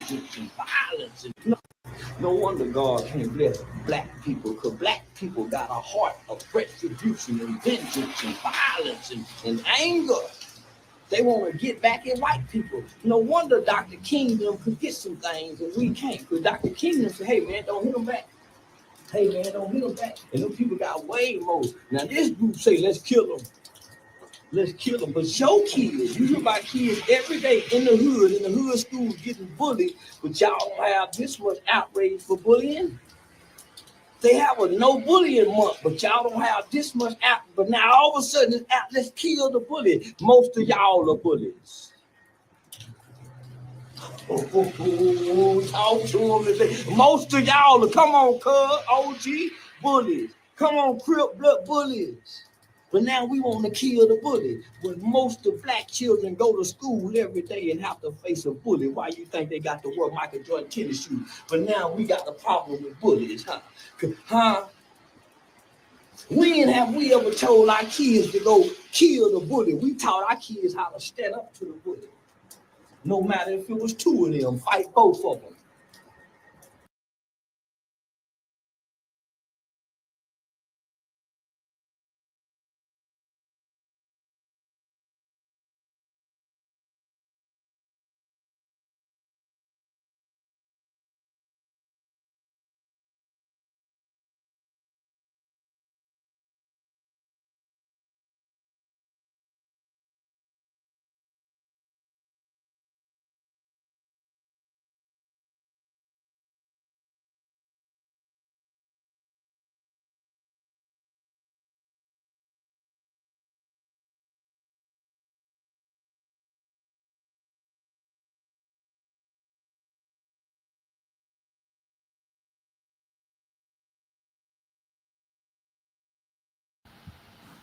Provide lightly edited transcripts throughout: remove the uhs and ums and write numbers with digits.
vengeance and violence. And no wonder God can't bless black people, because black people got a heart of retribution and vengeance and violence and anger. They want to get back at white people. No wonder Dr. King could get some things and we can't. Because Dr. King said, hey man, don't hit them back. Hey man, don't hit them back. And them people got way more. Now this group say, let's kill them. Let's kill them. But your kids, you hear about kids every day in the hood schools getting bullied, but y'all don't have this much outrage for bullying. They have a no bullying month, but y'all don't have this much out. But now all of a sudden it's out, let's kill the bully. Most of y'all are bullies. Talk to them today. Most of y'all are, come on, cuz, OG, bullies. Come on, Crip Blood bullies. But now we want to kill the bully. When most of black children go to school every day and have to face a bully, why you think they got to wear Michael Jordan tennis shoes? But now we got the problem with bullies, huh? When have we ever told our kids to go kill the bully? We taught our kids how to stand up to the bully. No matter if it was two of them, fight both of them.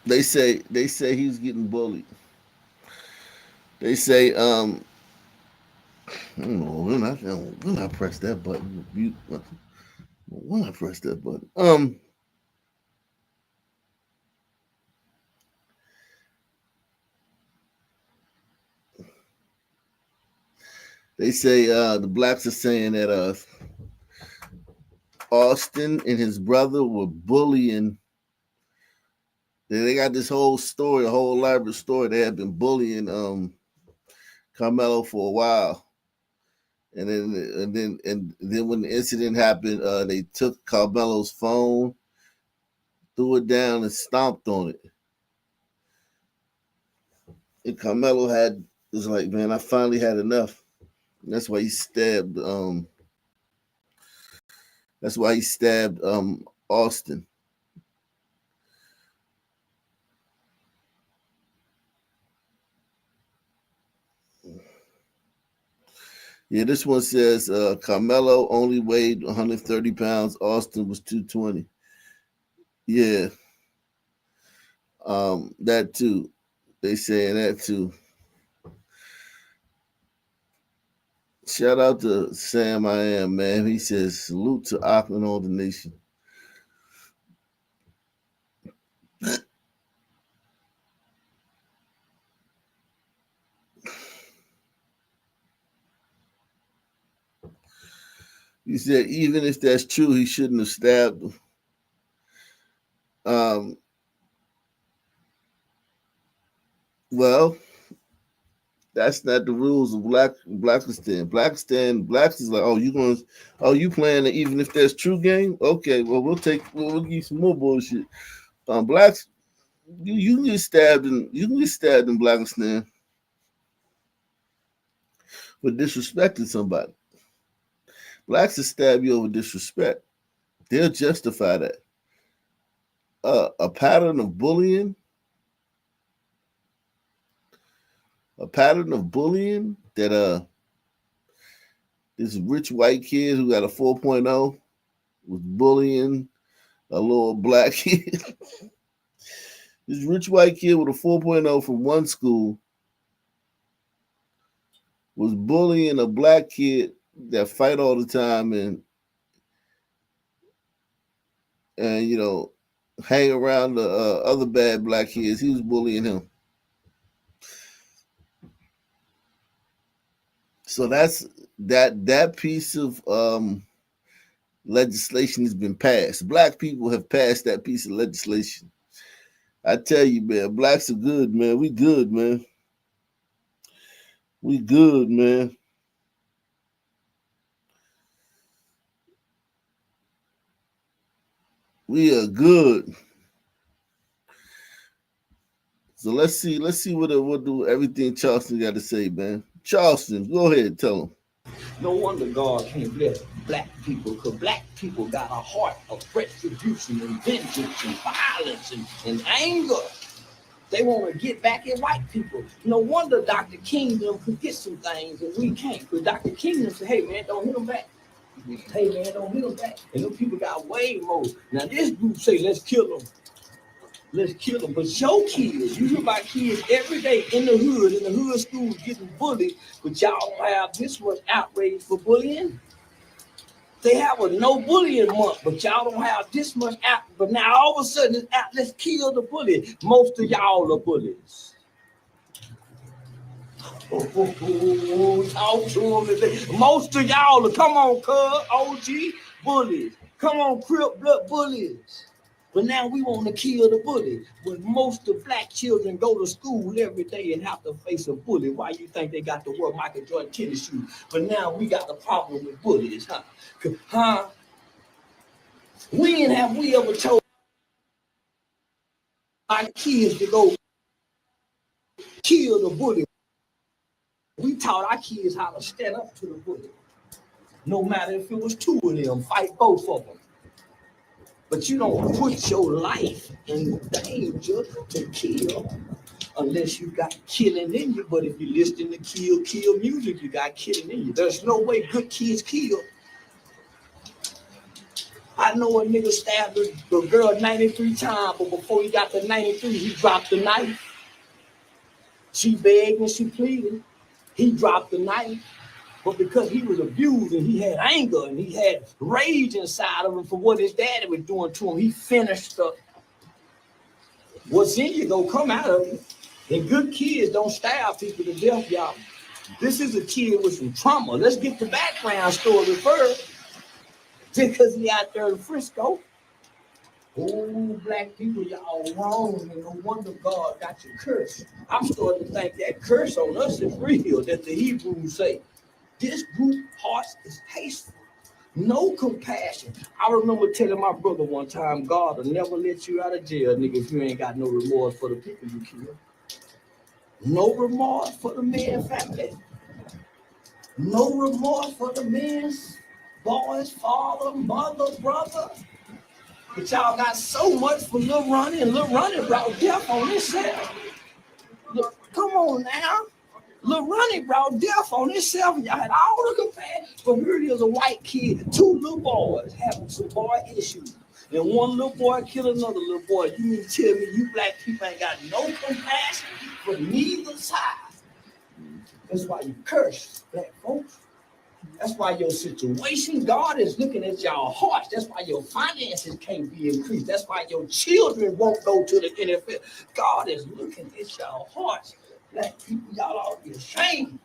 They say he's getting bullied. They say I don't know when I press that button. When I press that button. They say the blacks are saying that Austin and his brother were bullying. They got this whole story, a whole elaborate story. They had been bullying Carmelo for a while. And then when the incident happened, they took Carmelo's phone, threw it down, and stomped on it. And Carmelo was like, man, I finally had enough. And that's why he stabbed. That's why he stabbed Austin. Yeah, this one says Carmelo only weighed 130 pounds. Austin was 220. Yeah, that too. They saying that too. Shout out to Sam I Am, man. He says salute to Auckland, all the nation. He said even if that's true, he shouldn't have stabbed him. Well, that's not the rules of Blackistan. Blacks is like, you playing even if there's true game? Okay, well we'll give you some more bullshit. Blacks, you can get stabbed in Blackistan for disrespecting somebody. Blacks will stab you over disrespect. They'll justify that. A pattern of bullying, that this rich white kid who got a 4.0 was bullying a little black kid. This rich white kid with a 4.0 from one school was bullying a black kid that fight all the time and hang around the other bad black kids. He was bullying him. So that's that piece of legislation has been passed. Black people have passed that piece of legislation. I tell you, man, blacks are good, man. We good, man. We good, man. We are good. So let's see what do everything Charleston got to say, man. Charleston, go ahead, tell him. No wonder God can't bless black people, because black people got a heart of retribution and vengeance and violence and anger. They want to get back at white people. No wonder Dr. Kingdom could get some things and we can't. Because Dr. Kingdom said, hey, man, don't hit them back. Hey, man, don't hit them back. And them people got way more. Now, this group say, let's kill them. Let's kill them. But your kids, you hear about kids every day in the hood schools getting bullied, but y'all don't have this much outrage for bullying. They have a no bullying month, but y'all don't have this much out. But now all of a sudden it's out, let's kill the bully. Most of y'all are bullies. Talk to them today. Most of y'all are, come on, cuz, OG, bullies. Come on, Crip Blood bullies. But now we want to kill the bully. When most of black children go to school every day and have to face a bully, why you think they got to wear Michael Jordan tennis shoes? But now we got a problem with bullies, huh? Huh? When have we ever told our kids to go kill the bully? We taught our kids how to stand up to the bully. No matter if it was two of them, fight both of them. But you don't put your life in danger to kill unless you got killing in you. But if you listen to kill music, you got killing in you. There's no way good kids kill. I know a nigga stabbed the girl 93 times, but before he got to 93, he dropped the knife. She begged and she pleaded. He dropped the knife. But because he was abused and he had anger and he had rage inside of him for what his daddy was doing to him, he finished up. What's in you gonna come out of you. And good kids don't stab people to death, y'all. This is a kid with some trauma. Let's get the background story first. Because he out there in Frisco. Oh, black people, y'all wrong, and no wonder God got you cursed. I'm starting to think that curse on us is real, that the Hebrews say. This group heart is hateful, no compassion. I remember telling my brother one time, God will never let you out of jail, nigga, if you ain't got no remorse for the people you killed. No remorse for the man's family. No remorse for the man's boy's father, mother, brother. But y'all got so much for Lil Ronnie, and Lil Ronnie brought death on himself. Look, come on now. Lil Ronnie brought death on himself. Y'all had all the compassion. But here it is, a white kid, two little boys having some boy issues. And one little boy killed another little boy. You mean to tell me you black people ain't got no compassion for neither side? That's why you curse, black folks. That's why your situation, God is looking at y'all hearts. That's why your finances can't be increased. That's why your children won't go to the NFL. God is looking at y'all hearts. Black people, y'all ought to be ashamed.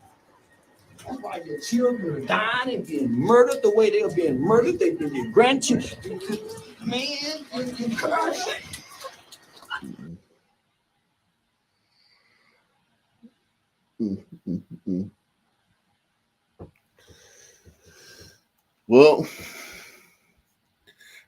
That's why your children are dying and being murdered the way they're being murdered. They've been your grandchildren. Man, you curse it. Well,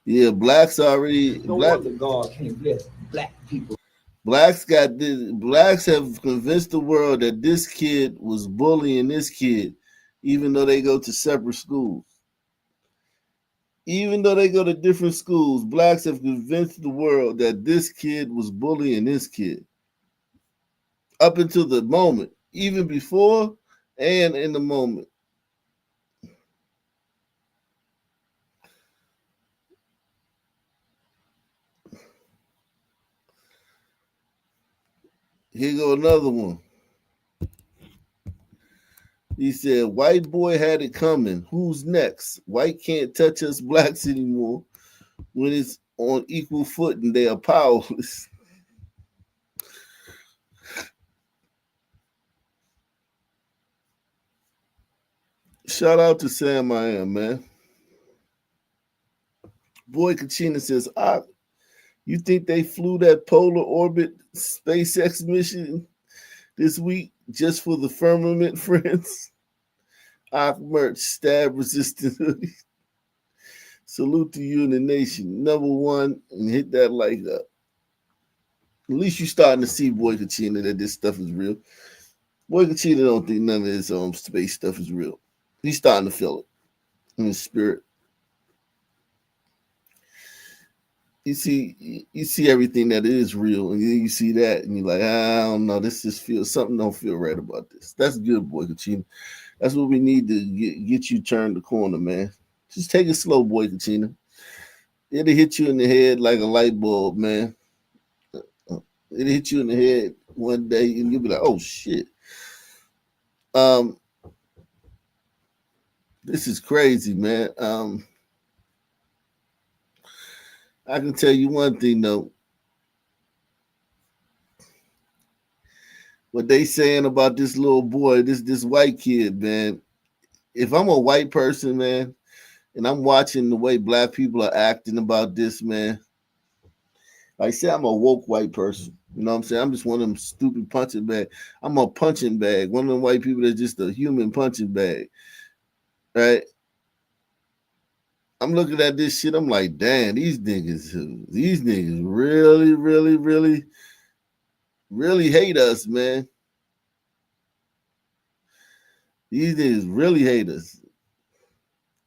yeah, blacks already. No wonder God can't bless black people. Blacks got this. Blacks have convinced the world that this kid was bullying this kid, even though they go to separate schools. Even though they go to different schools, blacks have convinced the world that this kid was bullying this kid. Up until the moment, even before and in the moment. Here go another one. He said, white boy had it coming. Who's next? White can't touch us blacks anymore. When it's on equal footing, they are powerless. Shout out to Sam I Am, man. Boy Kachina says, you think they flew that polar orbit SpaceX mission this week just for the firmament, friends? Merch, stab resistant hoodie. Salute to you and the nation. Number one, and hit that like up. At least you starting to see, Boy Kachina, that this stuff is real. Boy Kachina don't think none of this space stuff is real. He's starting to feel it in his spirit. You see everything that is real, and then you see that, and you're like, I don't know, this just feels something don't feel right about this. That's good, Boy Kachina. That's what we need to get you turned the corner, man. Just take it slow, Boy Kachina. It'll hit you in the head like a light bulb, man. It'll hit you in the head one day, and you'll be like, oh shit. This is crazy, man. I can tell you one thing though. What they saying about this little boy, this white kid, man. If I'm a white person, man, and I'm watching the way black people are acting about this, man. Like I said, I'm a woke white person. You know what I'm saying? I'm just one of them stupid punching bag. I'm a punching bag. One of them white people that's just a human punching bag. Right? I'm looking at this shit. I'm like, damn, these niggas really, really, really, really hate us, man. These niggas really hate us.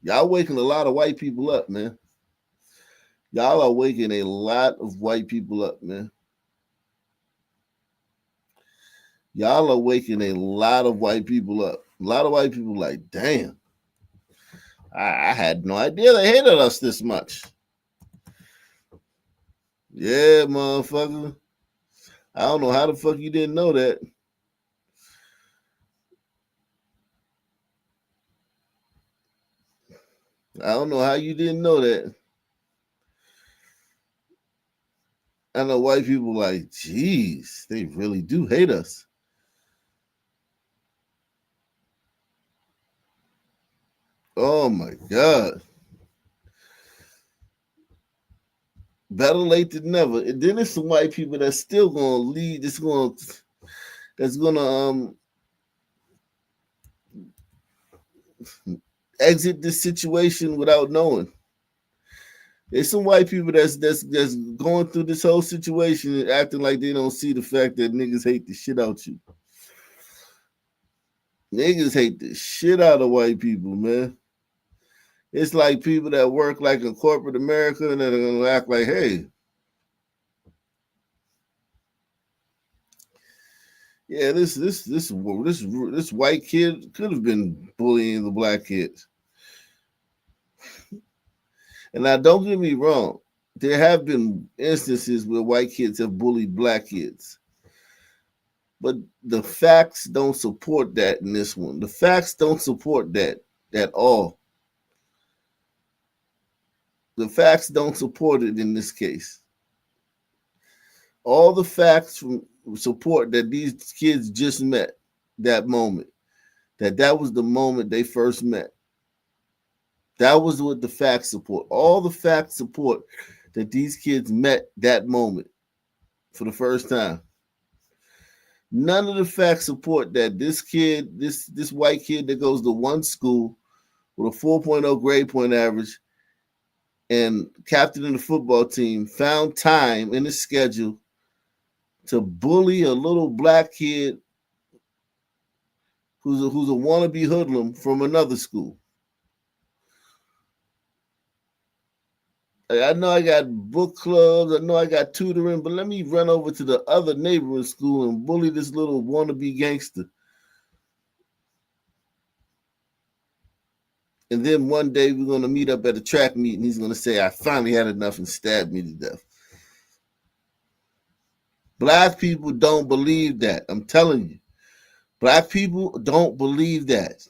Y'all waking a lot of white people up, man. Y'all are waking a lot of white people up, man. Y'all are waking a lot of white people up. A lot of white people like, damn. I had no idea they hated us this much. Yeah, motherfucker. I don't know how the fuck you didn't know that. I don't know how you didn't know that. I know white people like, geez, they really do hate us. Oh my God. Better late than never. And then there's some white people that's still gonna lead, that's gonna exit this situation without knowing. There's some white people that's going through this whole situation and acting like they don't see the fact that niggas hate the shit out you. Niggas hate the shit out of white people, man. It's like people that work like in corporate America and they're gonna act like, hey, yeah, this white kid could have been bullying the black kids. And now, don't get me wrong, there have been instances where white kids have bullied black kids. But the facts don't support that in this one. The facts don't support that at all. The facts don't support it in this case. All the facts support that these kids just met that moment. That was the moment they first met. That was what the facts support. All the facts support that these kids met that moment for the first time. None of the facts support that this kid, this white kid that goes to one school with a 4.0 grade point average and captain of the football team found time in his schedule to bully a little black kid who's a wannabe hoodlum from another school. I know I got book clubs, I know I got tutoring, but let me run over to the other neighboring school and bully this little wannabe gangster. And then one day we're going to meet up at a track meet and he's going to say, I finally had enough and stab me to death. Black people don't believe that. I'm telling you. Black people don't believe that.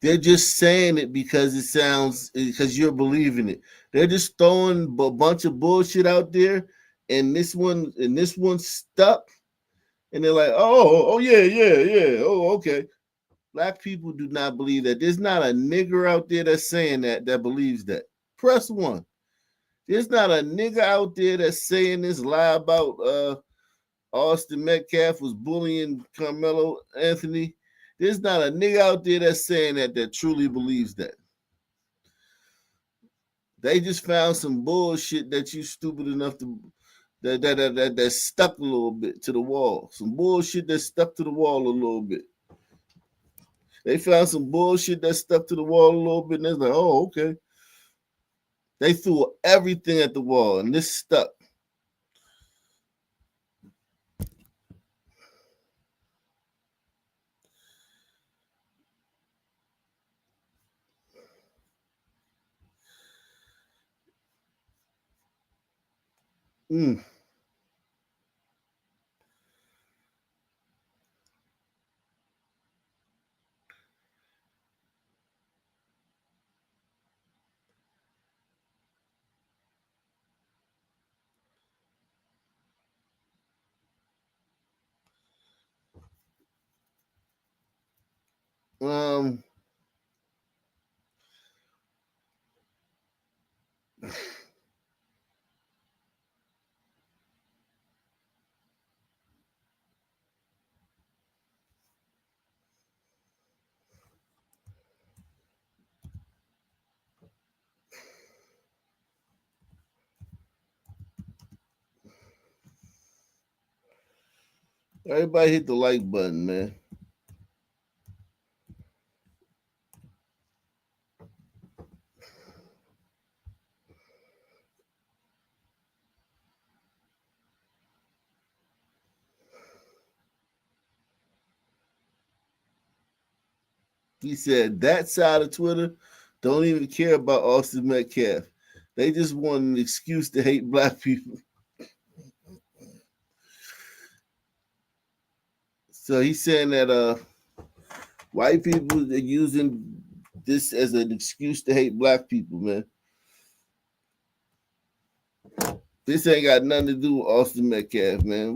They're just saying it because it sounds, because you're believing it. They're just throwing a bunch of bullshit out there, and this one stuck, and they're like, oh yeah, oh okay. Black people do not believe that. There's not a nigger out there that's saying that believes that. Press one. There's not a nigga out there that's saying this lie about Austin Metcalf was bullying Carmelo Anthony. There's not a nigga out there that's saying that truly believes that. They just found some bullshit that you stupid enough to that stuck a little bit to the wall. Some bullshit that stuck to the wall a little bit. They found some bullshit that stuck to the wall a little bit, and they're like, oh, okay. They threw everything at the wall, and this stuck. Mm. Um, everybody hit the like button, man. He said that side of Twitter don't even care about Austin Metcalf. They just want an excuse to hate black people. So he's saying that white people are using this as an excuse to hate black people, man. This ain't got nothing to do with Austin Metcalf, man.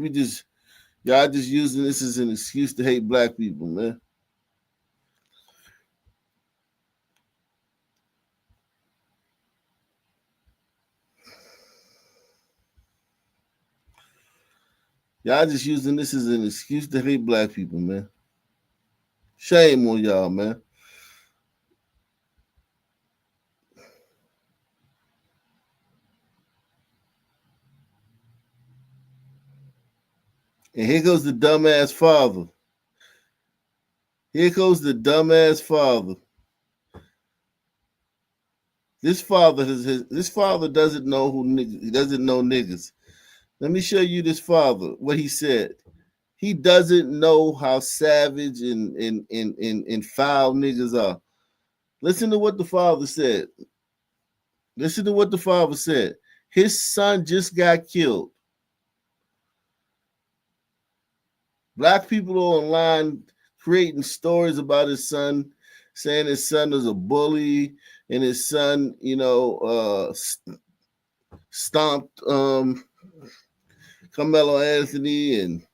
Y'all just using this as an excuse to hate black people, man. Y'all just using this as an excuse to hate black people, man. Shame on y'all, man. And here goes the dumbass father. Here goes the dumbass father. This father doesn't know who niggas. He doesn't know niggas. Let me show you this father. What he said. He doesn't know how savage and foul niggas are. Listen to what the father said. Listen to what the father said. His son just got killed. Black people are online creating stories about his son, saying his son is a bully and his son, stomped Carmelo Anthony and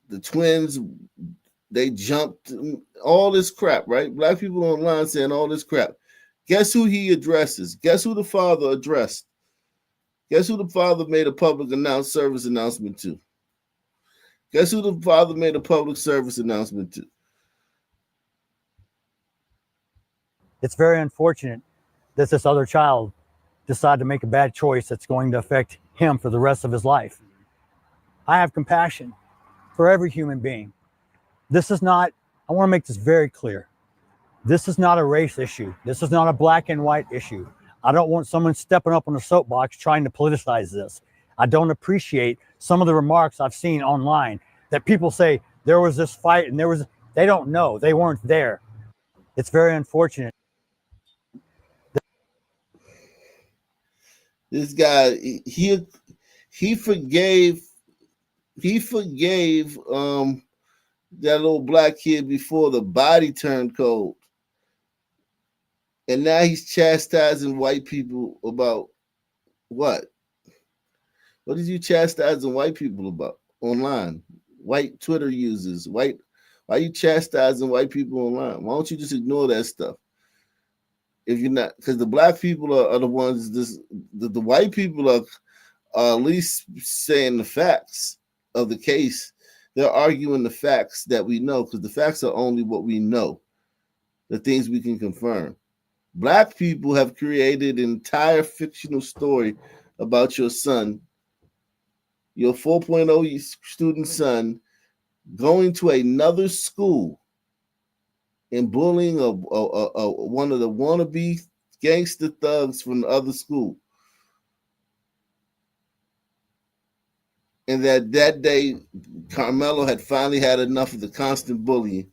the twins. They jumped all this crap, right? Black people online saying all this crap. Guess who he addresses? Guess who the father addressed? Guess who the father made a public service announcement to? Guess who the father made a public service announcement to? It's very unfortunate that this other child decided to make a bad choice that's going to affect him for the rest of his life. I have compassion for every human being. This is not, I want to make this very clear. This is not a race issue. This is not a black and white issue. I don't want someone stepping up on a soapbox trying to politicize this. I don't appreciate some of the remarks I've seen online that people say there was this fight and they don't know. They weren't there. It's very unfortunate. This guy, he forgave that little black kid before the body turned cold. And now he's chastising white people about what? What is you chastising white people about online? White Twitter users, white Why are you chastising white people online? Why don't you just ignore that stuff? If you're not, because the black people are the ones. The white people are at least saying the facts of the case. They're arguing the facts that we know, because the facts are only what we know, the things we can confirm. Black people have created an entire fictional story about your son, your 4.0 student son, going to another school and bullying one of the wannabe gangster thugs from the other school. And that day, Carmelo had finally had enough of the constant bullying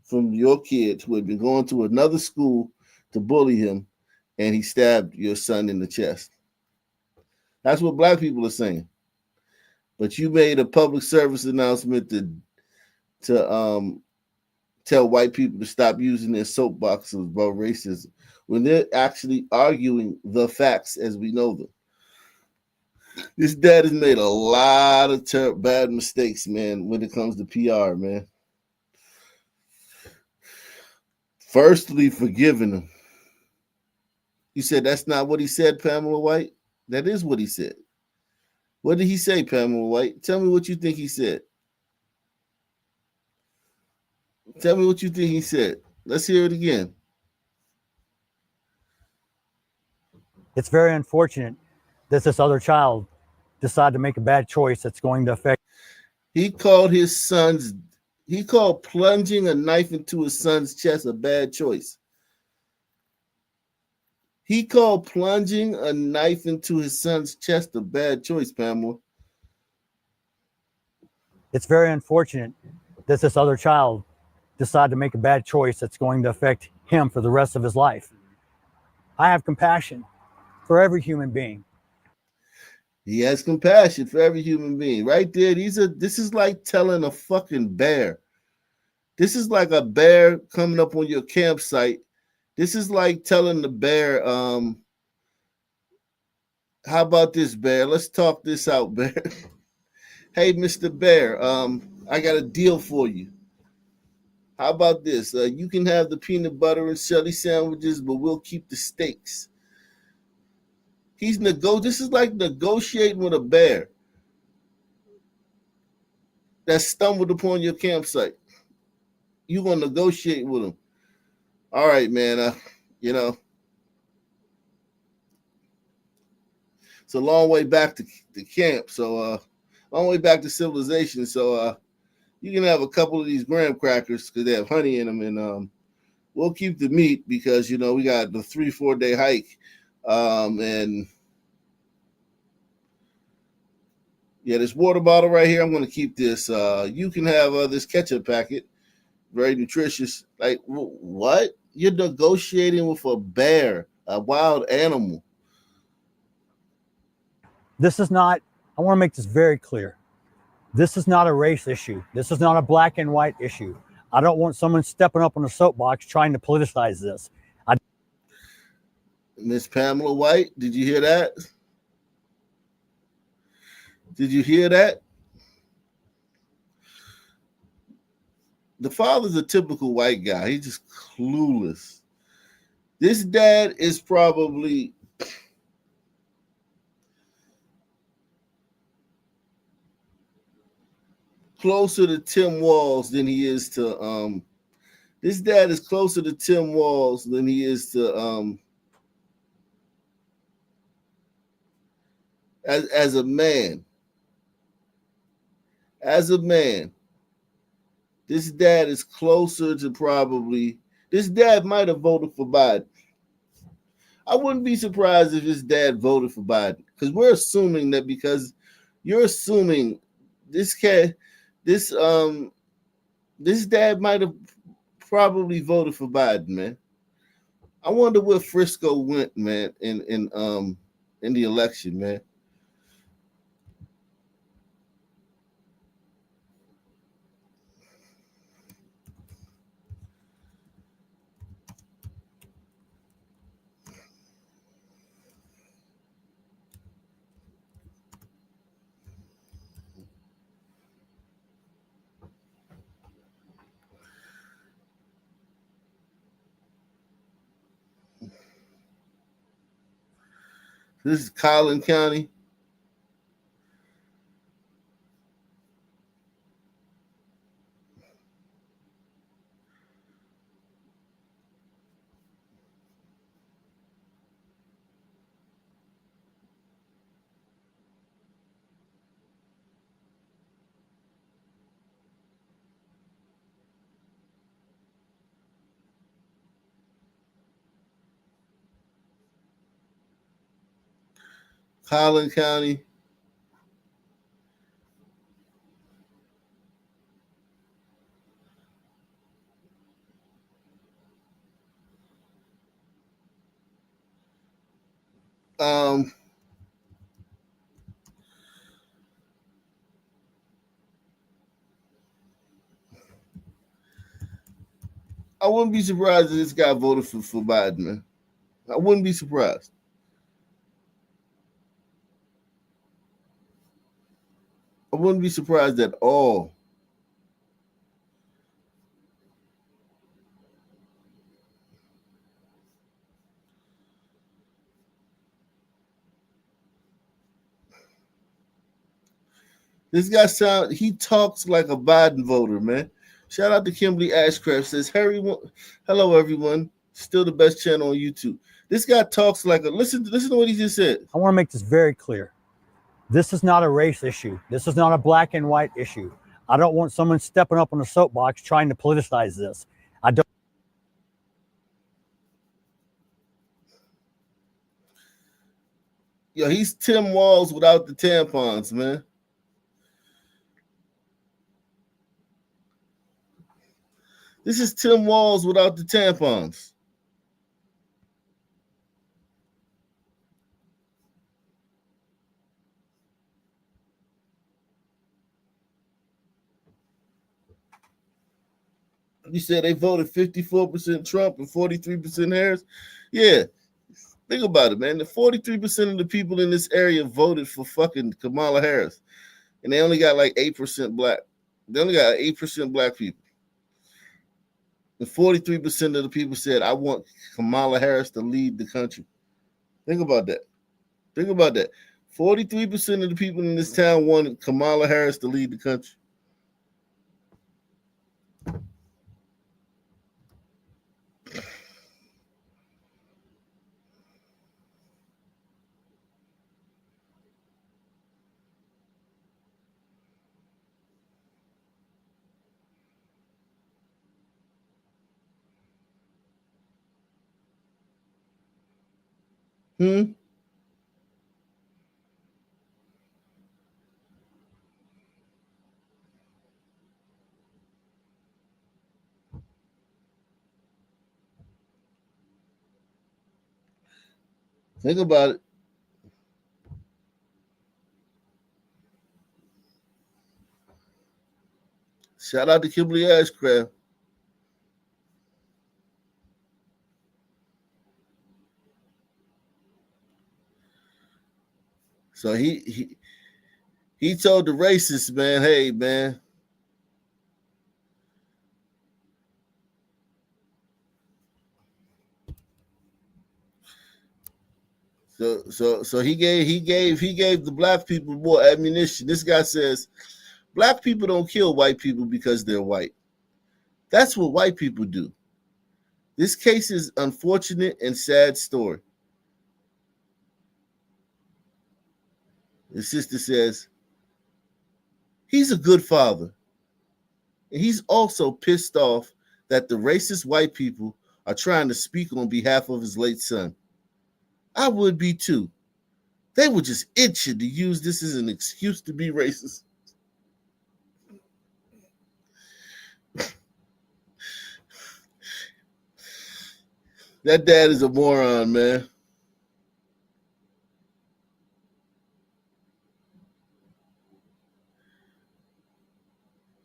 from your kids who had been going to another school to bully him, and he stabbed your son in the chest. That's what black people are saying. But you made a public service announcement to tell white people to stop using their soapboxes about racism when they're actually arguing the facts as we know them. This dad has made a lot of bad mistakes, man, when it comes to PR, man. Firstly, forgiving him. You said that's not what he said, Pamela White? That is what he said. What did he say, Pamela White? Tell me what you think he said. Tell me what you think he said. Let's hear it again. It's very unfortunate that this other child decided to make a bad choice that's going to affect. He called plunging a knife into his son's chest a bad choice. He called plunging a knife into his son's chest a bad choice, Pamela. It's very unfortunate that this other child decided to make a bad choice that's going to affect him for the rest of his life. I have compassion for every human being. He has compassion for every human being. Right there, this is like telling a fucking bear. This is like a bear coming up on your campsite. This is like telling the bear, how about this, bear? Let's talk this out, bear. Hey, Mr. Bear, I got a deal for you. How about this? You can have the peanut butter and jelly sandwiches, but we'll keep the steaks. This is like negotiating with a bear that stumbled upon your campsite. You gonna negotiate with him? All right, man. It's a long way back to camp, so long way back to civilization. So you can have a couple of these graham crackers because they have honey in them, and we'll keep the meat because we got the 3-4 day hike, and yeah, this water bottle right here, I'm gonna keep this. You can have this ketchup packet, very nutritious. Like what? You're negotiating with a bear, a wild animal. This is not, I want to make this very clear. This is not a race issue. This is not a black and white issue. I don't want someone stepping up on a soapbox trying to politicize this. Miss Pamela White, did you hear that? Did you hear that? The father's a typical white guy. He's just clueless. This dad is probably closer to Tim Walz than he is to this dad is closer to Tim Walz than he is to as a man. As a man, this dad is closer to probably this dad might have voted for Biden. I wouldn't be surprised if his dad voted for Biden because we're assuming that because you're assuming this dad might have probably voted for Biden, man. I wonder where Frisco went, man, in the election, man. This is Collin County. Collin County. I wouldn't be surprised if this guy voted for Biden, man. I wouldn't be surprised. I wouldn't be surprised at all. This guy he talks like a Biden voter, man. Shout out to Kimberly Ashcraft. Says, hello, everyone. Still the best channel on YouTube. This guy talks like a, listen to what he just said. I want to make this very clear. This is not a race issue. This is not a black and white issue. I don't want someone stepping up on a soapbox trying to politicize this. I don't. Yo, he's Tim Walz without the tampons, man. This is Tim Walz without the tampons. You said they voted 54% Trump and 43% Harris. Yeah. Think about it, man. The 43% of the people in this area voted for fucking Kamala Harris. And they only got like 8% black. They only got 8% black people. And 43% of the people said, I want Kamala Harris to lead the country. Think about that. Think about that. 43% of the people in this town wanted Kamala Harris to lead the country. Think about it. Shout out to Kimberly Ashcraft. So he told the racists, man, hey, man. So he gave the black people more ammunition. This guy says black people don't kill white people because they're white. That's what white people do. This case is unfortunate and sad story. The sister says, he's a good father. And he's also pissed off that the racist white people are trying to speak on behalf of his late son. I would be too. They were just itching to use this as an excuse to be racist. That dad is a moron, man.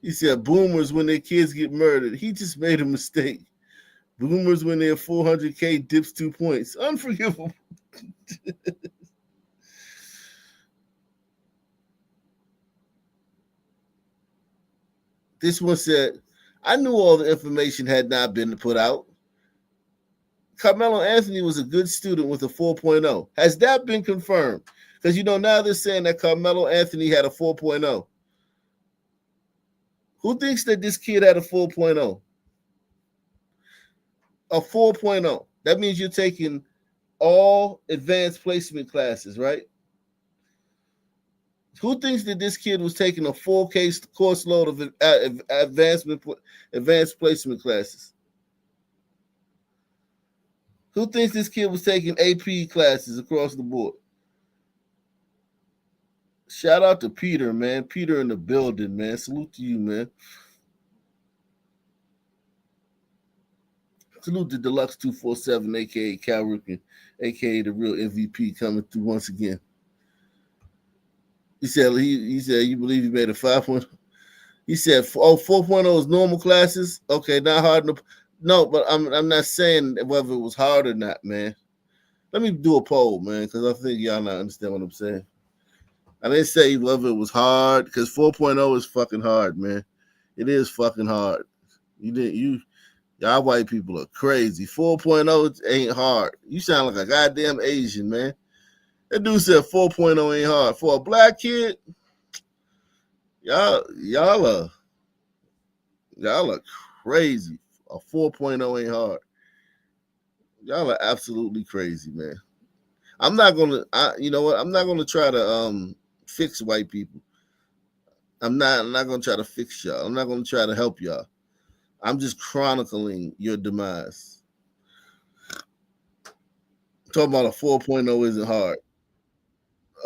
He said boomers when their kids get murdered. He just made a mistake. Boomers when their 400K dips 2 points. Unforgivable. This one said, I knew all the information had not been put out. Carmelo Anthony was a good student with a 4.0. Has that been confirmed? Because now they're saying that Carmelo Anthony had a 4.0. Who thinks that this kid had a 4.0? A 4.0. That means you're taking all advanced placement classes, right? Who thinks that this kid was taking a full course load of advanced placement classes? Who thinks this kid was taking AP classes across the board? Shout out to Peter, man. Peter in the building, man. Salute to you, man. Salute to Deluxe 247, aka Cal Ripken, aka the real MVP, coming through once again. He said you believe he made a 5.0. He said 4.0 is normal classes. Okay, not hard enough. No, but I'm not saying whether it was hard or not, man. Let me do a poll, man, because I think y'all not understand what I'm saying. I didn't say whether it was hard, because 4.0 is fucking hard, man. It is fucking hard. Y'all white people are crazy. 4.0 ain't hard. You sound like a goddamn Asian, man. That dude said 4.0 ain't hard. For a black kid, y'all are crazy. A 4.0 ain't hard. Y'all are absolutely crazy, man. I'm not gonna try to fix white people. I'm not gonna try to fix y'all. I'm not gonna try to help y'all. I'm just chronicling your demise. Talking about a 4.0 isn't hard.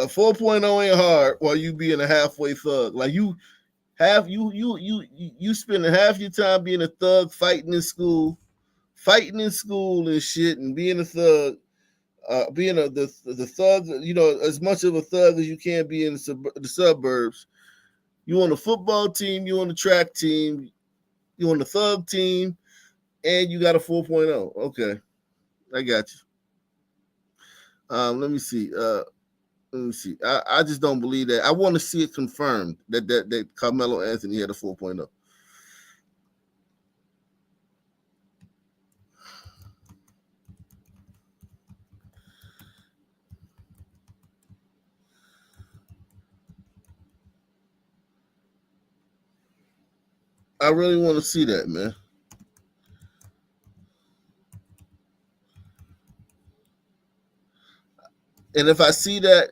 A 4.0 ain't hard while you being a halfway thug. Like you spending half your time being a thug, fighting in school and shit, and being a thug, the thug, as much of a thug as you can be in the suburbs. You on the football team, you on the track team, you on the thug team, and you got a 4.0. Okay, I got you. Let me see. I just don't believe that. I want to see it confirmed that Carmelo Anthony had a 4.0. I really want to see that, man. And if I see that,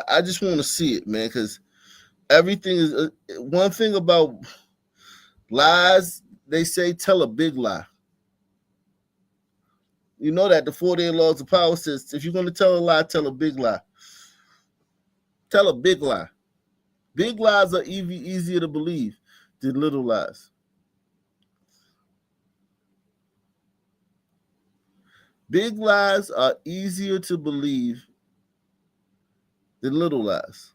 I just want to see it, man, because everything is one thing about lies. They say tell a big lie. You know that the 48 laws of power says if you're going to tell a lie, tell a big lie. Tell a big lie. Big lies are easier to believe than little lies. Big lies are easier to believe than little lies.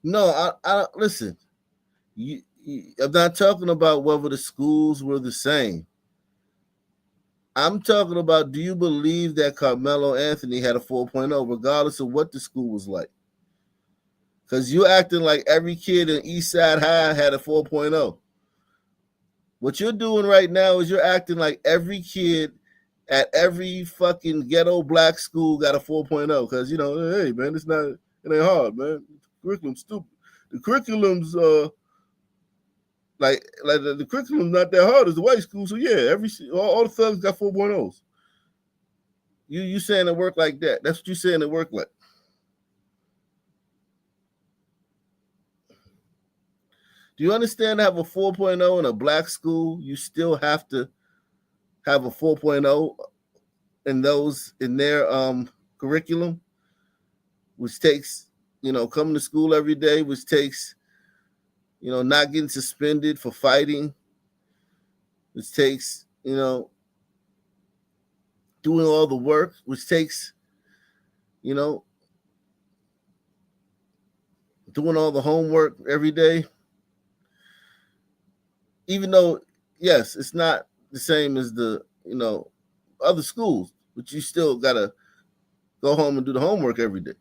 No, I listen. I'm not talking about whether the schools were the same. I'm talking about, do you believe that Carmelo Anthony had a 4.0 regardless of what the school was like? Because you're acting like every kid in Eastside High had a 4.0. What you're doing right now is you're acting like every kid at every fucking ghetto black school got a 4.0. Because, hey, man, it ain't hard, man. The curriculum's stupid. The curriculum's like the curriculum's not that hard as the white school. So yeah, all the thugs got 4.0s. You saying it work like that? That's what you saying it work like. Do you understand? To have a 4.0 in a black school, you still have to have a 4.0 in their curriculum, which takes, coming to school every day, which takes, not getting suspended for fighting, which takes, doing all the work, which takes, doing all the homework every day, even though, yes, it's not the same as the, other schools, but you still got to go home and do the homework every day.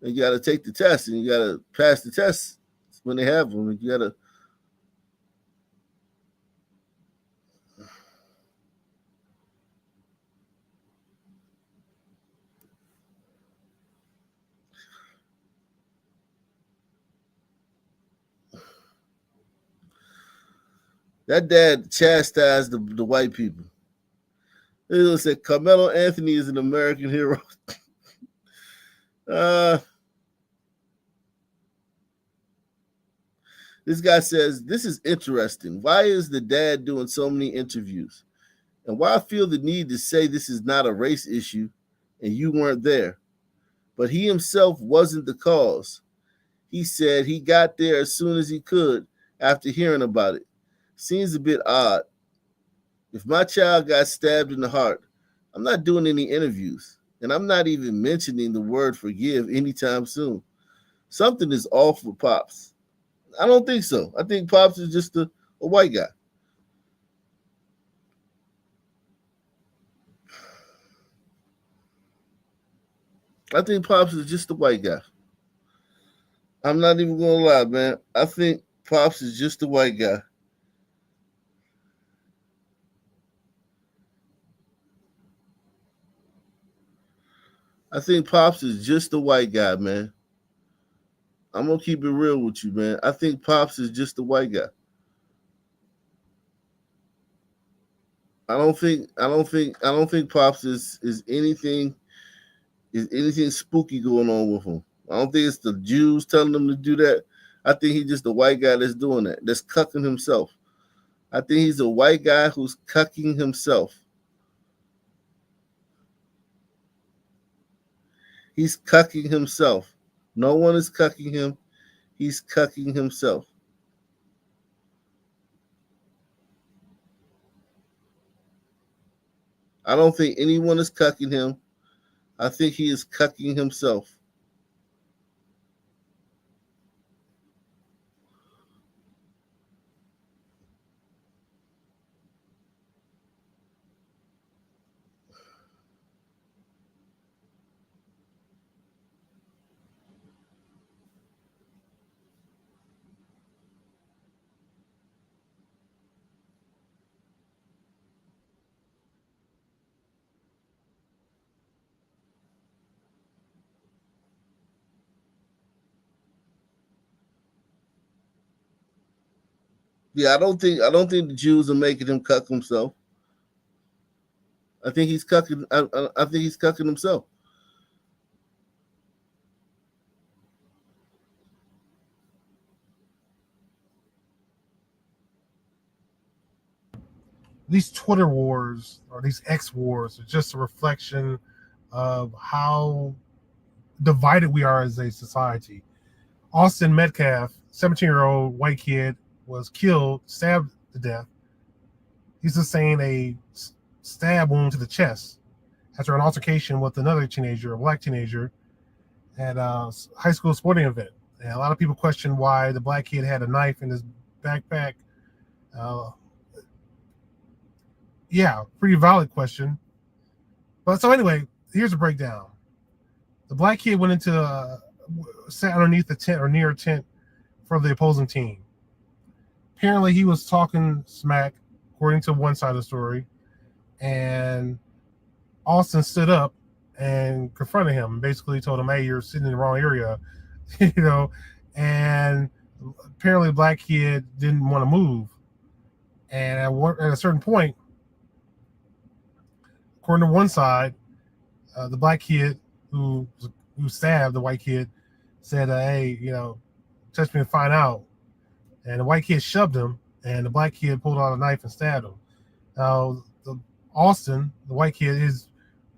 And you got to take the test, and you got to pass the tests when they have them. And you got to. That dad chastised the white people. He said Carmelo Anthony is an American hero. This guy says, this is interesting. Why is the dad doing so many interviews? And why I feel the need to say this is not a race issue and you weren't there. But he himself wasn't the cause. He said he got there as soon as he could after hearing about it. Seems a bit odd. If my child got stabbed in the heart, I'm not doing any interviews, and I'm not even mentioning the word forgive anytime soon. Something is off with Pops. I don't think so. I think Pops is just a white guy. I think Pops is just a white guy. I'm not even going to lie, man. I think Pops is just a white guy. I think Pops is just a white guy, man. I'm gonna keep it real with you, man. I think Pops is just a white guy. I don't think Pops is anything spooky going on with him. I don't think it's the Jews telling him to do that. I think he's just a white guy that's doing that, that's cucking himself. I think he's a white guy who's cucking himself. He's cucking himself. No one is cucking him. He's cucking himself. I don't think anyone is cucking him. I think he is cucking himself. Yeah, I don't think the Jews are making him cuck himself. I think he's cucking. I think he's cucking himself. These Twitter wars or these X wars are just a reflection of how divided we are as a society. Austin Metcalf, 17-year-old white kid, was killed, stabbed to death. He's sustained a stab wound to the chest after an altercation with another teenager, a black teenager, at a high school sporting event. And a lot of people question why the black kid had a knife in his backpack. Yeah, pretty valid question. But so anyway, here's a breakdown. The black kid went into sat underneath the tent or near a tent for the opposing team. Apparently, he was talking smack, according to one side of the story, and Austin stood up and confronted him. Basically, told him, "Hey, you're sitting in the wrong area," And apparently, the black kid didn't want to move. And at a certain point, according to one side, the black kid who stabbed the white kid said, "Hey, touch me and find out." And the white kid shoved him, and the black kid pulled out a knife and stabbed him. Now, the Austin, the white kid, his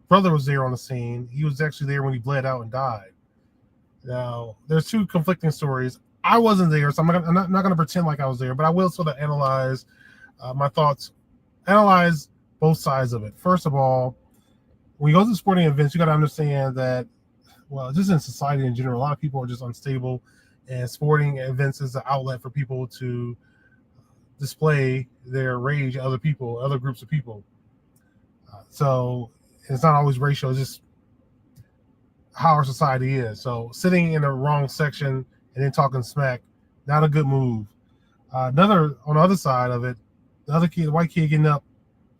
brother was there on the scene. He was actually there when he bled out and died. Now, there's two conflicting stories. I wasn't there, so I'm not going to pretend like I was there, but I will sort of analyze my thoughts, analyze both sides of it. First of all, when you go to sporting events, you got to understand that, well, just in society in general, a lot of people are just unstable, and sporting events is an outlet for people to display their rage at other people, other groups of people. So it's not always racial, it's just how our society is. So sitting in the wrong section and then talking smack, not a good move. Another, on the other side of it, the other kid, the white kid, getting up,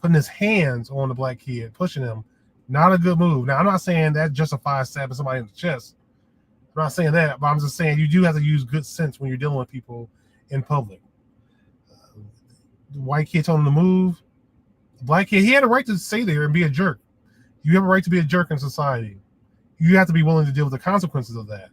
putting his hands on the black kid, pushing him, not a good move. Now, I'm not saying that justifies stabbing somebody in the chest. I'm not saying that, but I'm just saying you do have to use good sense when you're dealing with people in public. The white kid told him to move. The black kid, he had a right to stay there and be a jerk. You have a right to be a jerk in society. You have to be willing to deal with the consequences of that.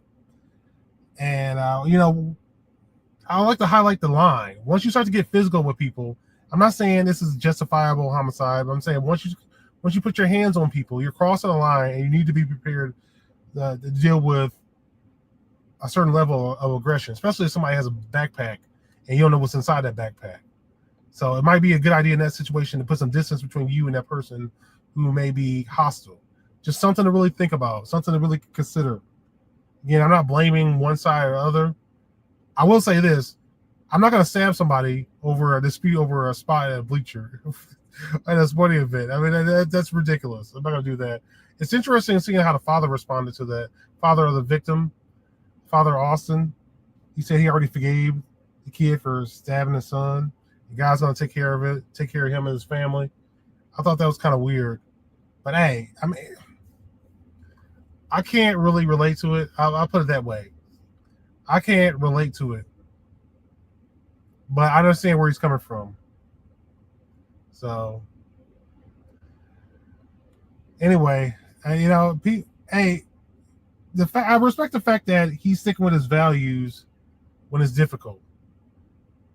And, I like to highlight the line. Once you start to get physical with people, I'm not saying this is justifiable homicide, but I'm saying once you put your hands on people, you're crossing a line, and you need to be prepared to deal with a certain level of aggression, especially if somebody has a backpack and you don't know what's inside that backpack. So it might be a good idea in that situation to put some distance between you and that person who may be hostile. Just something to really think about, something to really consider. Again, I'm not blaming one side or other. I will say this. I'm not going to stab somebody over a dispute over a spot at a bleacher at a sporting event. I mean, that's ridiculous. I'm not going to do that. It's interesting seeing how the father responded to that. Father of the victim, Father Austin, he said he already forgave the kid for stabbing his son. The guy's going to take care of it, take care of him and his family. I thought that was kind of weird. But hey, I mean, I can't really relate to it. I'll put it that way. I can't relate to it. But I understand where he's coming from. So, anyway, I respect the fact that he's sticking with his values when it's difficult.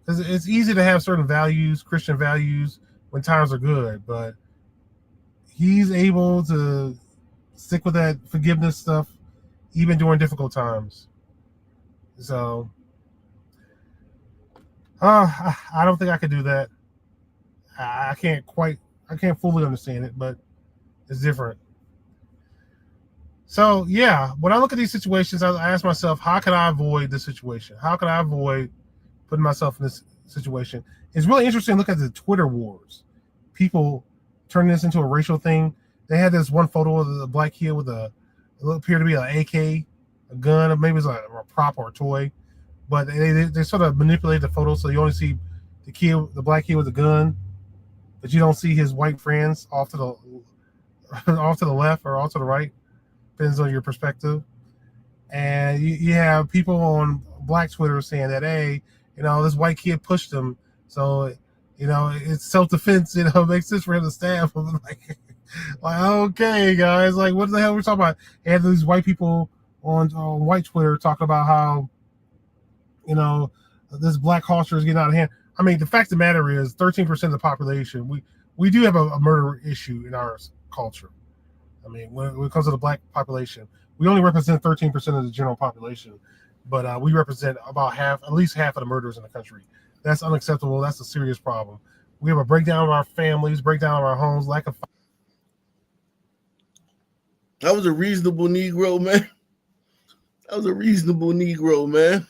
Because it's easy to have certain values, Christian values, when times are good, but he's able to stick with that forgiveness stuff even during difficult times. So, I don't think I could do that. I can't fully understand it, but it's different. So, yeah, when I look at these situations, I ask myself, how can I avoid this situation? How can I avoid putting myself in this situation? It's really interesting to look at the Twitter wars. People turning this into a racial thing. They had this one photo of the black kid with it appeared to be an AK, a gun, or maybe it was a prop or a toy. But they sort of manipulate the photo so you only see the black kid with a gun, but you don't see his white friends off to the left or off to the right. Depends on your perspective. And you have people on black Twitter saying that, hey, this white kid pushed him, so it's self-defense. It makes sense for him to stab him. like okay, guys, like what the hell are we talking about? And these white people on white Twitter talking about how this black culture is getting out of hand. I mean, the fact of the matter is 13% of the population, we do have a murder issue in our culture. I mean, when it comes to the black population, we only represent 13% of the general population, but we represent about at least half of the murders in the country. That's unacceptable. That's a serious problem. We have a breakdown of our families, breakdown of our homes, lack of. That was a reasonable Negro, man. That was a reasonable Negro, man.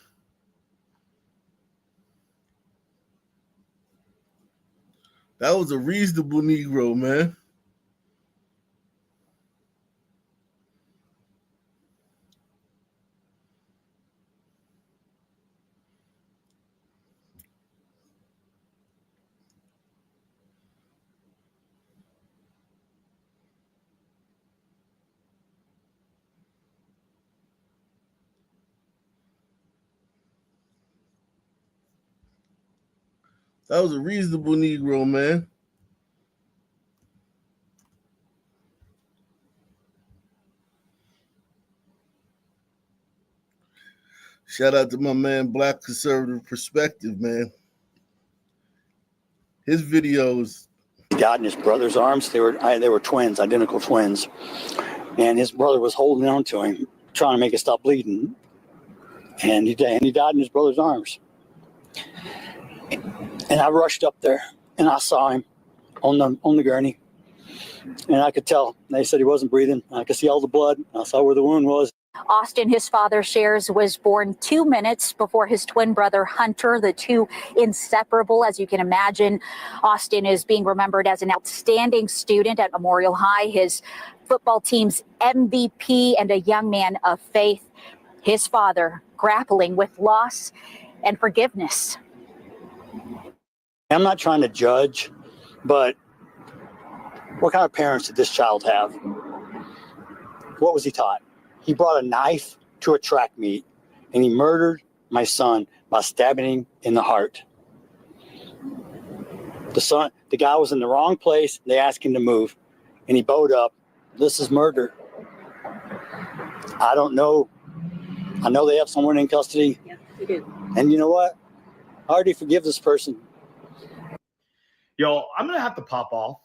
That was a reasonable Negro, man. That was a reasonable Negro, man. Shout out to my man, Black Conservative Perspective, man. His videos, He died in his brother's arms. They were twins, identical twins. And his brother was holding on to him, trying to make it stop bleeding. And he died in his brother's arms. And I rushed up there, and I saw him on the gurney. And I could tell. They said he wasn't breathing. I could see all the blood. I saw where the wound was. Austin, his father shares, was born 2 minutes before his twin brother Hunter, the two inseparable. As you can imagine, Austin is being remembered as an outstanding student at Memorial High, his football team's MVP, and a young man of faith. His father grappling with loss and forgiveness. I'm not trying to judge, but what kind of parents did this child have? What was he taught? He brought a knife to a track meet, and he murdered my son by stabbing him in the heart. The guy was in the wrong place. They asked him to move, and he bowed up. This is murder. I don't know. I know they have someone in custody. Yeah, we do. And you know what? I already forgive this person. Yo, I'm going to have to pop off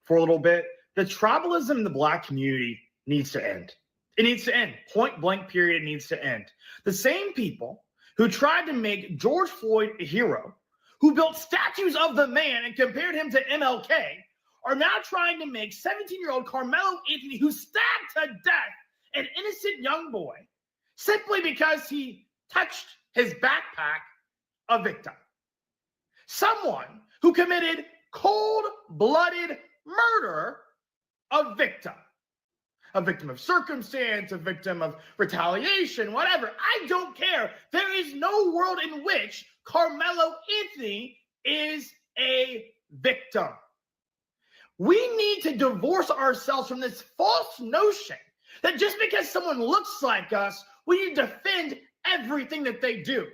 for a little bit. The tribalism in the Black community needs to end. It needs to end. Point blank period, it needs to end. The same people who tried to make George Floyd a hero, who built statues of the man and compared him to MLK, are now trying to make 17-year-old Carmelo Anthony, who stabbed to death an innocent young boy, simply because he touched his backpack, a victim. Someone who committed cold-blooded murder, a victim. A victim of circumstance, a victim of retaliation, whatever. I don't care. There is no world in which Carmelo Anthony is a victim. We need to divorce ourselves from this false notion that just because someone looks like us, we need to defend everything that they do.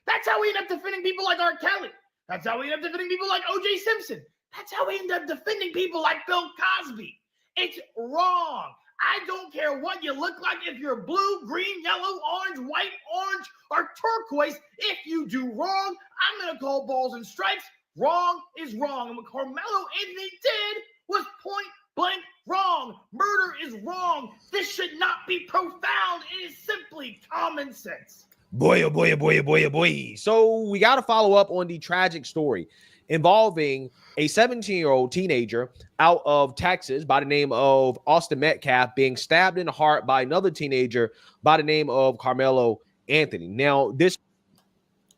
That's how we end up defending people like R. Kelly. That's how we end up defending people like O.J. Simpson. That's how we end up defending people like Bill Cosby. It's wrong. I don't care what you look like, if you're blue, green, yellow, orange, white, orange, or turquoise. If you do wrong, I'm going to call balls and strikes. Wrong is wrong. And what Carmelo Anthony did was point blank wrong. Murder is wrong. This should not be profound. It is simply common sense. Boy, oh boy, oh boy, oh boy, oh boy. So we got to follow up on the tragic story involving a 17-year-old teenager out of Texas by the name of Austin Metcalf being stabbed in the heart by another teenager by the name of Carmelo Anthony. Now, this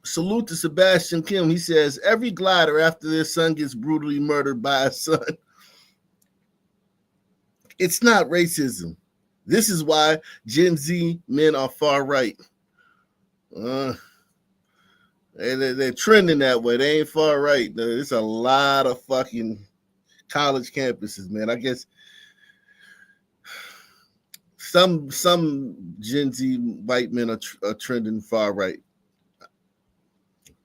Salute to Sebastian Kim. He says, every glider after their son gets brutally murdered by a son. It's not racism. This is why Gen Z men are far right. They're trending that way. They ain't far right. There's a lot of fucking college campuses, man. I guess some Gen Z white men are trending far right.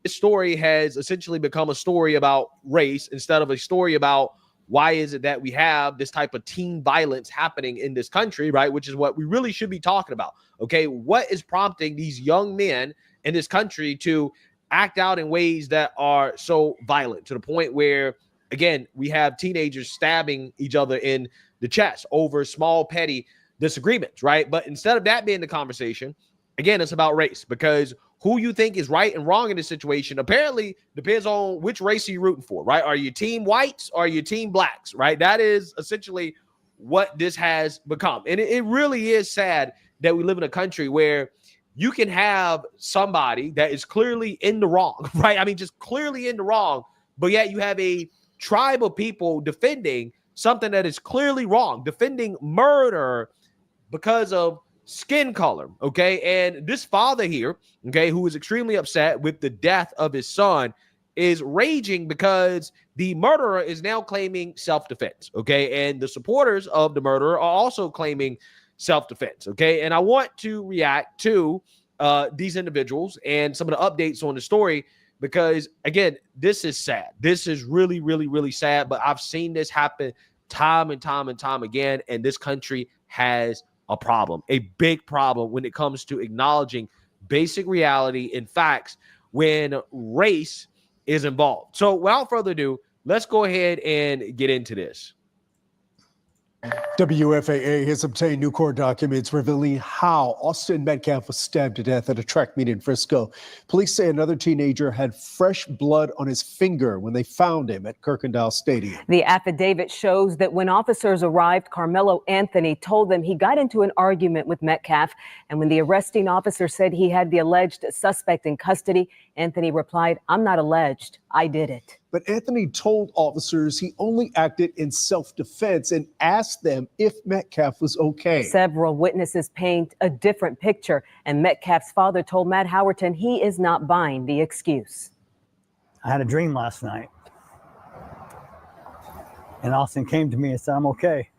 This story has essentially become a story about race instead of a story about why is it that we have this type of teen violence happening in this country, right? Which is what we really should be talking about. Okay, what is prompting these young men in this country to act out in ways that are so violent to the point where, again, we have teenagers stabbing each other in the chest over small, petty disagreements, right? But instead of that being the conversation, again, it's about race, because who you think is right and wrong in this situation apparently depends on which race are you rooting for, right? Are you team whites or are you team blacks, right? That is essentially what this has become. And it really is sad that we live in a country where you can have somebody that is clearly in the wrong, right? I mean, just clearly in the wrong, but yet you have a tribe of people defending something that is clearly wrong, defending murder because of skin color, okay? And this father here, okay, who is extremely upset with the death of his son, is raging because the murderer is now claiming self-defense, okay? And the supporters of the murderer are also claiming self-defense, okay? And I want to react to these individuals and some of the updates on the story because, again, this is sad. This is really, really, really sad, but I've seen this happen time and time and time again, and this country has a problem, a big problem when it comes to acknowledging basic reality and facts when race is involved. So without further ado, Let's go ahead and get into this. WFAA has obtained new court documents revealing how Austin Metcalf was stabbed to death at a track meet in Frisco. Police say another teenager had fresh blood on his finger when they found him at Kirkendall Stadium. The affidavit shows that when officers arrived, Carmelo Anthony told them he got into an argument with Metcalf. And when the arresting officer said he had the alleged suspect in custody, Anthony replied, "I'm not alleged. I did it." But Anthony told officers he only acted in self-defense and asked them if Metcalf was okay. Several witnesses paint a different picture, and Metcalf's father told Matt Howerton he is not buying the excuse. I had a dream last night. And Austin came to me and said, I'm okay.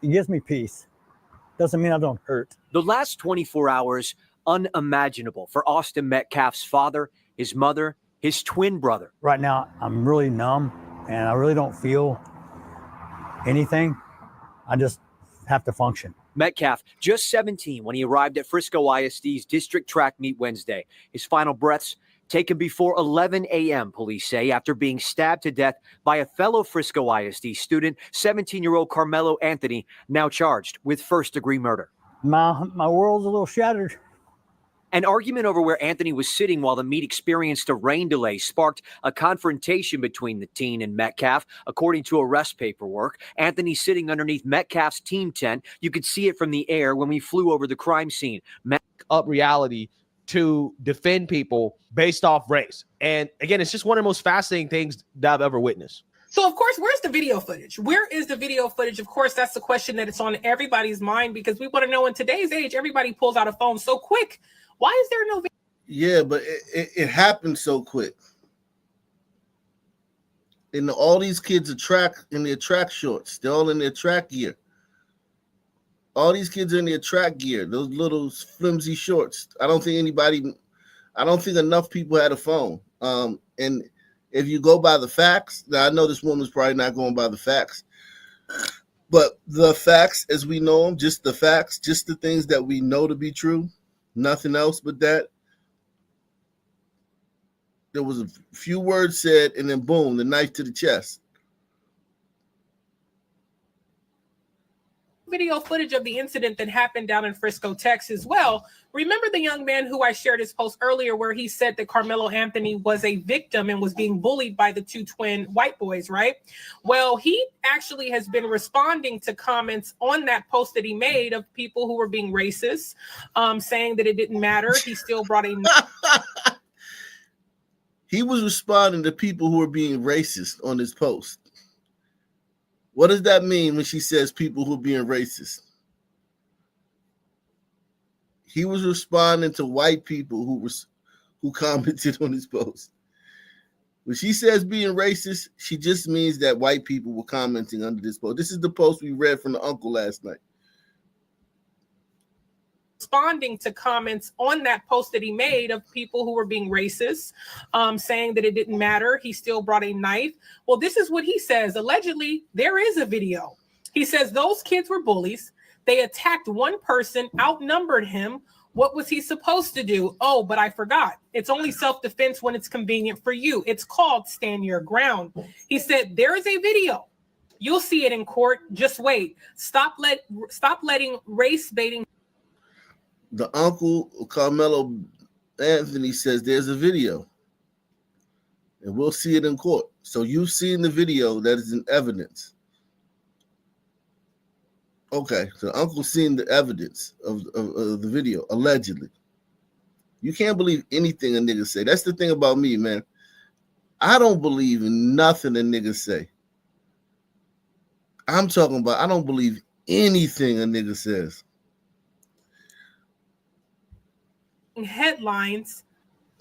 It gives me peace. Doesn't mean I don't hurt. The last 24 hours, unimaginable for Austin Metcalf's father, his mother, his twin brother. Right now, I'm really numb and I really don't feel anything. I just have to function. Metcalf, just 17 when he arrived at Frisco ISD's district track meet Wednesday. His final breaths taken before 11 a.m., police say, after being stabbed to death by a fellow Frisco ISD student, 17-year-old Carmelo Anthony, now charged with first-degree murder. My world's a little shattered. An argument over where Anthony was sitting while the meet experienced a rain delay sparked a confrontation between the teen and Metcalf. According to arrest paperwork, Anthony sitting underneath Metcalf's team tent. You could see it from the air when we flew over the crime scene. Up reality to defend people based off race. And again, it's just one of the most fascinating things that I've ever witnessed. So, of course, where's the video footage? Where is the video footage? Of course, that's the question that it's on everybody's mind, because we want to know, in today's age, everybody pulls out a phone so quick. Why is there no video? Yeah, but it happened so quick. And all these kids are in their track shorts. They're all in their track gear. All these kids are in their track gear, those little flimsy shorts. I don't think enough people had a phone. And if you go by the facts, now I know this woman's probably not going by the facts, but the facts as we know them, just the facts, just the things that we know to be true, nothing else but that. There was a few words said, and then boom, the knife to the chest. Video footage of the incident that happened down in Frisco, Texas. Well, remember the young man who I shared his post earlier where he said that Carmelo Anthony was a victim and was being bullied by the two twin white boys, right? Well, he actually has been responding to comments on that post that he made of people who were being racist, saying that it didn't matter. He still brought a... He was responding to people who were being racist on his post. What does that mean when she says people who are being racist? He was responding to white people who commented on his post. When she says being racist, she just means that white people were commenting under this post. This is the post we read from the uncle last night. Responding to comments on that post that he made of people who were being racist, saying that it didn't matter. He still brought a knife. Well, this is what he says. Allegedly, there is a video. He says those kids were bullies. They attacked one person, outnumbered him. What was he supposed to do? Oh, but I forgot. It's only self-defense when it's convenient for you. It's called stand your ground. He said there is a video. You'll see it in court. Just wait. Stop letting race baiting. The uncle, Carmelo Anthony, says there's a video. And we'll see it in court. So you've seen the video that is in evidence. Okay, so the uncle's seen the evidence of the video, allegedly. You can't believe anything a nigga say. That's the thing about me, man. I don't believe in nothing a nigga say. I'm talking about I don't believe anything a nigga says. Headlines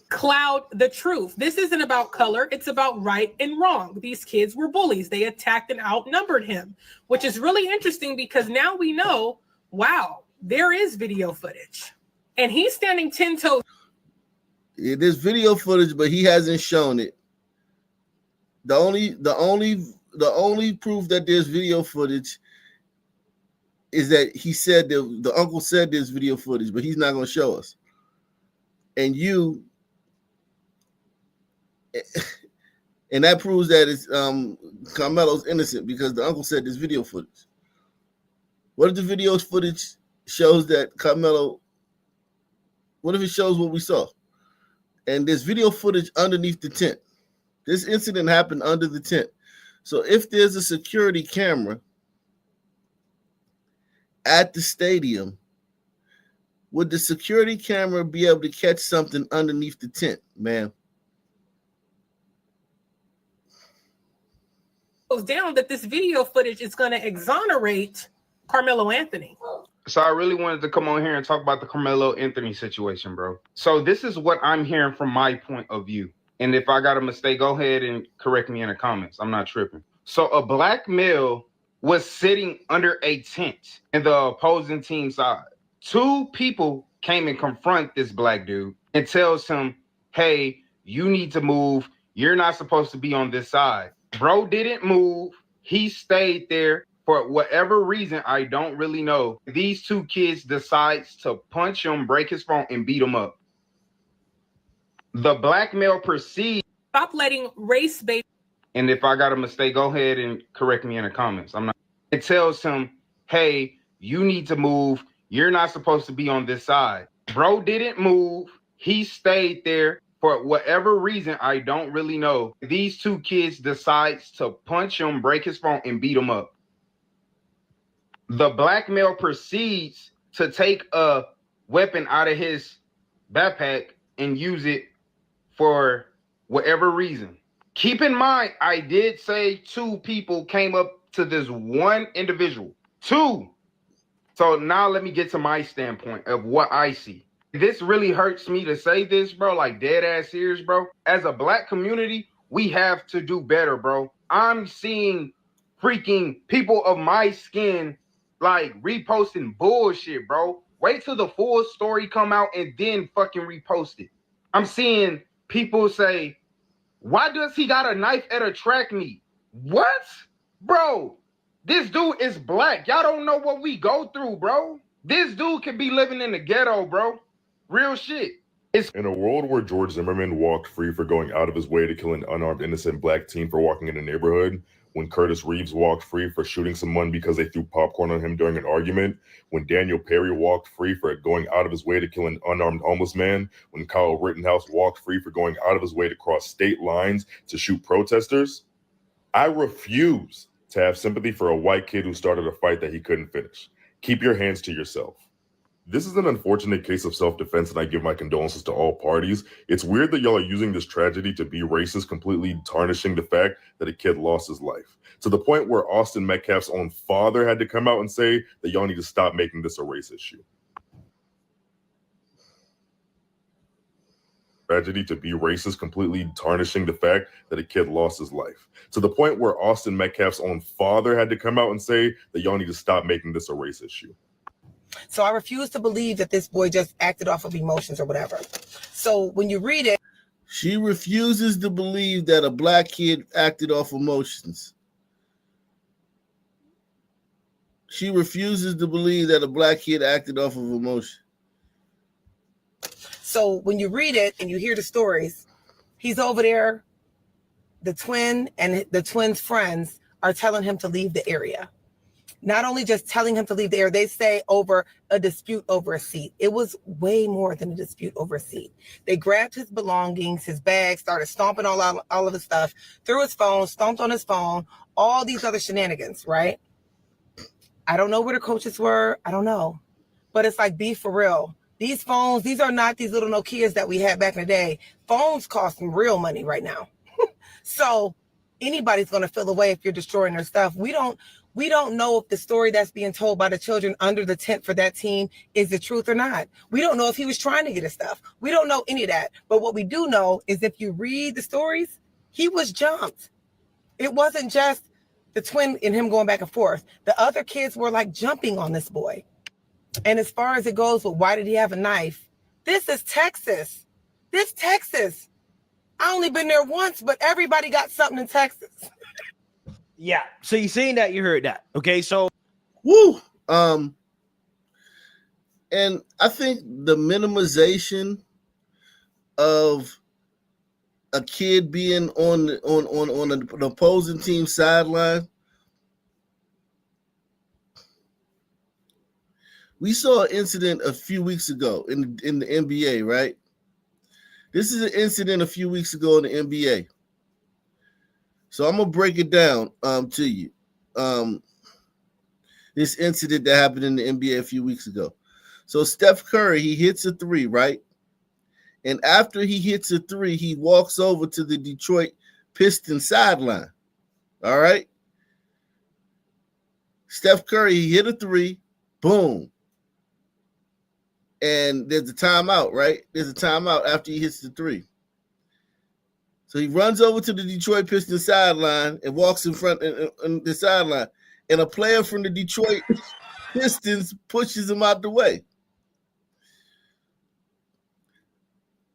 cloud the truth. This isn't about color. It's about right and wrong. These kids were bullies. They attacked and outnumbered him, which is really interesting because now we know, wow, there is video footage and he's standing 10 toes. Yeah, there's video footage, but he hasn't shown it. The only proof that there's video footage is that he said the uncle said there's video footage, but he's not going to show us. And you And that proves that it's Carmelo's innocent because the uncle said this video footage. What if the video footage shows that Carmelo? What if it shows what we saw? And there's video footage underneath the tent. This incident happened under the tent. So if there's a security camera at the stadium, would the security camera be able to catch something underneath the tent, ma'am? Goes down that this video footage is going to exonerate Carmelo Anthony. So I really wanted to come on here and talk about the Carmelo Anthony situation, bro. So this is what I'm hearing from my point of view. And if I got a mistake, go ahead and correct me in the comments. I'm not tripping. So a black male was sitting under a tent in the opposing team side. Two people came and confront this black dude and tells him, hey, you need to move. You're not supposed to be on this side. Bro didn't move. He stayed there for whatever reason. I don't really know. These two kids decides to punch him, break his phone, and beat him up. The black male proceeds. Stop letting race-based. And if I got a mistake, go ahead and correct me in the comments. I'm not. It tells him, hey, you need to move. You're not supposed to be on this side. Bro didn't move. He stayed there for whatever reason. I don't really know. These two kids decides to punch him, break his phone, and beat him up. The black male proceeds to take a weapon out of his backpack and use it for whatever reason. Keep in mind, I did say two people came up to this one individual. Two. So now let me get to my standpoint of what I see. This really hurts me to say this, bro, like dead ass serious, bro. As a black community, we have to do better, bro. I'm seeing freaking people of my skin like reposting bullshit, bro. Wait till the full story come out and then fucking repost it. I'm seeing people say, why does he got a knife at a track meet? What? Bro, this dude is black. Y'all don't know what we go through, bro. This dude could be living in the ghetto, bro. Real shit. In a world where George Zimmerman walked free for going out of his way to kill an unarmed innocent black teen for walking in a neighborhood, when Curtis Reeves walked free for shooting someone because they threw popcorn on him during an argument, when Daniel Perry walked free for going out of his way to kill an unarmed homeless man, when Kyle Rittenhouse walked free for going out of his way to cross state lines to shoot protesters, I refuse to have sympathy for a white kid who started a fight that he couldn't finish. Keep your hands to yourself. This is an unfortunate case of self-defense, and I give my condolences to all parties. It's weird that y'all are using this tragedy to be racist, completely tarnishing the fact that a kid lost his life. To the point where Austin Metcalf's own father had to come out and say that y'all need to stop making this a race issue. Tragedy to be racist, completely tarnishing the fact that a kid lost his life. To the point where Austin Metcalf's own father had to come out and say that y'all need to stop making this a race issue. So I refuse to believe that this boy just acted off of emotions or whatever. So when you read it. She refuses to believe that a black kid acted off emotions. She refuses to believe that a black kid acted off of emotion. So when you read it and you hear the stories, he's over there. The twin and the twin's friends are telling him to leave the area. Not only just telling him to leave the area, they say over a dispute over a seat. It was way more than a dispute over a seat. They grabbed his belongings, his bag, started stomping all of his stuff, threw his phone, stomped on his phone, all these other shenanigans, right? I don't know where the coaches were. I don't know. But it's like, be for real. These phones, these are not these little Nokias that we had back in the day. Phones cost some real money right now. So anybody's going to feel away if you're destroying their stuff. We don't know if the story that's being told by the children under the tent for that team is the truth or not. We don't know if he was trying to get his stuff. We don't know any of that. But what we do know is if you read the stories, he was jumped. It wasn't just the twin and him going back and forth. The other kids were like jumping on this boy. And as far as it goes with why did he have a knife? This is Texas. I only been there once, but everybody got something in Texas. Yeah. So you seen that, you heard that. Okay. So woo. And I think the minimization of a kid being on an opposing team sideline. We saw an incident a few weeks ago in the NBA, right? This is an incident a few weeks ago in the NBA. So I'm gonna break it down to you. This incident that happened in the NBA a few weeks ago. So Steph Curry, he hits a three, right? And after he hits a three, he walks over to the Detroit Pistons sideline. All right. Steph Curry, he hit a three, boom. And there's a timeout, right? There's a timeout after he hits the three. So he runs over to the Detroit Pistons sideline and walks in front of the sideline. And a player from the Detroit Pistons pushes him out the way.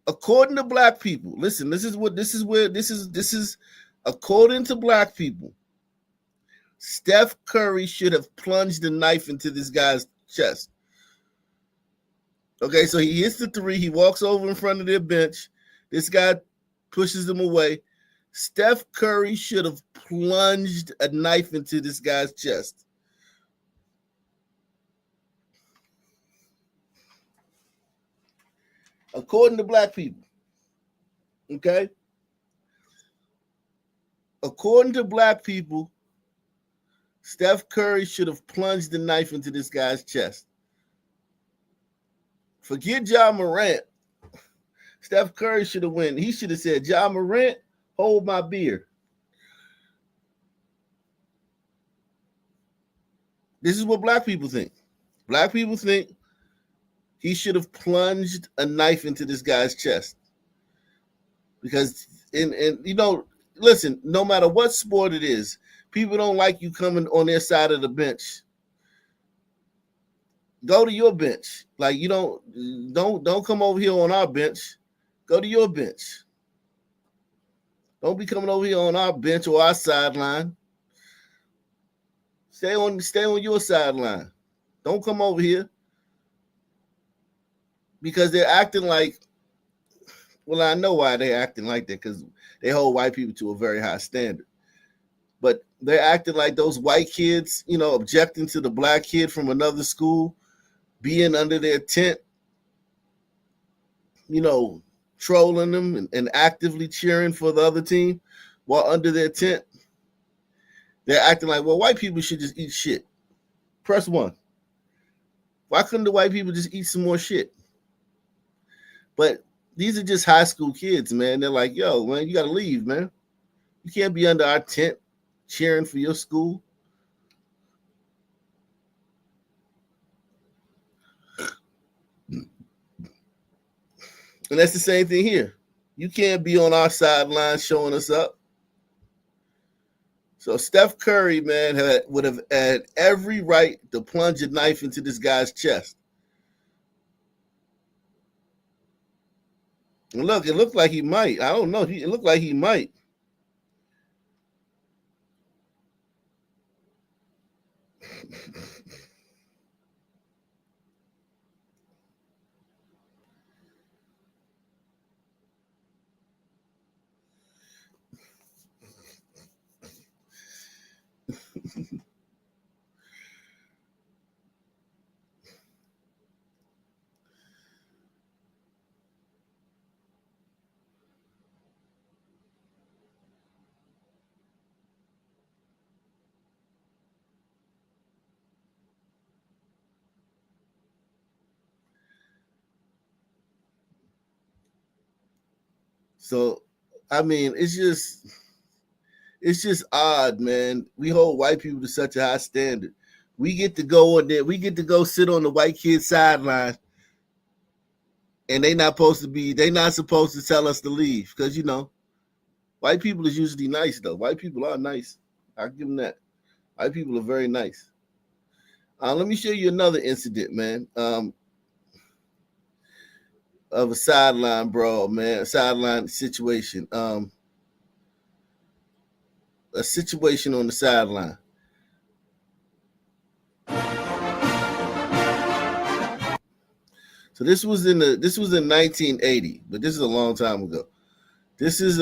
According to black people, listen, this is according to black people, Steph Curry should have plunged a knife into this guy's chest. Okay, so he hits the three. He walks over in front of their bench. This guy pushes him away. Steph Curry should have plunged a knife into this guy's chest. According to black people. Okay? According to black people, Steph Curry should have plunged the knife into this guy's chest. Forget Ja Morant. Steph Curry should have won. He should have said, Ja Morant, hold my beer. This is what black people think. Black people think he should have plunged a knife into this guy's chest. Because, listen, no matter what sport it is, people don't like you coming on their side of the bench. Go to your bench. Like, you don't come over here on our bench. Go to your bench. Don't be coming over here on our bench or our sideline. Stay on your sideline. Don't come over here. Because they're acting like, well, I know why they're acting like that, because they hold white people to a very high standard. But they're acting like those white kids, objecting to the black kid from another school being under their tent, trolling them and actively cheering for the other team while under their tent. They're acting like, well, white people should just eat shit. Press 1. Why couldn't the white people just eat some more shit? But these are just high school kids, man. They're like, yo, man, you got to leave, man. You can't be under our tent cheering for your school. And that's the same thing here. You can't be on our sideline showing us up. So Steph Curry, man, would have had every right to plunge a knife into this guy's chest. And look, it looked like he might. I don't know. It looked like he might. So, I mean, it's just odd, man. We hold white people to such a high standard. We get to go on there. We get to go sit on the white kid's sideline, and they're not supposed to tell us to leave, because white people is usually nice though. White people are nice. I'll give them that. White people are very nice. Let me show you another incident, man. Of a sideline brawl, man, a sideline situation. A situation on the sideline. So this was in 1980, but this is a long time ago. This is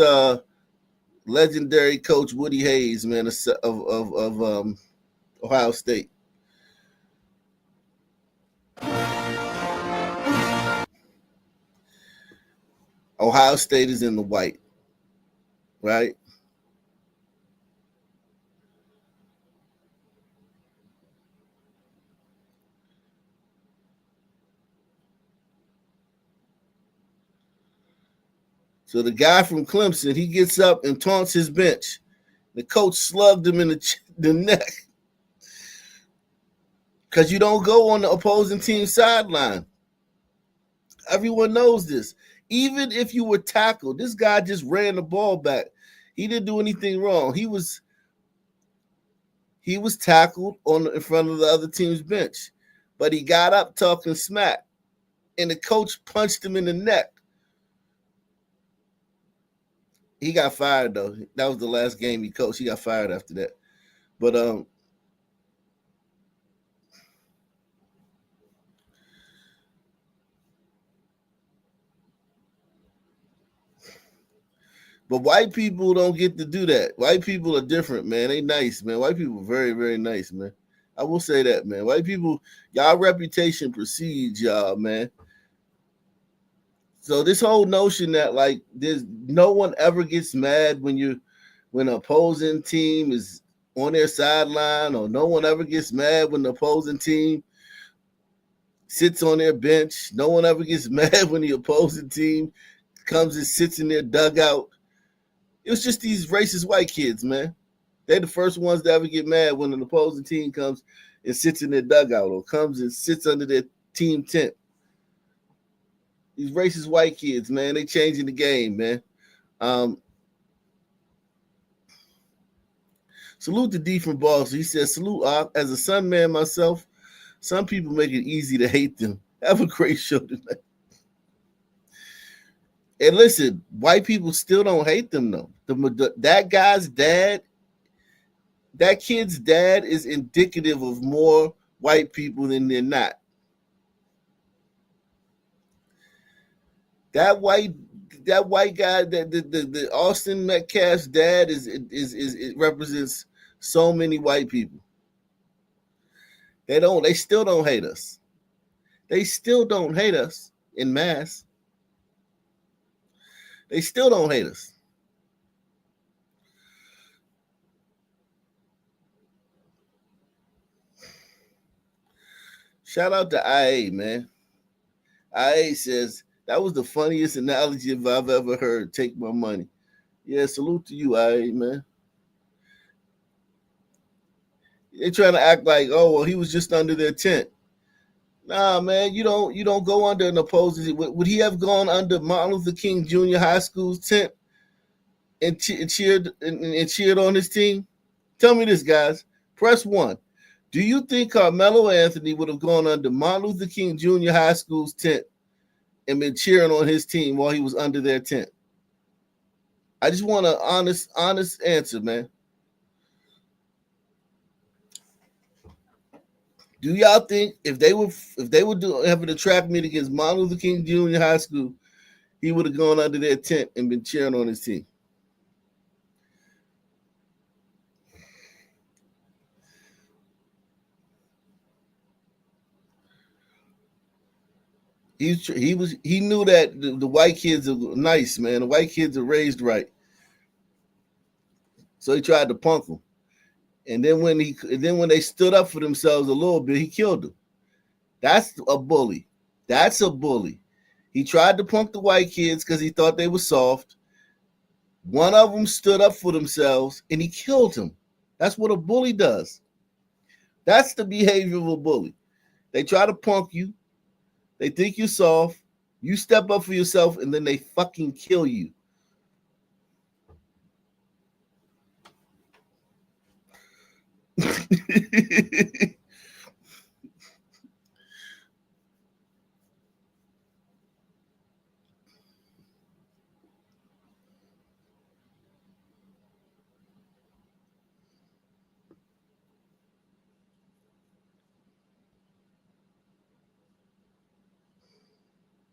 legendary coach Woody Hayes, man, of Ohio State. Ohio State is in the white, right? So the guy from Clemson, he gets up and taunts his bench. The coach slugged him in the neck because you don't go on the opposing team sideline. Everyone knows this. Even if you were tackled, this guy just ran the ball back. He didn't do anything wrong. He was tackled in front of the other team's bench, but he got up talking smack, and the coach punched him in the neck. He got fired though. That was the last game he coached. He got fired after that. But white people don't get to do that. White people are different, man. They nice, man. White people are very, very nice, man. I will say that, man. White people, y'all reputation precedes y'all, man. So this whole notion that like there's no one ever gets mad when an opposing team is on their sideline, or no one ever gets mad when the opposing team sits on their bench. No one ever gets mad when the opposing team comes and sits in their dugout. It was just these racist white kids, man. They're the first ones to ever get mad when an opposing team comes and sits in their dugout or comes and sits under their team tent. These racist white kids, man, they changing the game, man. Salute to D from Boston. He says, salute, as a Sun man myself, some people make it easy to hate them. Have a great show tonight. And listen, white people still don't hate them, though. That guy's dad, that kid's dad is indicative of more white people than they're not. That white guy, the Austin Metcalf's dad is it represents so many white people. They still don't hate us. They still don't hate us in mass. They still don't hate us. Shout out to IA, man. IA says, that was the funniest analogy I've ever heard. Take my money. Yeah, salute to you, IA, man. They're trying to act like, oh, well, he was just under their tent. Nah, man, you don't go under an opposing. Would he have gone under Martin Luther King Jr. High School's tent and cheered on his team? Tell me this, guys. Press 1. Do you think Carmelo Anthony would have gone under Martin Luther King Jr. High School's tent and been cheering on his team while he was under their tent? I just want an honest answer, man. Do y'all think if they were having a track meet against Martin Luther King Jr. High School, he would have gone under their tent and been cheering on his team? He knew that the white kids are nice, man. The white kids are raised right, so he tried to punk them. And then when they stood up for themselves a little bit, he killed them. That's a bully. That's a bully. He tried to punk the white kids because he thought they were soft. One of them stood up for themselves and he killed him. That's what a bully does. That's the behavior of a bully. They try to punk you. They think you're soft. You step up for yourself and then they fucking kill you.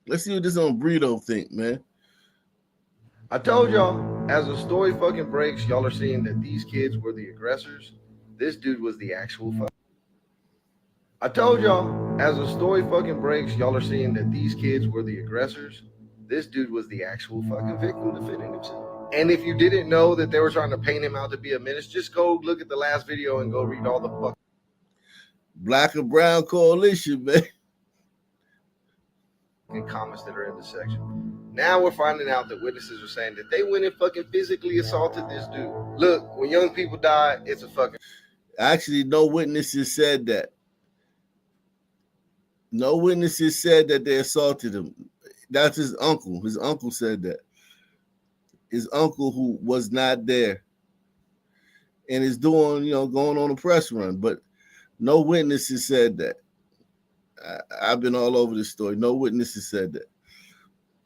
Let's see what this on Burrito think, man. I told y'all, as the story fucking breaks, y'all are seeing that these kids were the aggressors. This dude was the actual fuck. I told y'all, as the story fucking breaks, y'all are seeing that these kids were the aggressors. This dude was the actual fucking victim defending himself. And if you didn't know that they were trying to paint him out to be a menace, just go look at the last video and go read all the fuck. Black and Brown Coalition, man. And comments that are in the section. Now we're finding out that witnesses are saying that they went and fucking physically assaulted this dude. Look, when young people die, it's a fucking. Actually, no witnesses said that. No witnesses said that they assaulted him. That's his uncle. His uncle said that. His uncle, who was not there and is doing, going on a press run, but no witnesses said that. I've been all over this story. No witnesses said that.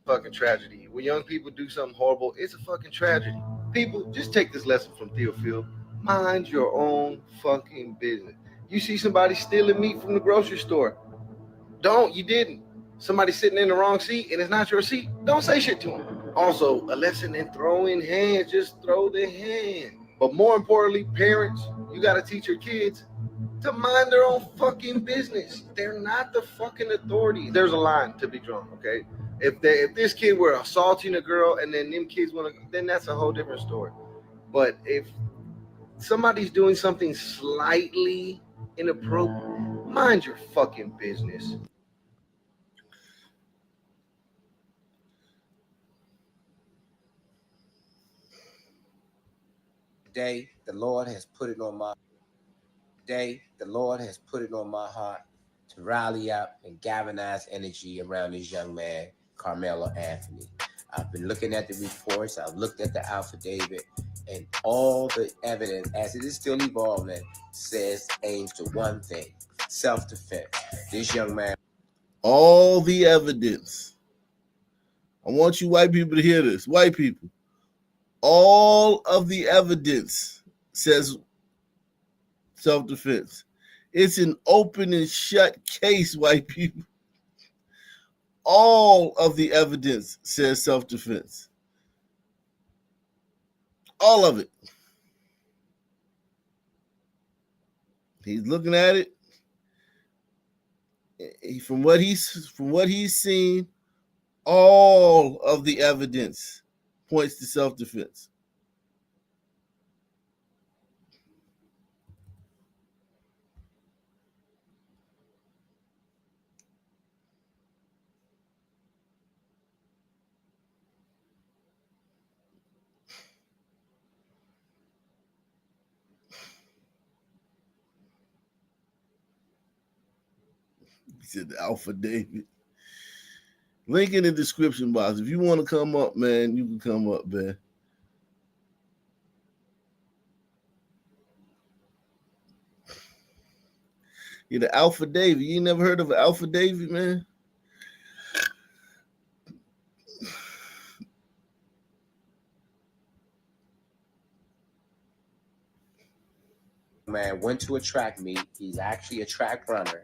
Fucking tragedy. When young people do something horrible, it's a fucking tragedy. People, just take this lesson from Theophil. Mind your own fucking business. You see somebody stealing meat from the grocery store. You didn't. Somebody sitting in the wrong seat and it's not your seat. Don't say shit to them. Also, a lesson in throwing hands. Just throw the hand. But more importantly, parents, you got to teach your kids to mind their own fucking business. They're not the fucking authority. There's a line to be drawn, okay? If this kid were assaulting a girl and then them kids want to, then that's a whole different story. But if somebody's doing something slightly inappropriate, mind your fucking business. Today, the Lord has put it on my heart to rally up and galvanize energy around this young man, Carmelo Anthony. I've been looking at the reports, I've looked at the affidavit, and all the evidence, as it is still evolving, aims to one thing: self-defense. This young man. All the evidence. I want you white people to hear this. White people. All of the evidence says self-defense. It's an open and shut case, white people. All of the evidence says self-defense. All of it. He's looking at it. From what he's seen, all of the evidence points to self-defense. He said the Alpha David. Link in the description box. If you want to come up, man, you can come up, man. You're the Alpha David. You ain't never heard of an Alpha David, man? Man went to a track meet. He's actually a track runner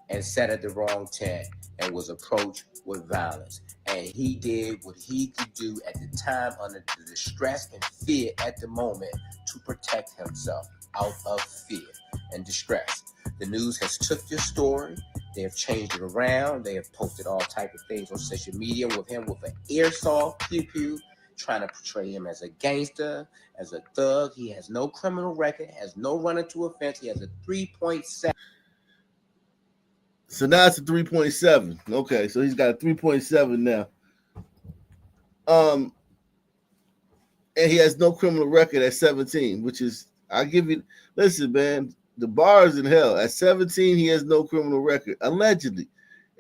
and sat at the wrong tent and was approached with violence. And he did what he could do at the time under the distress and fear at the moment to protect himself out of fear and distress. The news has took this story. They have changed it around. They have posted all type of things on social media with him with an airsoft pew-pew, trying to portray him as a gangster, as a thug. He has no criminal record, has no run to offense. He has a 3.7. So now it's a 3.7. Okay, so he's got a 3.7 now. And he has no criminal record at 17, which is, listen, man, the bar is in hell. At 17, he has no criminal record, allegedly.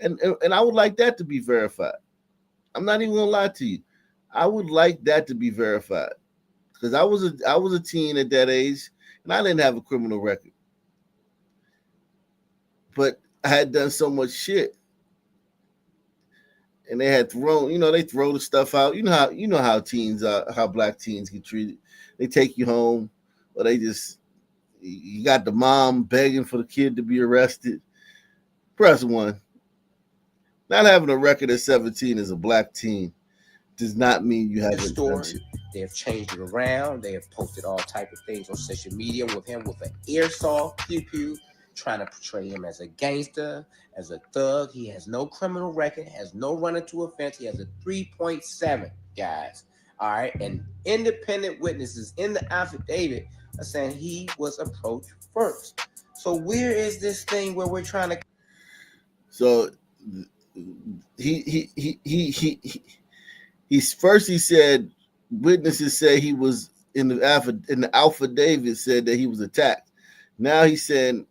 And I would like that to be verified. I'm not even gonna lie to you. I would like that to be verified. Because I was a teen at that age, and I didn't have a criminal record. But I had done so much shit. And they had thrown, they throw the stuff out. You know how teens are, how black teens get treated. They take you home, or you got the mom begging for the kid to be arrested. Press 1. Not having a record at 17 as a black teen does not mean you the haven't done story. shit. They have changed it around. They have posted all type of things on social media with him with an airsoft pew pew, trying to portray him as a gangster, as a thug. He has no criminal record, has no run into offense. He has a 3.7, guys. All right, and independent witnesses in the affidavit are saying he was approached first. So where is this thing where we're trying to? So he said witnesses say he was in the affidavit said that he was attacked. Now he's saying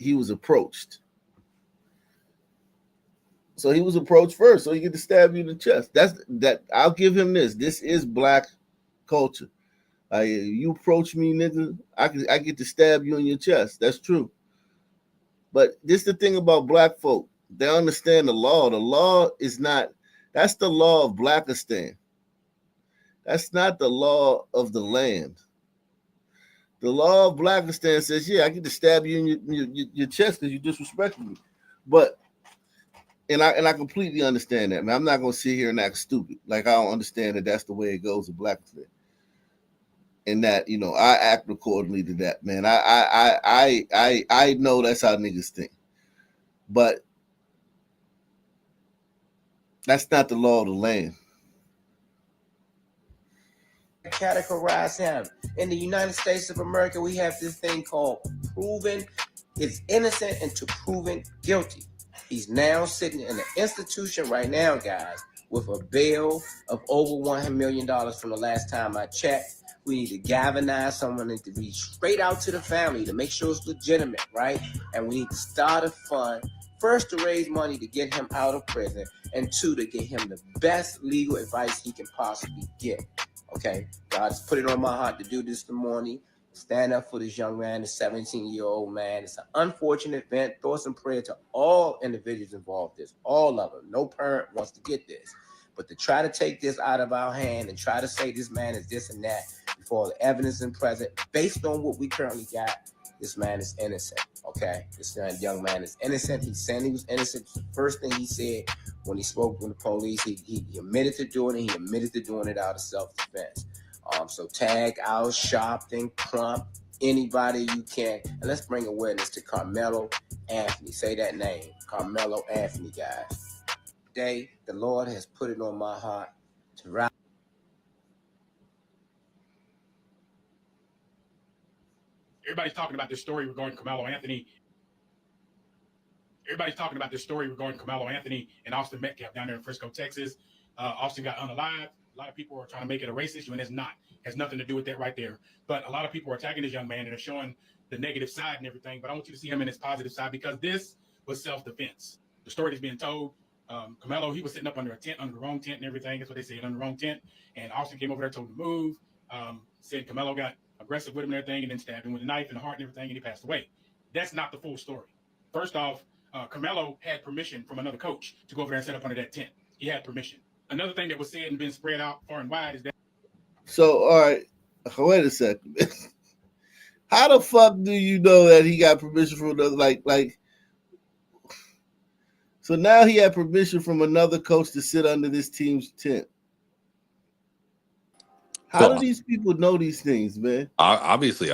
he was approached. So he was approached first, so he get to stab you in the chest. That I'll give him this. This is black culture. You approach me, nigga, I get to stab you in your chest. That's true. But this is the thing about black folk. They understand the law. The law is not, that's the law of Blackistan. That's not the law of the land. The law of Blackistan says, yeah, I get to stab you in your chest because you disrespected me. But and I completely understand that, man. I'm not gonna sit here and act stupid. Like I don't understand that that's the way it goes in Blackistan. And that, I act accordingly to that, man. I know that's how niggas think. But that's not the law of the land. Categorize him. In the United States of America, we have this thing called proven is innocent until proven guilty. He's now sitting in an institution right now, guys, with a bail of over $100 million from the last time I checked. We need to galvanize someone and to reach straight out to the family to make sure it's legitimate, right? And we need to start a fund, first to raise money to get him out of prison, and two, to get him the best legal advice he can possibly get. Okay, God has put it on my heart to do this this morning. Stand up for this young man, this 17-year-old man. It's an unfortunate event. Thoughts and prayer to all individuals involved in this, all of them. No parent wants to get this. But to try to take this out of our hand and try to say this man is this and that before the evidence is present, based on what we currently got, this man is innocent, okay? This young man is innocent. He's saying he was innocent. The first thing he said when he spoke with the police, he admitted to doing it. He admitted to doing it out of self-defense. So tag Al Sharpton, Crump, anybody you can. And let's bring awareness to Carmelo Anthony. Say that name, Carmelo Anthony, guys. Today, the Lord has put it on my heart to rise. Everybody's talking about this story regarding Carmelo Anthony. Everybody's talking about this story regarding Carmelo Anthony and Austin Metcalf down there in Frisco, Texas. Austin got unalived. A lot of people are trying to make it a race issue, and it's not. It has nothing to do with that right there. But a lot of people are attacking this young man and are showing the negative side and everything. But I want you to see him in his positive side because this was self-defense. The story that's being told, Carmelo, he was sitting up under a tent, under the wrong tent and everything. That's what they said, under the wrong tent. And Austin came over there, told him to move. Said Carmelo got aggressive with him and everything, and then stabbed him with a knife in the heart and everything, and he passed away. That's not the full story. First off, Carmelo had permission from another coach to go over there and set up under that tent. He had permission. Another thing that was said and been spread out far and wide is that. So, all right, wait a second. How the fuck do you know that he got permission from another, like? So now he had permission from another coach to sit under this team's tent. How do these people know these things, man? Obviously,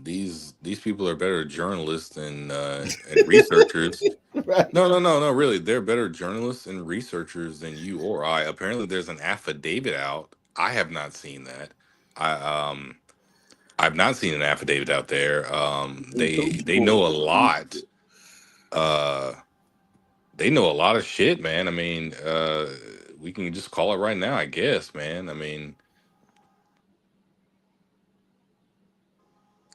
these people are better journalists and researchers. Right. No, really, they're better journalists and researchers than you or I. Apparently, there's an affidavit out. I have not seen that. I've not seen an affidavit out there. They know a lot. They know a lot of shit, man. I mean, we can just call it right now, I guess, man. I mean.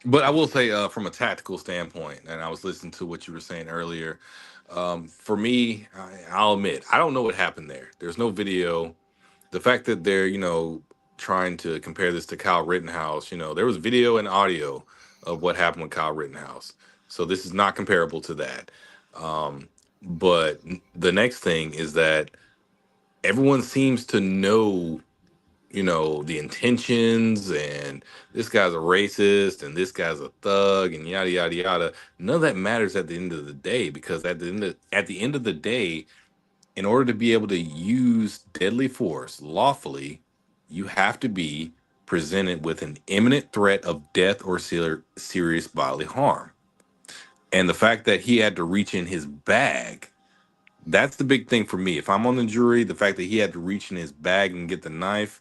But I will say, from a tactical standpoint, and I was listening to what you were saying earlier. For me, I'll admit, I don't know what happened there. There's no video. The fact that they're, trying to compare this to Kyle Rittenhouse, there was video and audio of what happened with Kyle Rittenhouse. So this is not comparable to that. But the next thing is that everyone seems to know the intentions, and this guy's a racist and this guy's a thug and yada yada yada. None of that matters at the end of the day, because at the end of the day, in order to be able to use deadly force lawfully, you have to be presented with an imminent threat of death or serious bodily harm. And the fact that he had to reach in his bag, that's the big thing for me. If I'm on the jury, the fact that he had to reach in his bag and get the knife,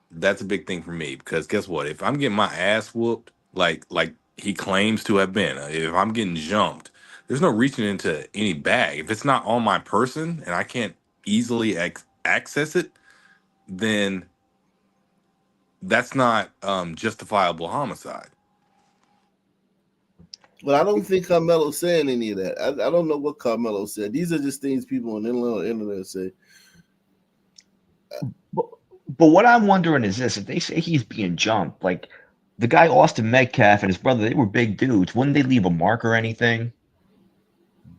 that's a big thing for me. Because guess what? If I'm getting my ass whooped, like he claims to have been, if I'm getting jumped, there's no reaching into any bag. If it's not on my person and I can't easily access it, then that's not justifiable homicide. But I don't think Carmelo's saying any of that. I don't know what Carmelo said. These are just things people on the internet say. But what I'm wondering is this: if they say he's being jumped, like the guy Austin Metcalf and his brother, they were big dudes. Wouldn't they leave a mark or anything?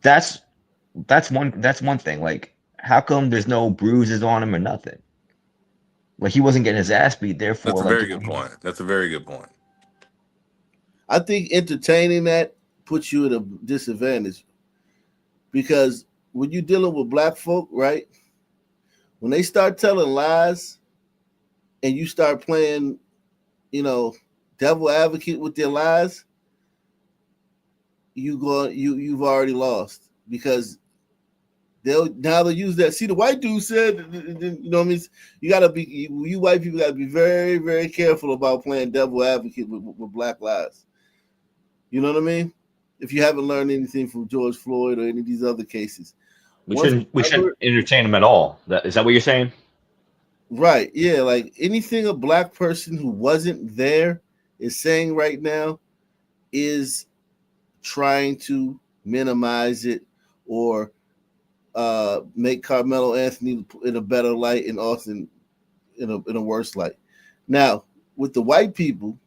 That's one thing. Like, how come there's no bruises on him or nothing? Like, he wasn't getting his ass beat. Therefore, That's a like, very good point. That's a very good point. I think entertaining that puts you at a disadvantage, because when you're dealing with black folk, right? When they start telling lies and you start playing, devil advocate with their lies, you've already lost, because they'll use that. See, the white dude said, you know what I mean? You white people gotta be very, very careful about playing devil advocate with black lies. You know what I mean? If you haven't learned anything from George Floyd or any of these other cases. we shouldn't entertain him at all. Is that what you're saying? Right. Yeah. Like anything a black person who wasn't there is saying right now is trying to minimize it or make Carmelo Anthony in a better light and Austin in a worse light. Now, with the white people,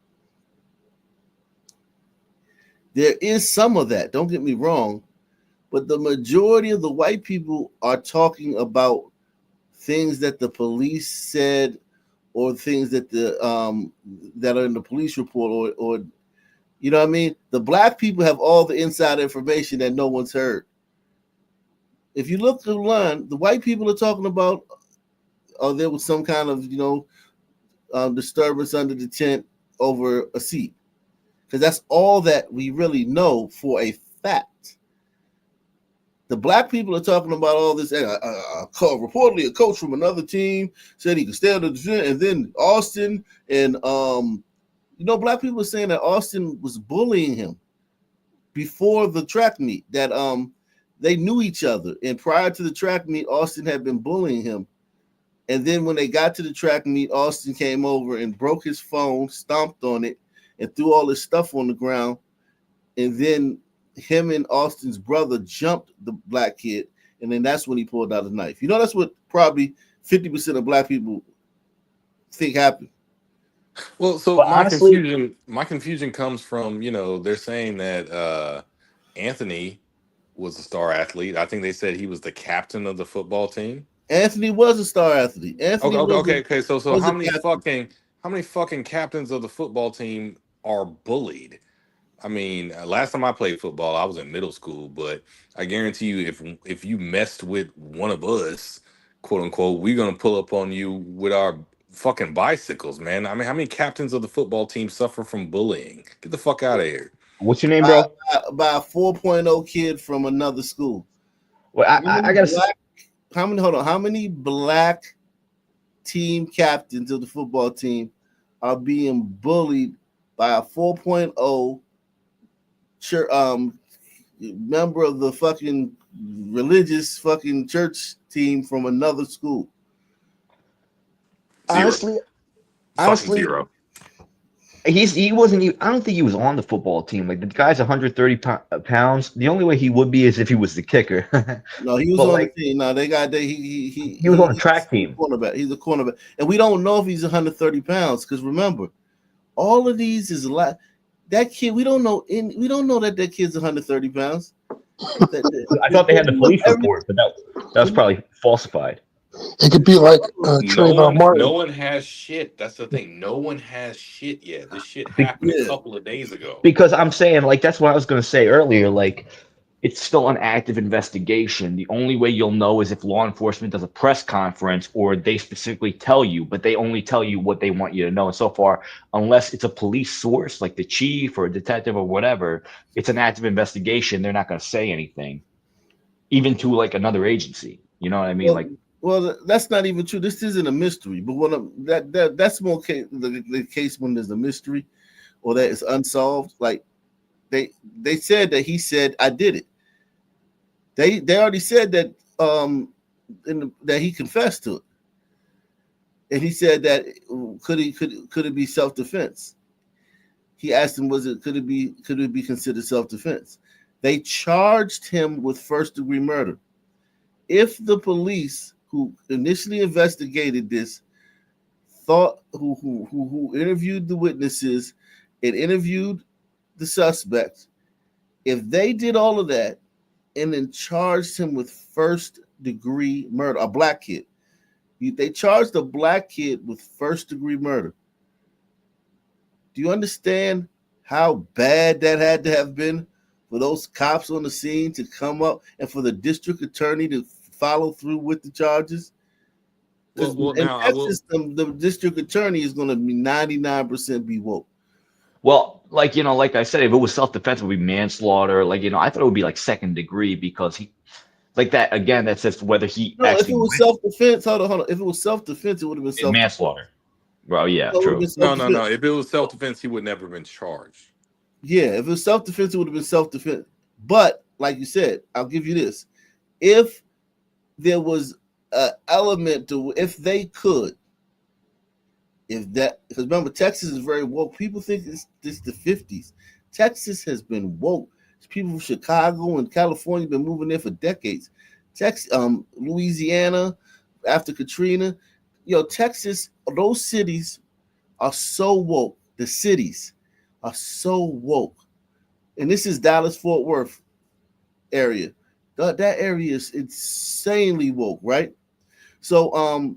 there is some of that. Don't get me wrong, but the majority of the white people are talking about things that the police said, or things that that are in the police report, or you know what I mean? The black people have all the inside information that no one's heard. If you look online, the white people are talking about, there was some kind of disturbance under the tent over a seat, because that's all that we really know for a fact. The black people are talking about all this. Reportedly, a coach from another team said he could stay under the tent, and then Austin and black people are saying that Austin was bullying him before the track meet. That they knew each other, and prior to the track meet, Austin had been bullying him. And then when they got to the track meet, Austin came over and broke his phone, stomped on it, and threw all his stuff on the ground. And then him and Austin's brother jumped the black kid, and then that's when he pulled out a knife. That's what probably 50% of black people think happened. Well, so But my confusion comes from, they're saying that Anthony was a star athlete. I think they said he was the captain of the football team. Anthony was a star athlete. Okay. So how many fucking captains of the football team are bullied? I mean, last time I played football, I was in middle school, but I guarantee you, if you messed with one of us, quote unquote, we're gonna pull up on you with our fucking bicycles, man. I mean, how many captains of the football team suffer from bullying? Get the fuck out of here. What's your name, bro? By a 4.0 kid from another school. Well, I gotta. How many black team captains of the football team are being bullied by a 4.0 member of the fucking religious fucking church team from another school? Honestly, zero. He wasn't even, I don't think he was on the football team. Like, the guy's 130 pounds. The only way he would be is if he was the kicker. No, he was on the team. No, he was on the track team. He's a cornerback, and we don't know if he's 130 pounds, because remember, all of these is a lot. That kid, we don't know that kid's 130 pounds. I thought they had the police report, but that was probably falsified. It could be like Trayvon Martin. No one has shit. That's the thing. No one has shit yet. This shit happened a couple of days ago. Because I'm saying, like, that's what I was going to say earlier. Like, it's still an active investigation. The only way you'll know is if law enforcement does a press conference or they specifically tell you, but they only tell you what they want you to know. And so far, unless it's a police source like the chief or a detective or whatever, it's an active investigation. They're not going to say anything, even to like another agency. You know what I mean? Well, that's not even true. This isn't a mystery, but that's more the case when there's a mystery or that is unsolved. Like they said that he said I did it. They already said that that he confessed to it, and he said that could it be self defense? He asked him, could it be considered self defense? They charged him with first degree murder. If the police who initially investigated this who interviewed the witnesses and interviewed the suspects, if they did all of that and then charged him with first degree murder, a black kid, they charged a black kid with first degree murder. Do you understand how bad that had to have been for those cops on the scene to come up and for the district attorney to follow through with the charges? Because in Texas, the district attorney is going to be 99% be woke. Well, like I said, if it was self-defense, it would be manslaughter. I thought it would be like second degree because he, like that again. That says whether he No, actually if it was self-defense, hold on. If it was self-defense, it would have been manslaughter. Well, yeah, true. No. If it was self-defense, he would never have been charged. Yeah, if it was self-defense, it would have been self-defense. But like you said, I'll give you this: if there was an element to, if they could. Because remember, Texas is very woke. People think this the 50s. Texas has been woke. People from Chicago and California have been moving there for decades. Louisiana, after Katrina, Texas, those cities are so woke. The cities are so woke. And this is Dallas-Fort Worth area. That area is insanely woke, right? So,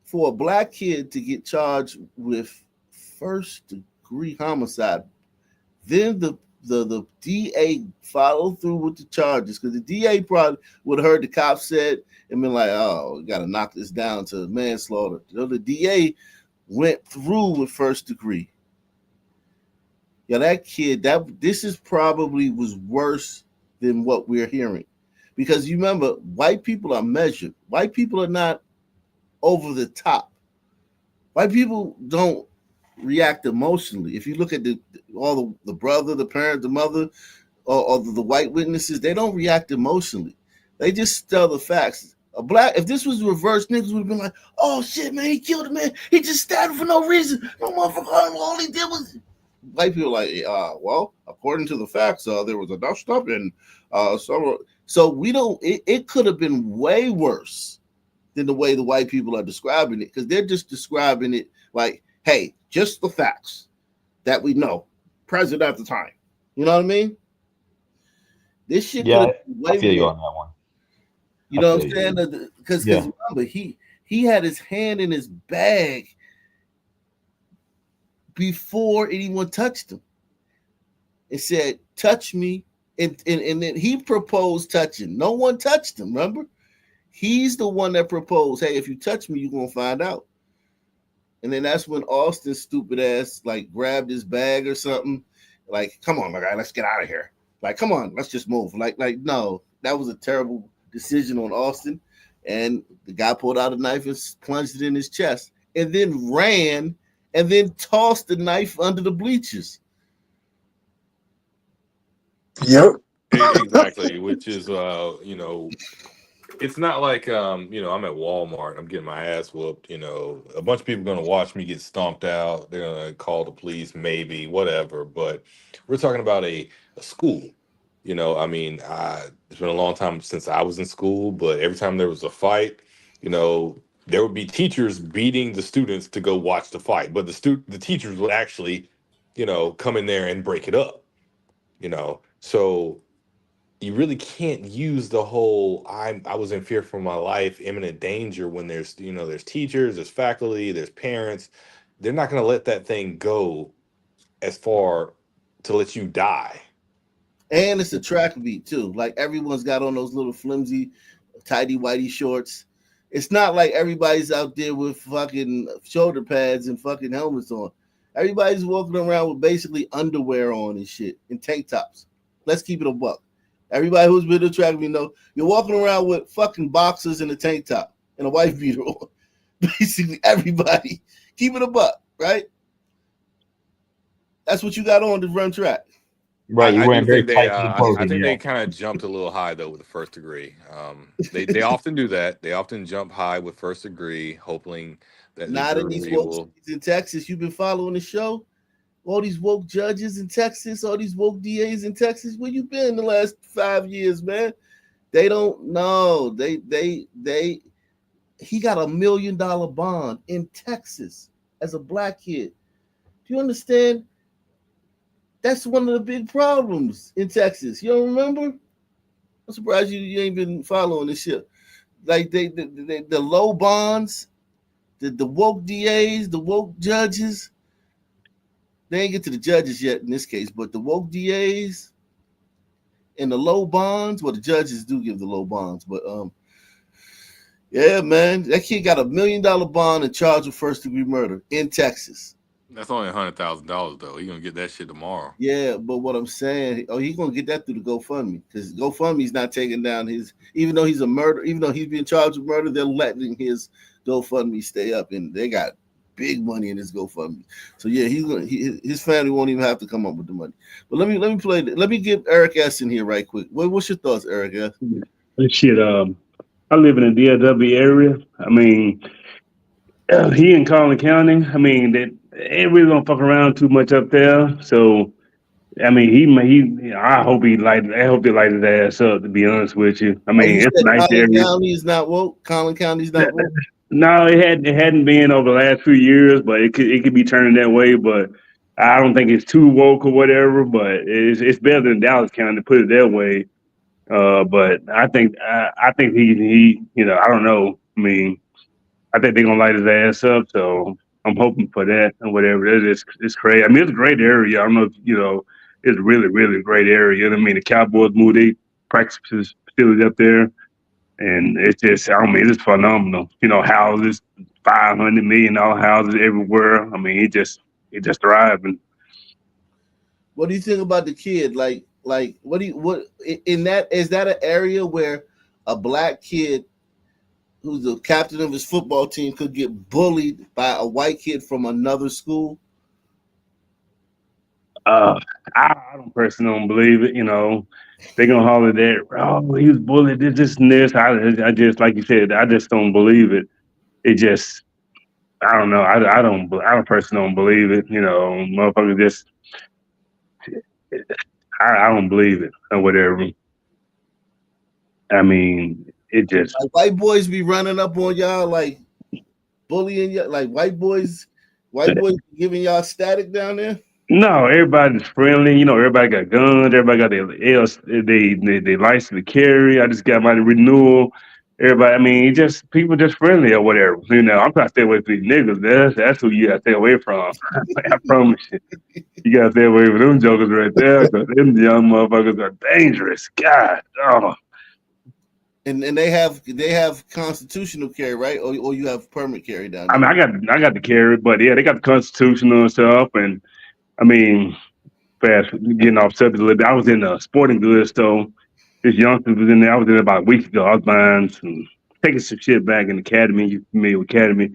for a black kid to get charged with first degree homicide, then the DA followed through with the charges, because the DA probably would have heard the cops said and been like, oh, we got to knock this down to manslaughter. The DA went through with first degree. Yeah, that kid, this is probably was worse than what we're hearing. Because you remember, white people are measured. White people are not over the top. White people don't react emotionally. If you look at all the brother, the parent, the mother, or the white witnesses, they don't react emotionally. They just tell the facts. If this was reversed, niggas would have been like, "Oh shit, man, he killed a man. He just stabbed him for no reason. No motherfucker, all he did was." White people are like, well, according to the facts, there was enough stuff, and so we don't. It could have been way worse than the way the white people are describing it, because they're just describing it like, hey, just the facts that we know, present at the time. You know what I mean? This shit could have been way I feel you more. on that one. You know what I'm saying? Because remember, he had his hand in his bag before anyone touched him. It said, touch me. And then he proposed touching. No one touched him, remember? He's the one that proposed, hey, if you touch me, you're going to find out. And then that's when Austin's stupid ass, like, grabbed his bag or something. Like, come on, my guy, let's get out of here. Like, come on, let's just move. Like, no, that was a terrible decision on Austin. And the guy pulled out a knife and plunged it in his chest and then ran and then tossed the knife under the bleachers. Yep. Exactly, which is it's not like I'm at Walmart, I'm getting my ass whooped, a bunch of people are going to watch me get stomped out, they're going to call the police, maybe, whatever, but we're talking about a school. It's been a long time since I was in school, but every time there was a fight, there would be teachers beating the students to go watch the fight, but the teachers would actually come in there and break it up. So you really can't use the whole I was in fear for my life, imminent danger, when there's there's teachers, there's faculty, there's parents. They're not going to let that thing go as far to let you die. And it's a track meet too. Like everyone's got on those little flimsy, tidy whitey shorts. It's not like everybody's out there with fucking shoulder pads and fucking helmets on. Everybody's walking around with basically underwear on and shit and tank tops. Let's keep it a buck. Everybody who's been to track meet know you're walking around with fucking boxers and a tank top and a wife beater on. Basically everybody. Keep it a buck, right? That's what you got on to run track. Right, you're I do wearing very think they tight fitting I clothing. think Yeah. they kind of jumped a little high though with the first degree. They often do that. They often jump high with first degree, hoping that the Not in these jury woke will. states in Texas. You've been following the show. All these woke judges in Texas, all these woke DAs in Texas. Where you been the last 5 years, man? They don't know. He got $1 million bond in Texas as a black kid. Do you understand? That's one of the big problems in Texas. You don't remember? I'm surprised you ain't been following this shit. Like the low bonds, the woke DAs, the woke judges. They ain't get to the judges yet in this case, but the woke DAs and the low bonds. Well, the judges do give the low bonds, but yeah, man, that kid got $1 million bond and charged with first degree murder in Texas. That's only $100,000 though. He gonna get that shit tomorrow. Yeah, but what I'm saying, he's gonna get that through the GoFundMe because GoFundMe's not taking down his. Even though he's a murder, even though he's being charged with murder, they're letting his GoFundMe stay up, and they got big money in his GoFundMe. So yeah, his family won't even have to come up with the money. But let me play. Let me get Eric S in here right quick. What's your thoughts, Eric S? Shit, I live in the DFW area. I mean, he in Collin County. I mean, they really don't fuck around too much up there. So, I mean, I hope I hope they light his ass up. To be honest with you, I Oh, you mean, it's a said nice Collin area. County is not woke. Collin County's not woke. No, it hadn't been over the last few years, but it could be turning that way. But I don't think it's too woke or whatever. But it's better than Dallas County, to put it that way. But I think he I don't know. I mean, I think they're gonna light his ass up. So I'm hoping for that and whatever. It's crazy. I mean, it's a great area. I don't know if it's really really a great area. You know what I mean? The Cowboys moved their practice facility up there. And it's just, I mean, it's phenomenal. Houses, $500 million houses everywhere. I mean, it just thriving. What do you think about the kid? Like, what in that is that an area where a black kid who's the captain of his football team could get bullied by a white kid from another school? I don't personally don't believe it. They're gonna holler that, oh, he was bullied, this and this. I just, like you said, I just don't believe it. It just, I don't know. I don't personally don't believe it. Motherfucker just, I don't believe it or whatever. I mean, it just, Like white boys be running up on y'all, like bullying you, like white boys giving y'all static down there. no, everybody's friendly. Everybody got guns. Everybody got they license to carry. I just got my renewal. Everybody, I mean, people just friendly or whatever. I'm trying to stay away from these niggas. That's who you gotta stay away from. I promise you. You gotta stay away from them jokers right there, because them young motherfuckers are dangerous. God, oh. And they have constitutional carry, right? Or you have permit carry down I there. mean, I got the carry, but yeah, they got the constitutional and stuff. And I mean, fast getting off subject a little bit. I was in a sporting goods store. This youngster was in there. I was in there about a week ago. I was buying taking some shit back in the Academy. You familiar with Academy?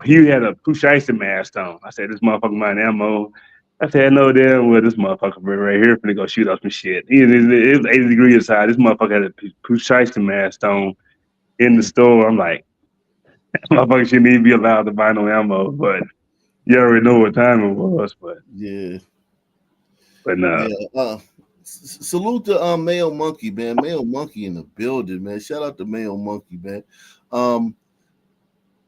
He had a Pooh Shiesty mask on. I said, this motherfucker buying ammo. I said, no damn well, this motherfucker right here finna go shoot up some shit. It was 80 degrees outside. This motherfucker had a Pooh Shiesty mask on in the store. I'm like, motherfucker shouldn't even be allowed to buy no ammo. But you already know what time it was. But yeah. But no. Yeah. Salute to Mayo Monkey, man. Mayo Monkey in the building, man. Shout out to Mayo Monkey, man.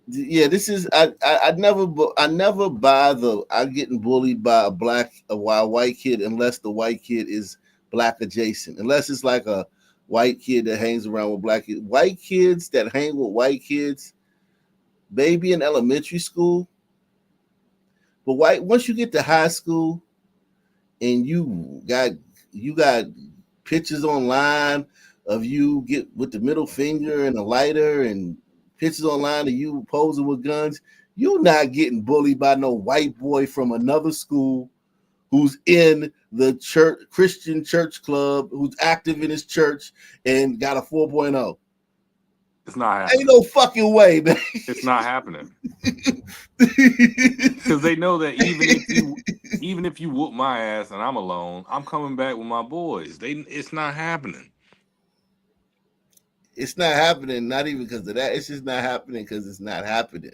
Yeah, this is I never buy I'm getting bullied by a white kid unless the white kid is black adjacent. Unless it's like a white kid that hangs around with black kids. White kids that hang with white kids, maybe in elementary school. But once you get to high school and you got you got pictures online of you get with the middle finger and a lighter, and pictures online of you posing with guns. You're not getting bullied by no white boy from another school who's in the church, Christian church club, who's active in his church and got a 4.0. It's not happening. Ain't no fucking way, man. It's not happening. Because they know that even if you whoop my ass and I'm alone, I'm coming back with my boys. It's not happening. It's not happening, not even because of that. It's just not happening because it's not happening.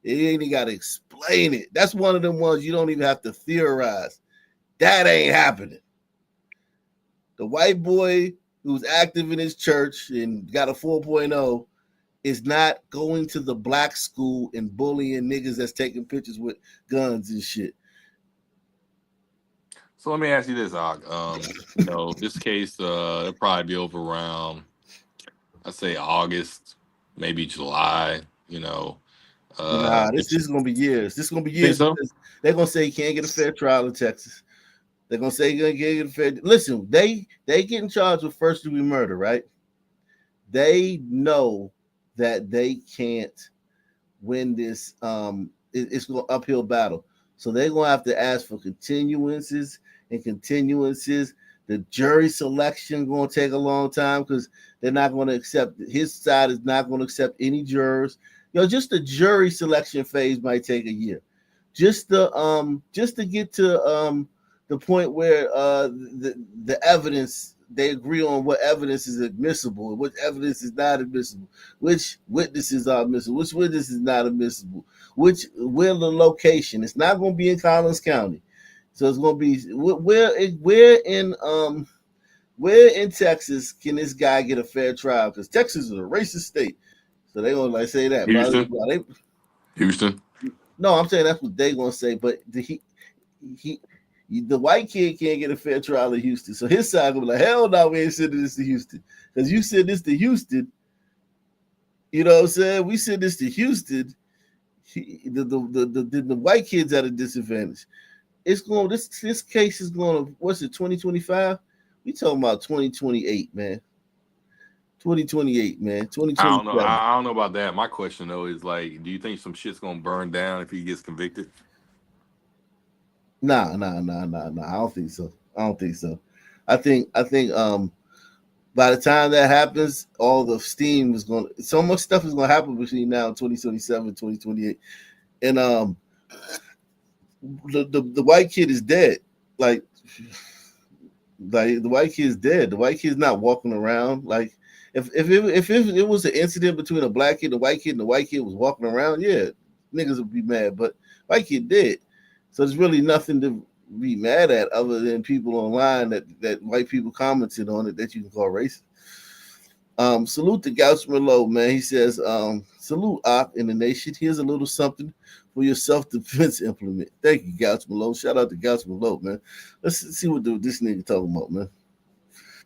You ain't even got to explain it. That's one of them ones you don't even have to theorize. That ain't happening. The white boy who's active in his church and got a 4.0 is not going to the black school and bullying niggas that's taking pictures with guns and shit. So let me ask you this, Og. This case it'll probably be over around, I'd say August, maybe July. Nah, this is gonna be years. This is gonna be years so? because they're gonna say he can't get a fair trial in Texas. They're gonna say he can't get a fair. Listen, they getting charged with first-degree murder, right? They know that they can't win this. It's going uphill battle, so they're gonna have to ask for continuances and continuances. The jury selection going to take a long time because they're not going to accept. His side is not going to accept any jurors. Just the jury selection phase might take a year. Just to get to the point where the evidence, they agree on what evidence is admissible and what evidence is not admissible, which witnesses are admissible, which witness is not admissible, where the location. It's not going to be in Collins County, so it's going to be where in Texas can this guy get a fair trial? Because Texas is a racist state, so they gonna say that. Houston. No, I'm saying that's what they gonna say, but the white kid can't get a fair trial in Houston. So his side gonna be like, hell no, we ain't sending this to Houston. Because you send this to Houston, you know what I'm saying? We send this to Houston, the white kid's at a disadvantage. It's going this case is going to, what's it, 2025? We talking about 2028, man. 2028, man. 2027. I don't know about that. My question though is like, do you think some shit's gonna burn down if he gets convicted? Nah. I don't think so. I think by the time that happens, all the steam is going to, so much stuff is going to happen between now and 2027, 2028. And the white kid is dead. Like the white kid is dead. The white kid's not walking around. Like if it was an incident between a black kid and a white kid, and the white kid was walking around, yeah, niggas would be mad. But white kid dead. So there's really nothing to be mad at other than people online that white people commented on it that you can call racist. Salute to Gouch Merlot, man. He says, salute Op in the nation. Here's a little something for your self-defense implement. Thank you, Gouch Merlot. Shout out to Gouch Merlot, man. Let's see what this nigga talking about, man.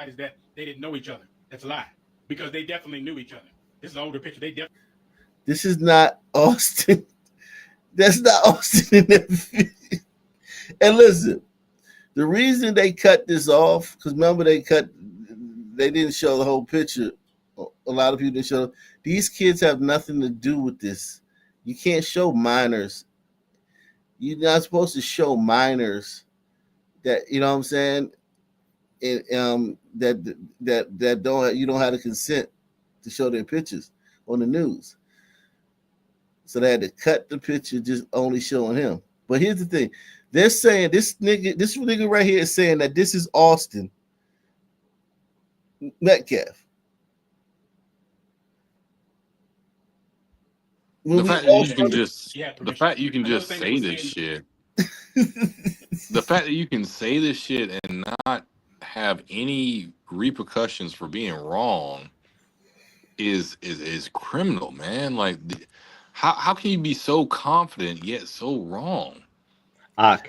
Is that they didn't know each other. That's a lie. Because they definitely knew each other. This is an older picture. This is not Austin. That's not Austin. And listen, the reason they cut this off, because remember they didn't show the whole picture. A lot of people didn't show. These kids have nothing to do with this. You can't show minors. You're not supposed to show minors that, you know what I'm saying, and that don't have the consent to show their pictures on the news. So they had to cut the picture just only showing him. But here's the thing. They're saying this nigga right here is saying that this is Austin Metcalf. The fact that you can just say this shit. The fact that you can say this shit and not have any repercussions for being wrong is criminal, man. Like, how can you be so confident yet so wrong? I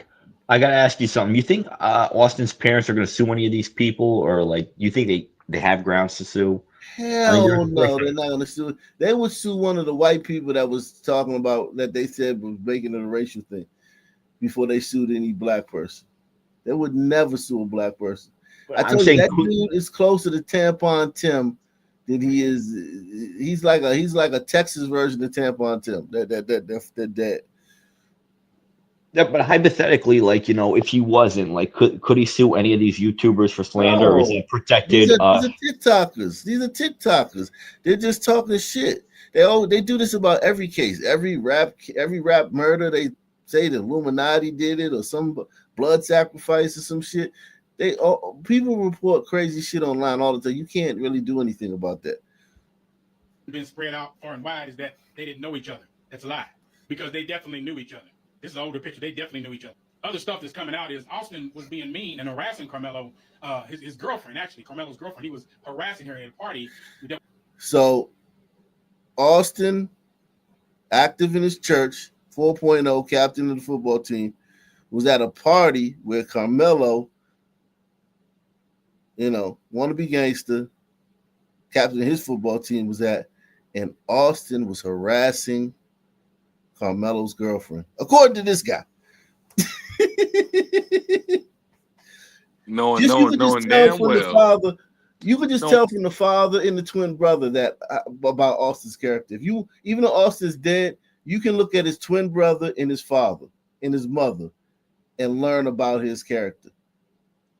gotta ask you something. You think Austin's parents are gonna sue any of these people, or like you think they have grounds to sue? Hell no, they're not gonna sue. They would sue one of the white people that was talking about that they said was making it a racial thing before they sued any black person. They would never sue a black person. But I I'm told you saying, that dude is closer to Tampon Tim than he is. He's like a Texas version of Tampon Tim. That. yeah, but hypothetically, like, if he wasn't, like, could he sue any of these YouTubers for slander, or is No, that protected? these are TikTokers. These are TikTokers. They're just talking shit. They do this about every case, every rap murder. They say the Illuminati did it or some blood sacrifice or some shit. People report crazy shit online all the time. You can't really do anything about that. Been spread out far and wide is that they didn't know each other. That's a lie, because they definitely knew each other. This is an older picture. They definitely knew each other. Other stuff that's coming out is Austin was being mean and harassing Carmelo, his girlfriend, actually, Carmelo's girlfriend. He was harassing her at a party. So, Austin, active in his church, 4.0, captain of the football team, was at a party where Carmelo, wannabe gangster, captain of his football team, was at, and Austin was harassing Carmelo's girlfriend, according to this guy. Knowing tell damn from well. the father. You could just tell from the father and the twin brother that about Austin's character. Even though Austin's dead, you can look at his twin brother and his father and his mother and learn about his character.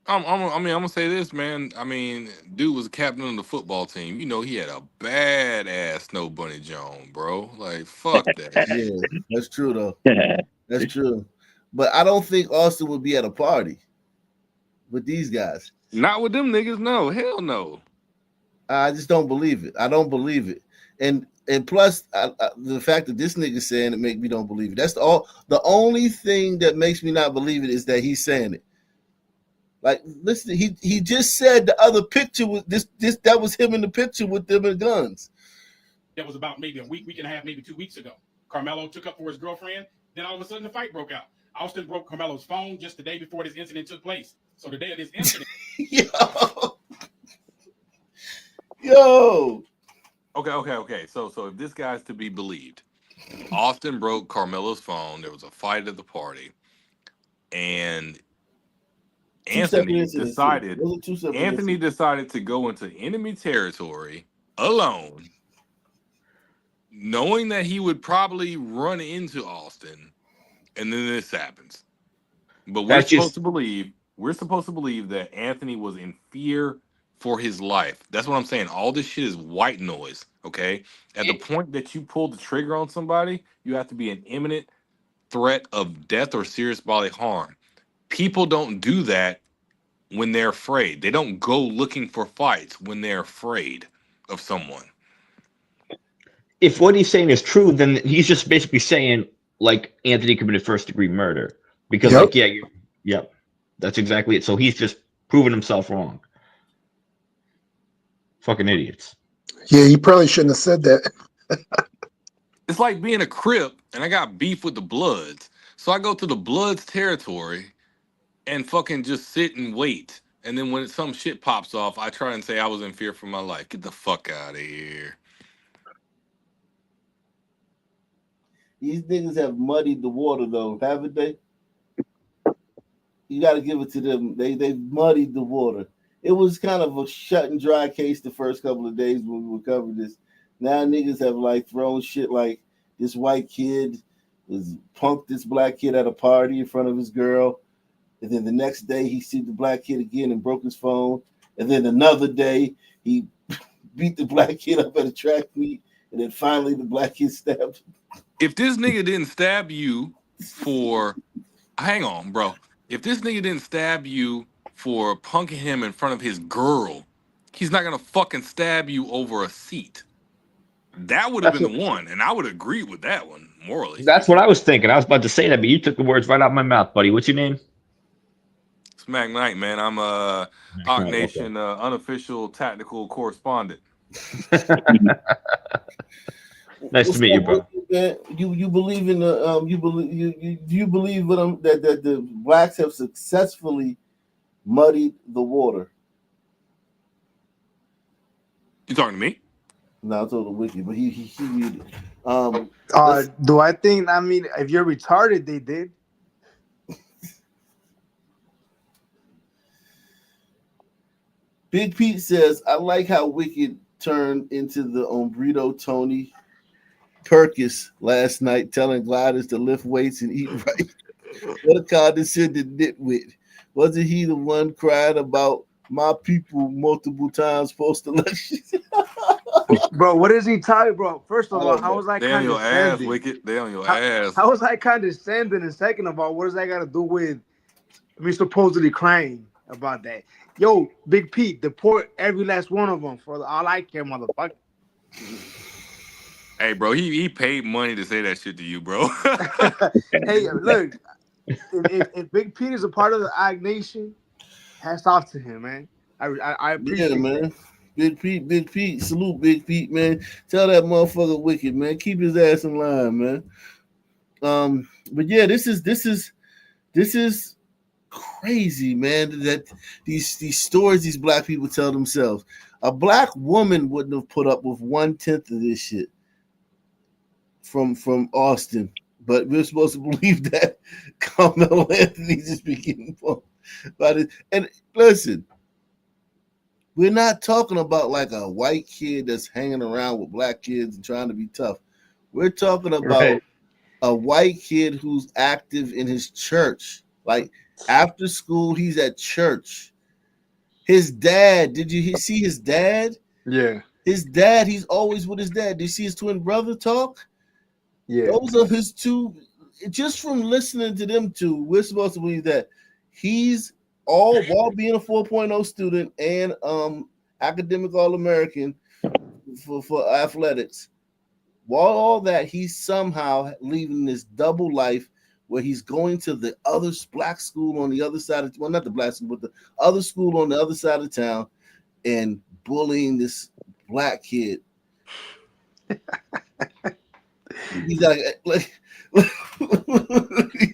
I'm gonna say this, man. I mean, dude was captain of the football team. He had a badass Snow Bunny Joan, bro. Like, fuck that. Yeah, that's true though. That's true. But I don't think Austin would be at a party with these guys. Not with them niggas. No, hell no. I just don't believe it. I don't believe it. And plus, the fact that this nigga's saying it make me don't believe it. That's the only thing that makes me not believe it is that he's saying it. Like, listen, he just said the other picture was this that was him in the picture with them and guns. That was about maybe a week and a half, maybe 2 weeks ago. Carmelo took up for his girlfriend. Then all of a sudden, the fight broke out. Austin broke Carmelo's phone just the day before this incident took place. So the day of this incident, Yo. Okay. So if this guy's to be believed, Austin broke Carmelo's phone. There was a fight at the party, and Anthony decided to go into enemy territory alone, knowing that he would probably run into Austin, and then this happens. But we're supposed to believe that Anthony was in fear for his life. That's what I'm saying. All this shit is white noise. Okay. At the point that you pull the trigger on somebody, you have to be an imminent threat of death or serious bodily harm. People don't do that when they're afraid. They don't go looking for fights when they're afraid of someone. If what he's saying is true, then he's just basically saying, like, Anthony committed first-degree murder. Because, that's exactly it. So he's just proven himself wrong. Fucking idiots. Yeah, you probably shouldn't have said that. It's like being a Crip, and I got beef with the Bloods. So I go to the Bloods territory and fucking just sit and wait. And then when some shit pops off, I try and say I was in fear for my life. Get the fuck out of here. These niggas have muddied the water though, haven't they? You got to give it to them. They've muddied the water. It was kind of a shut and dry case the first couple of days when we were covering this. Now niggas have like thrown shit like this white kid was punked this black kid at a party in front of his girl. And then the next day he see the black kid again and broke his phone. And then another day he beat the black kid up at a track meet. And then finally the black kid stabbed him. If this nigga didn't stab you for, hang on, bro. If this nigga didn't stab you for punking him in front of his girl, he's not gonna fucking stab you over a seat. That would have been the one, and I would agree with that one morally. That's what I was thinking. I was about to say that, but you took the words right out of my mouth, buddy. What's your name? Smack Knight, man. I'm a Hawk Nation unofficial tactical correspondent. Nice to meet you, bro. You believe in the you believe that the blacks have successfully muddied the water? You talking to me? No, I told the wiki, but he muted. Do I think? I mean, if you're retarded, they did. Big Pete says, I like how Wicked turned into the Ombrito Tony Perkis last night, telling Gladys to lift weights and eat right. What a condescending nitwit. Wasn't he the one crying about my people multiple times post-election? Bro, what is he talking about? First I of all, don't how know. was I They on your ass, condescending? Wicked. They on your How, ass. how was I condescending? And second of all, what does that got to do with me supposedly crying about that? Yo, Big Pete, deport every last one of them for all I care, motherfucker. Hey, bro, he paid money to say that shit to you, bro. Hey, look, if Big Pete is a part of the Ag Nation, hats off to him, man. I appreciate Yeah, man. that. Big Pete. Salute Big Pete, man. Tell that motherfucker Wicked, man. Keep his ass in line, man. But yeah, this is crazy, man. That these stories these black people tell themselves. A black woman wouldn't have put up with 1/10 of this shit from Austin, but we're supposed to believe that Carmelo Anthony just be getting pumped by it. And listen, we're not talking about like a white kid that's hanging around with black kids and trying to be tough. We're talking about Right. a white kid who's active in his church. Like after school, he's at church. His dad, did you see his dad? Yeah. His dad, he's always with his dad. Did you see his twin brother talk? Yeah. Those are his two. Just from listening to them two, we're supposed to believe that he's while being a 4.0 student and academic All-American for athletics. While all that, he's somehow leaving this double life where he's going to the other black school on the other side of, well, not the black school, but the other school on the other side of town and bullying this black kid. He's like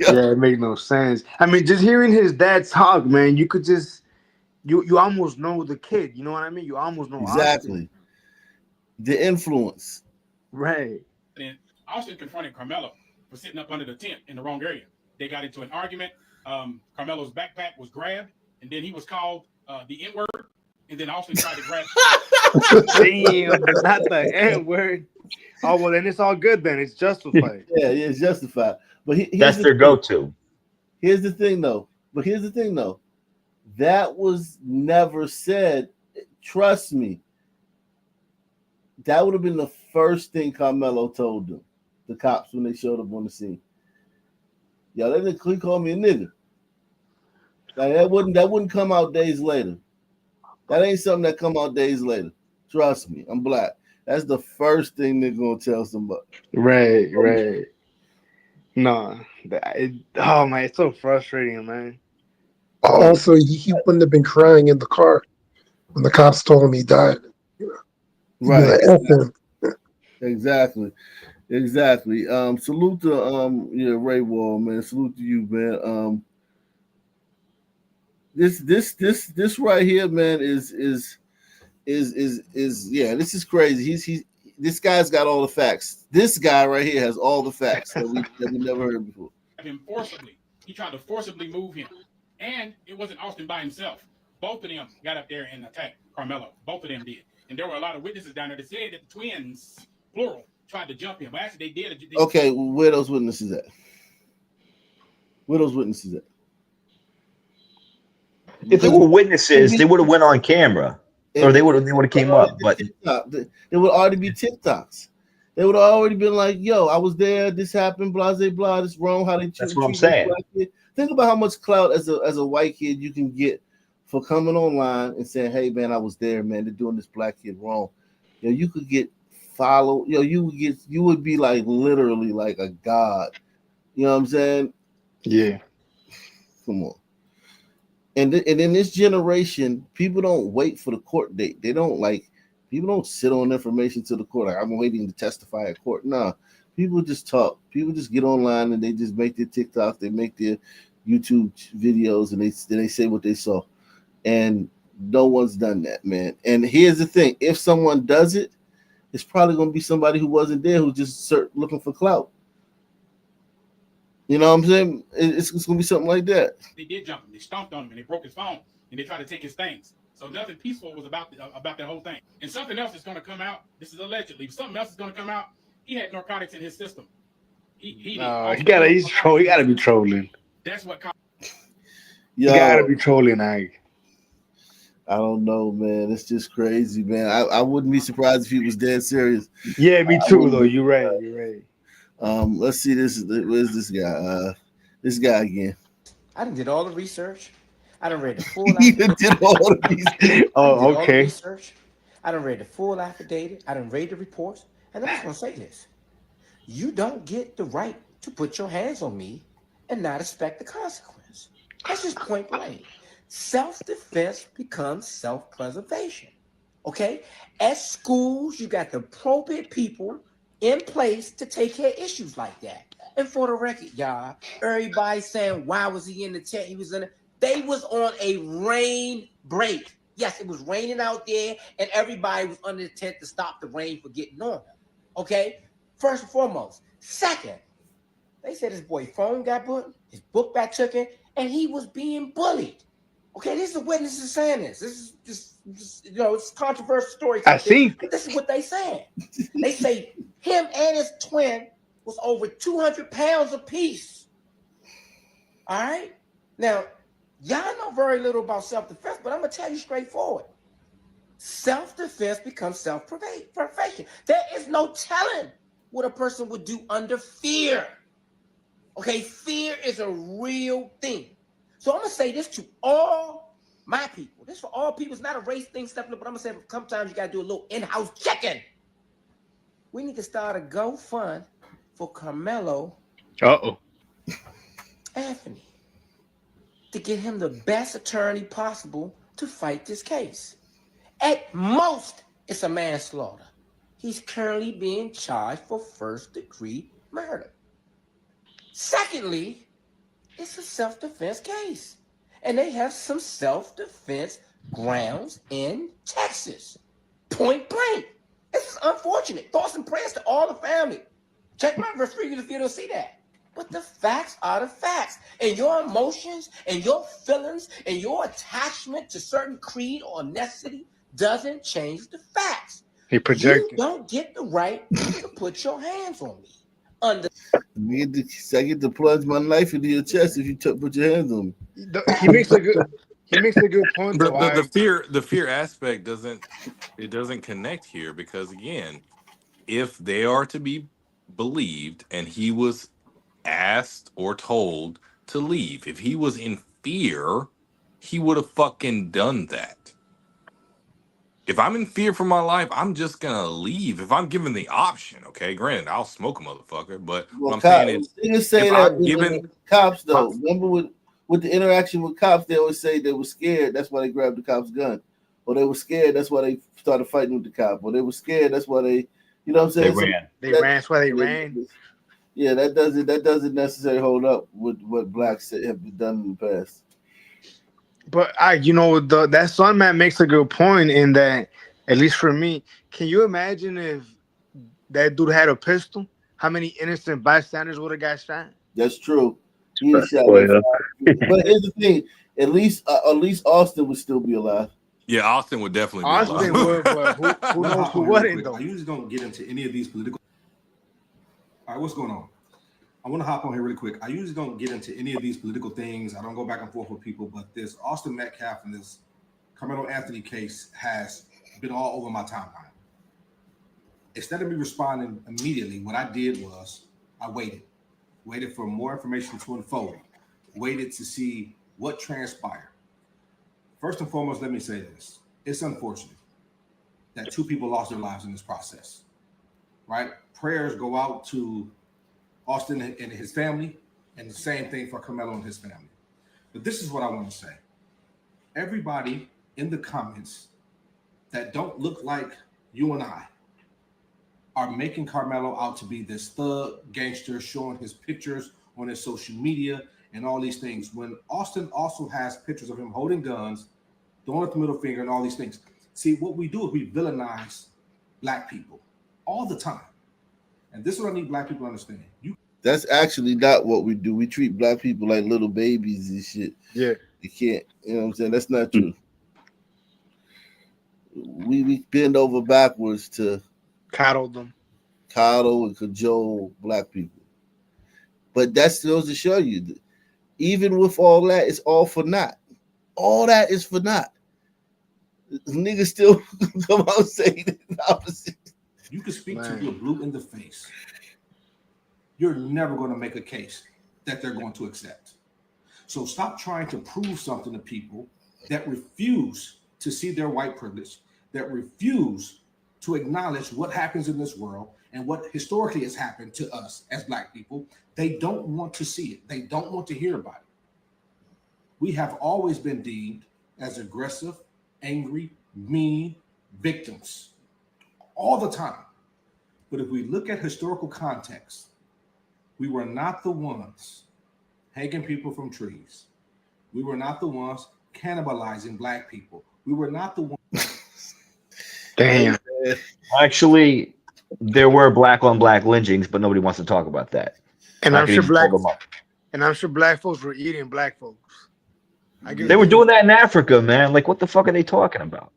Yeah, it makes no sense. I mean, just hearing his dad talk, man, you could just you almost know the kid. You know what I mean? You almost know exactly Austin. the influence. Right. And Austin confronted Carmelo for sitting up under the tent in the wrong area. They got into an argument. Carmelo's backpack was grabbed, and then he was called the N-word, and then Austin tried to grab. Damn, not the N-word. Oh well, then it's all good. Then it's justified. Yeah, it's justified. But That's their go-to. Here's the thing, though. That was never said. Trust me. That would have been the first thing Carmelo told them, the cops, when they showed up on the scene. Yo, they didn't call me a nigga. Like that wouldn't come out days later. That ain't something that come out days later. Trust me, I'm black. That's the first thing they're gonna tell somebody. Right. No, oh man, it's so frustrating, man. Also, he wouldn't have been crying in the car when the cops told him he died. Right. Like, Exactly. Salute to Ray Wall, man. Salute to you, man. This right here, man, is yeah, this is crazy. He's this guy's got all the facts. This guy right here has all the facts that we never heard before. Him forcibly. He tried to forcibly move him. And it wasn't Austin by himself. Both of them got up there and attacked Carmelo. Both of them did. And there were a lot of witnesses down there that said that the twins, plural, tried to jump him. But actually, they did. Okay, where those witnesses at? If there were witnesses, they would have went on camera, or they would have came up. But it would already be TikToks. They would have already been like, "Yo, I was there. This happened. Blah blah blah. This wrong. How they that's what I'm saying. Think about how much clout as a white kid you can get for coming online and saying, "Hey man, I was there, man. They're doing this black kid wrong." Yo, you could get followed. Yo, you would be like literally like a god. You know what I'm saying? Yeah. Come on. And in this generation, people don't wait for the court date. People don't sit on information to the court. Like, I'm waiting to testify at court. Nah, people just talk. People just get online and they just make their TikToks, they make their YouTube videos, and they say what they saw. And no one's done that, man. And here's the thing: if someone does it, it's probably going to be somebody who wasn't there, who's just looking for clout. You know what I'm saying? It's going to be something like that. They did jump him. They stomped on him and they broke his phone and they tried to take his things. So nothing peaceful was about that whole thing. And something else is going to come out. This is allegedly. Something else is going to come out. He had narcotics in his system. He did. He gotta be trolling. That's what. He gotta be trolling, I don't know, man. It's just crazy, man. I wouldn't be surprised if he was dead serious. Yeah, me too, though. You're right. You're right. Let's see this. Where's this guy? This guy again. I done did all the research. I done read the full did all the research. Oh, okay. All the research. I done read the full affidavit. I done read the reports. And I'm just going to say this. You don't get the right to put your hands on me and not expect the consequence. That's just point blank. Self-defense becomes self-preservation. Okay? At schools, you got the appropriate people in place to take care of issues like that. And for the record, y'all, everybody saying, why was he in the tent? He was in it. They was on a rain break. Yes, it was raining out there, and everybody was under the tent to stop the rain from getting on them. Okay? First and foremost. Second, they said his boy phone got put, his book got taken, and he was being bullied. Okay, this is the witnesses saying this. This is just it's controversial stories. I think this is what they said. They say him and his twin was over 200 pounds apiece. All right? Now, y'all know very little about self-defense, but I'm going to tell you straightforward. Self-defense becomes self-preservation. There is no telling what a person would do under fear. Okay, fear is a real thing. So I'm going to say this to all my people. This for all people. It's not a race thing, Stephanie, but I'm going to say sometimes you got to do a little in-house checking. We need to start a GoFund for Carmelo Anthony to get him the best attorney possible to fight this case. At most, it's a manslaughter. He's currently being charged for first-degree murder. Secondly, it's a self-defense case. And they have some self-defense grounds in Texas. Point blank. This is unfortunate. Thoughts and prayers to all the family. Check my verse 3 if you don't see that. But the facts are the facts. And your emotions and your feelings and your attachment to certain creed or ethnicity doesn't change the facts. You don't get the right to put your hands on me. I get to plunge my knife into your chest if you put your hands on me. He makes a good point. The fear aspect doesn't connect here, because again, if they are to be believed and he was asked or told to leave, if he was in fear, he would have fucking done that. If I'm in fear for my life, I'm just gonna leave. If I'm given the option, okay, granted, I'll smoke a motherfucker, but what I'm saying is, they just say that given cops though. Remember with the interaction with cops, they always say they were scared. That's why they grabbed the cop's gun, or they were scared. That's why they started fighting with the cop, or they were scared. That's why they, you know what I'm saying? They ran. That's why they ran. Yeah, that doesn't necessarily hold up with what blacks have been done in the past. But that son man makes a good point in that, at least for me, can you imagine if that dude had a pistol? How many innocent bystanders would have got shot? That's true. He was shot. But here's the thing: at least Austin would still be alive. Yeah, Austin would definitely be Austin alive. would, but who knows who wouldn't though? I usually don't get into any of these political. All right, what's going on? I want to hop on here really quick. I usually don't get into any of these political things. I don't go back and forth with people, but this Austin Metcalf and this Carmelo Anthony case has been all over my timeline. Instead of me responding immediately, what I did was I waited for more information to unfold, waited to see what transpired. First and foremost, let me say this. It's unfortunate that two people lost their lives in this process, right? Prayers go out to Austin and his family, and the same thing for Carmelo and his family. But this is what I want to say. Everybody in the comments that don't look like you and I are making Carmelo out to be this thug gangster, showing his pictures on his social media and all these things, when Austin also has pictures of him holding guns, throwing up the middle finger and all these things. See, what we do is we villainize black people all the time. And this is what I need black people to understand. That's actually not what we do. We treat black people like little babies and shit. Yeah. You can't, you know what I'm saying? That's not true. we bend over backwards to coddle them, coddle and cajole black people. But that still to show you that even with all that, it's all for naught. All that is for naught. Niggas still come out saying the opposite. You can speak to your blue in the face. You're never going to make a case that they're going to accept. So stop trying to prove something to people that refuse to see their white privilege, that refuse to acknowledge what happens in this world and what historically has happened to us as black people. They don't want to see it. They don't want to hear about it. We have always been deemed as aggressive, angry, mean victims all the time. But if we look at historical context, we were not the ones hanging people from trees. We were not the ones cannibalizing black people. We were not the ones. Damn. Actually, there were black on black lynchings, but nobody wants to talk about that. And I I'm could sure even pull them up. black folks were eating black folks. They were doing that in Africa, man. Like, what the fuck are they talking about?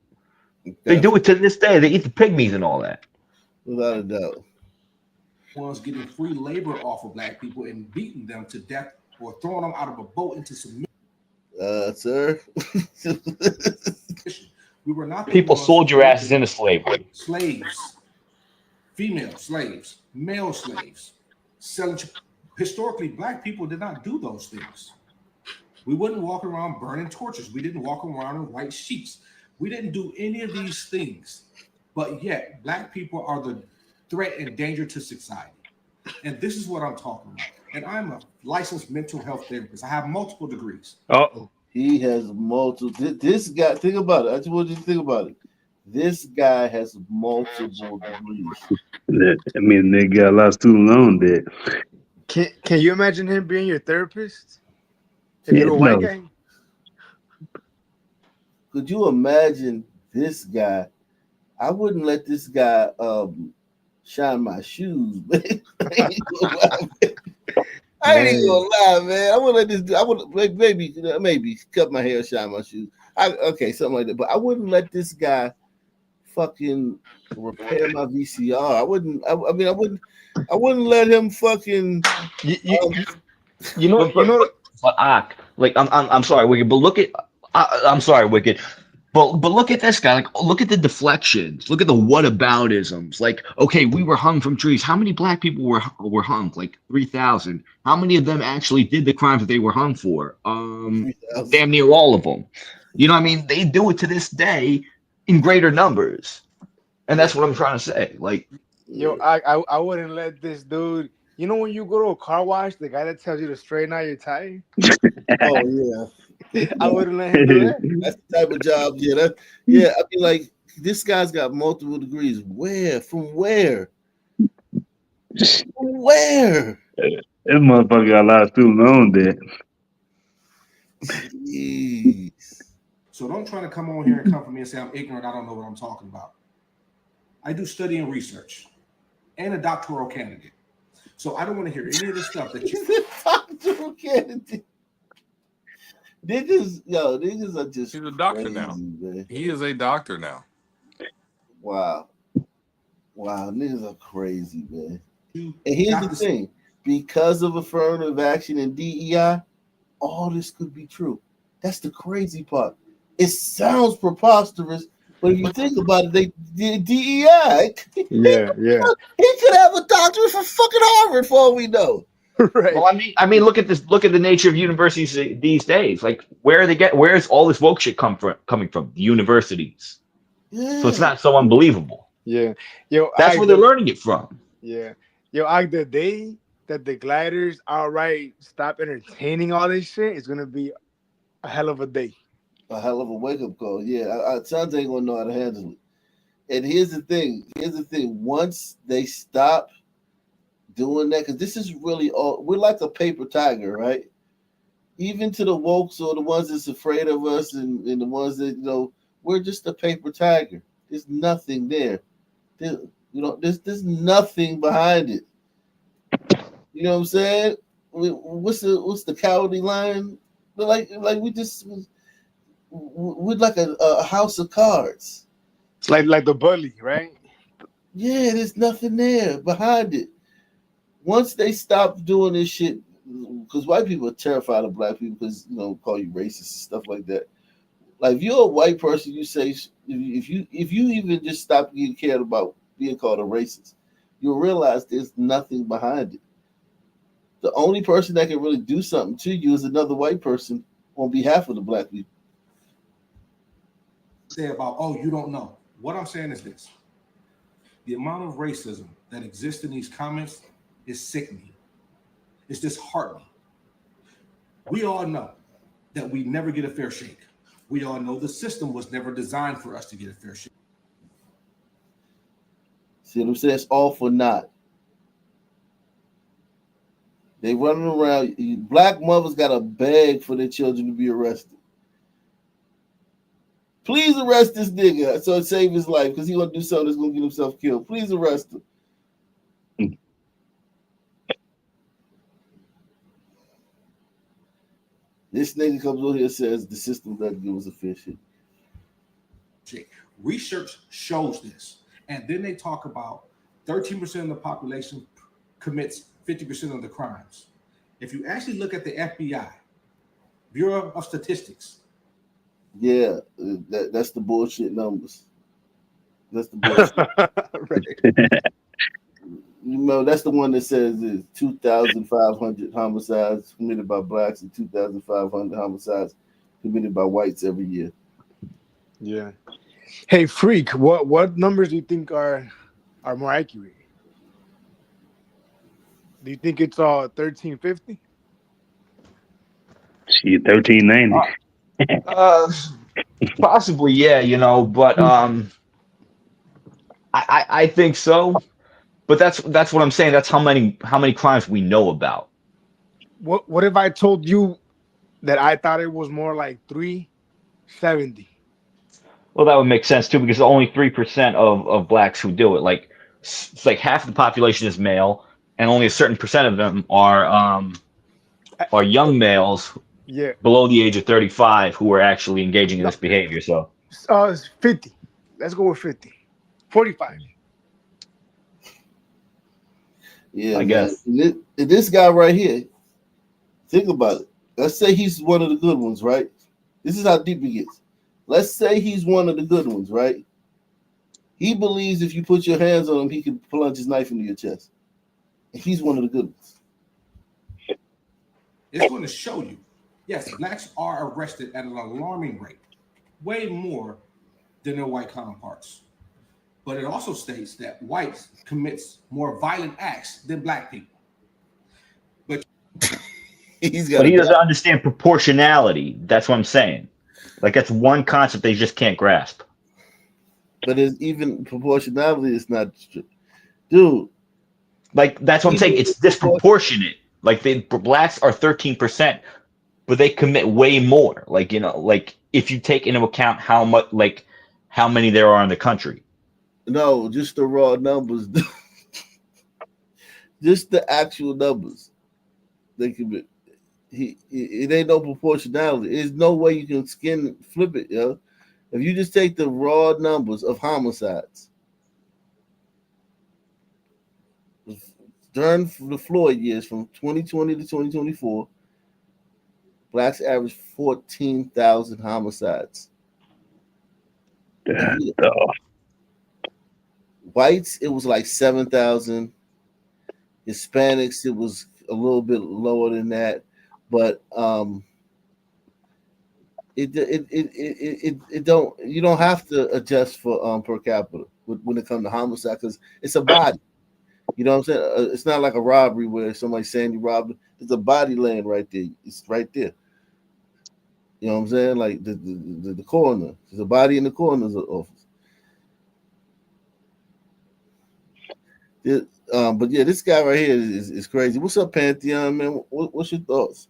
They do it to this day. They eat the pygmies and all that. Without a doubt. Ones getting free labor off of black people and beating them to death or throwing them out of a boat into submission. Sir. We were not People sold your asses into slavery. Slaves, female slaves, male slaves, selling. Historically, black people did not do those things. We wouldn't walk around burning torches. We didn't walk around in white sheets. We didn't do any of these things. But yet, black people are the threat and danger to society. And this is what I'm talking about. And I'm a licensed mental health therapist. I have multiple degrees. Uh-oh. He has multiple. This guy, think about it. I just want you to think about it. This guy has multiple degrees. I mean, they got a lot of student loan debt. Can you imagine him being your therapist? If you're a white guy? Could you imagine this guy? I wouldn't let this guy shine my shoes, man. I ain't even gonna lie, man. I would let this. I would maybe cut my hair, shine my shoes. Something like that. But I wouldn't let this guy fucking repair my VCR. I wouldn't. I wouldn't let him fucking. You know. But I'm sorry, Wicked. But look at. I'm sorry, Wicked. But look at this guy. Like, look at the deflections. Look at the whataboutisms. Like, okay, we were hung from trees. How many black people were hung? Like 3,000. How many of them actually did the crimes that they were hung for? Damn near all of them. You know what I mean? They do it to this day in greater numbers, and that's what I'm trying to say. Like, yo, I wouldn't let this dude. You know when you go to a car wash, the guy that tells you to straighten out your tie. Oh yeah. I wouldn't let him do that. That's the type of job. Yeah, I mean, like, this guy's got multiple degrees. Where? From where? From where? That motherfucker got a lot of student loan debt. Jeez. So don't try to come on here and come for me and say I'm ignorant. I don't know what I'm talking about. I do study and research, and a doctoral candidate. So I don't want to hear any of the stuff that you. Doctoral candidate. Niggas are just. He's a doctor crazy, now. Man. He is a doctor now. Wow, niggas are crazy, man. And here's the thing: because of affirmative action and DEI, all this could be true. That's the crazy part. It sounds preposterous, but if you think about it, they did DEI. Yeah. He could have a doctorate from fucking Harvard for all we know. Right. well, I mean, look at this. Look at the nature of universities these days. Like, where's all this woke shit coming from? The universities. Yeah. So it's not so unbelievable. Yeah. Yo, That's where they're learning it from. Yeah. Yo, the day that the gliders outright stop entertaining all this shit is gonna be a hell of a day. A hell of a wake-up call. Yeah, Sons ain't gonna know how to handle it. And here's the thing. Once they stop doing that, because this is really all, we're like a paper tiger, right? Even to the wokes or the ones that's afraid of us and the ones that, we're just a paper tiger. There's nothing there. There's nothing behind it. You know what I'm saying? What's the cowardly lion? Like we're like a house of cards. It's like the bully, right? Yeah, there's nothing there behind it. Once they stop doing this shit, because white people are terrified of black people because call you racist and stuff like that. Like if you're a white person, you say if you even just stop getting cared about being called a racist, you'll realize there's nothing behind it. The only person that can really do something to you is another white person on behalf of the black people. Say about, oh, you don't know. What I'm saying is this. The amount of racism that exists in these comments is sickening. It's disheartening. We all know that we never get a fair shake. We all know the system was never designed for us to get a fair shake. See what I'm saying? It's all for naught. They running around. Black mothers got to beg for their children to be arrested. Please arrest this nigga so it save his life because he's going to do something that's going to get himself killed. Please arrest him. This nigga comes over here and says the system doesn't give us a fair shake. Research shows this. And then they talk about 13% of the population commits 50% of the crimes. If you actually look at the FBI, Bureau of Statistics. Yeah, that's the bullshit numbers. That's the bullshit. That's the one that says it's 2,500 homicides committed by blacks and 2,500 homicides committed by whites every year. Yeah. Hey, Freak, what numbers do you think are more accurate? Do you think it's 1350? See, 1390. Possibly, yeah, but I think so. But that's what I'm saying. That's how many crimes we know about. What if I told you that I thought it was more like 370? Well, that would make sense too, because only 3% of blacks who do it. Like it's like half the population is male, and only a certain percent of them are young males below the age of 35 who are actually engaging in this behavior. So 50. Let's go with 50. 45. Yeah, I man. guess. This guy right here, think about it. Let's say he's one of the good ones, right? This is how deep he gets. Let's say he's one of the good ones, right? He believes if you put your hands on him, he can plunge his knife into your chest. He's one of the good ones. It's going to show you, yes, blacks are arrested at an alarming rate, way more than their white counterparts. But it also states that whites commits more violent acts than black people. But he doesn't understand proportionality. That's what I'm saying. Like that's one concept they just can't grasp. But it's even proportionality is not true. Dude. Like that's what I'm saying. It's disproportionate. Like the blacks are 13%, but they commit way more. Like, like if you take into account how many there are in the country. No, just the raw numbers. Just the actual numbers. They commit. It ain't no proportionality. There's no way you can flip it, yo. If you just take the raw numbers of homicides during the Floyd years from 2020 to 2024, blacks averaged 14,000 homicides. Whites, it was like 7,000. Hispanics, it was a little bit lower than that, but it don't, you don't have to adjust for per capita when it comes to homicide because it's a body. You know what I'm saying? It's not like a robbery where somebody's saying you robbed. There's a body laying right there. It's right there. You know what I'm saying? Like the coroner. There's a body in the coroner's office. But yeah, this guy right here is crazy. What's up, Pantheon, man? What's your thoughts?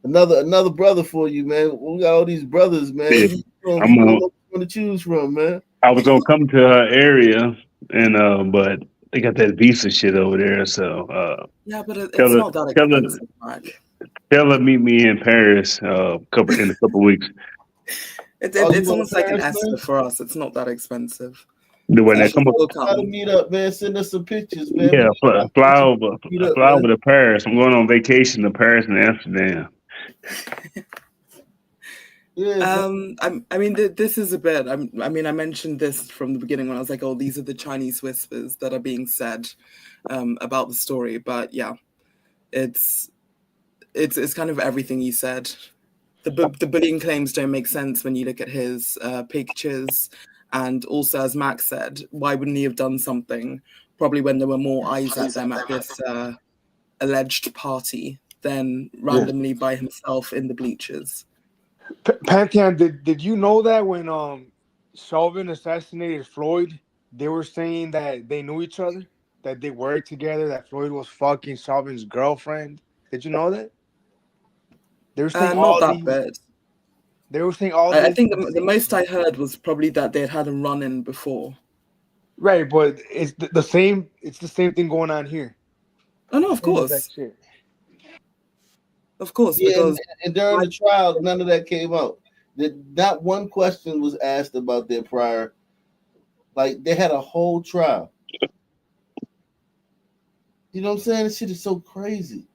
Another brother for you, man. We got all these brothers, man. Yeah, I'm going to choose from, man. I was gonna come to her area, and but they got that visa shit over there. So Yeah, but it's tell her, not that expensive, Mark. tell her meet me in Paris in a couple weeks. You It's want almost to like an Paris, Esther man? for us. It's not that expensive. The way I'm that sure come up, we'll Gotta come. meet up, man. Send us some pictures, man. yeah, fly over, Meet up, fly man. over to Paris. I'm going on vacation to Paris and Amsterdam. Yeah, I mean, this is a bit. I mean, I mentioned this from the beginning when I was like, "Oh, these are the Chinese whispers that are being said about the story." But yeah, it's kind of everything you said. The bullying claims don't make sense when you look at his pictures, and also, as Max said, why wouldn't he have done something? Probably when there were more eyes at them at this alleged party than randomly by himself in the bleachers. Pantheon, did you know that when Chauvin assassinated Floyd, they were saying that they knew each other, that they worked together, that Floyd was fucking Chauvin's girlfriend? Did you know that? They were saying Not all that these. bit. They were saying all I this. think the most I heard was probably that they had a run-in before. Right, but it's the same. It's the same thing going on here. Oh no, of Same exact course, shit. yeah. because And during the trial, none of that came out. Not one question was asked about their prior. Like they had a whole trial. You know what I'm saying? This shit is so crazy.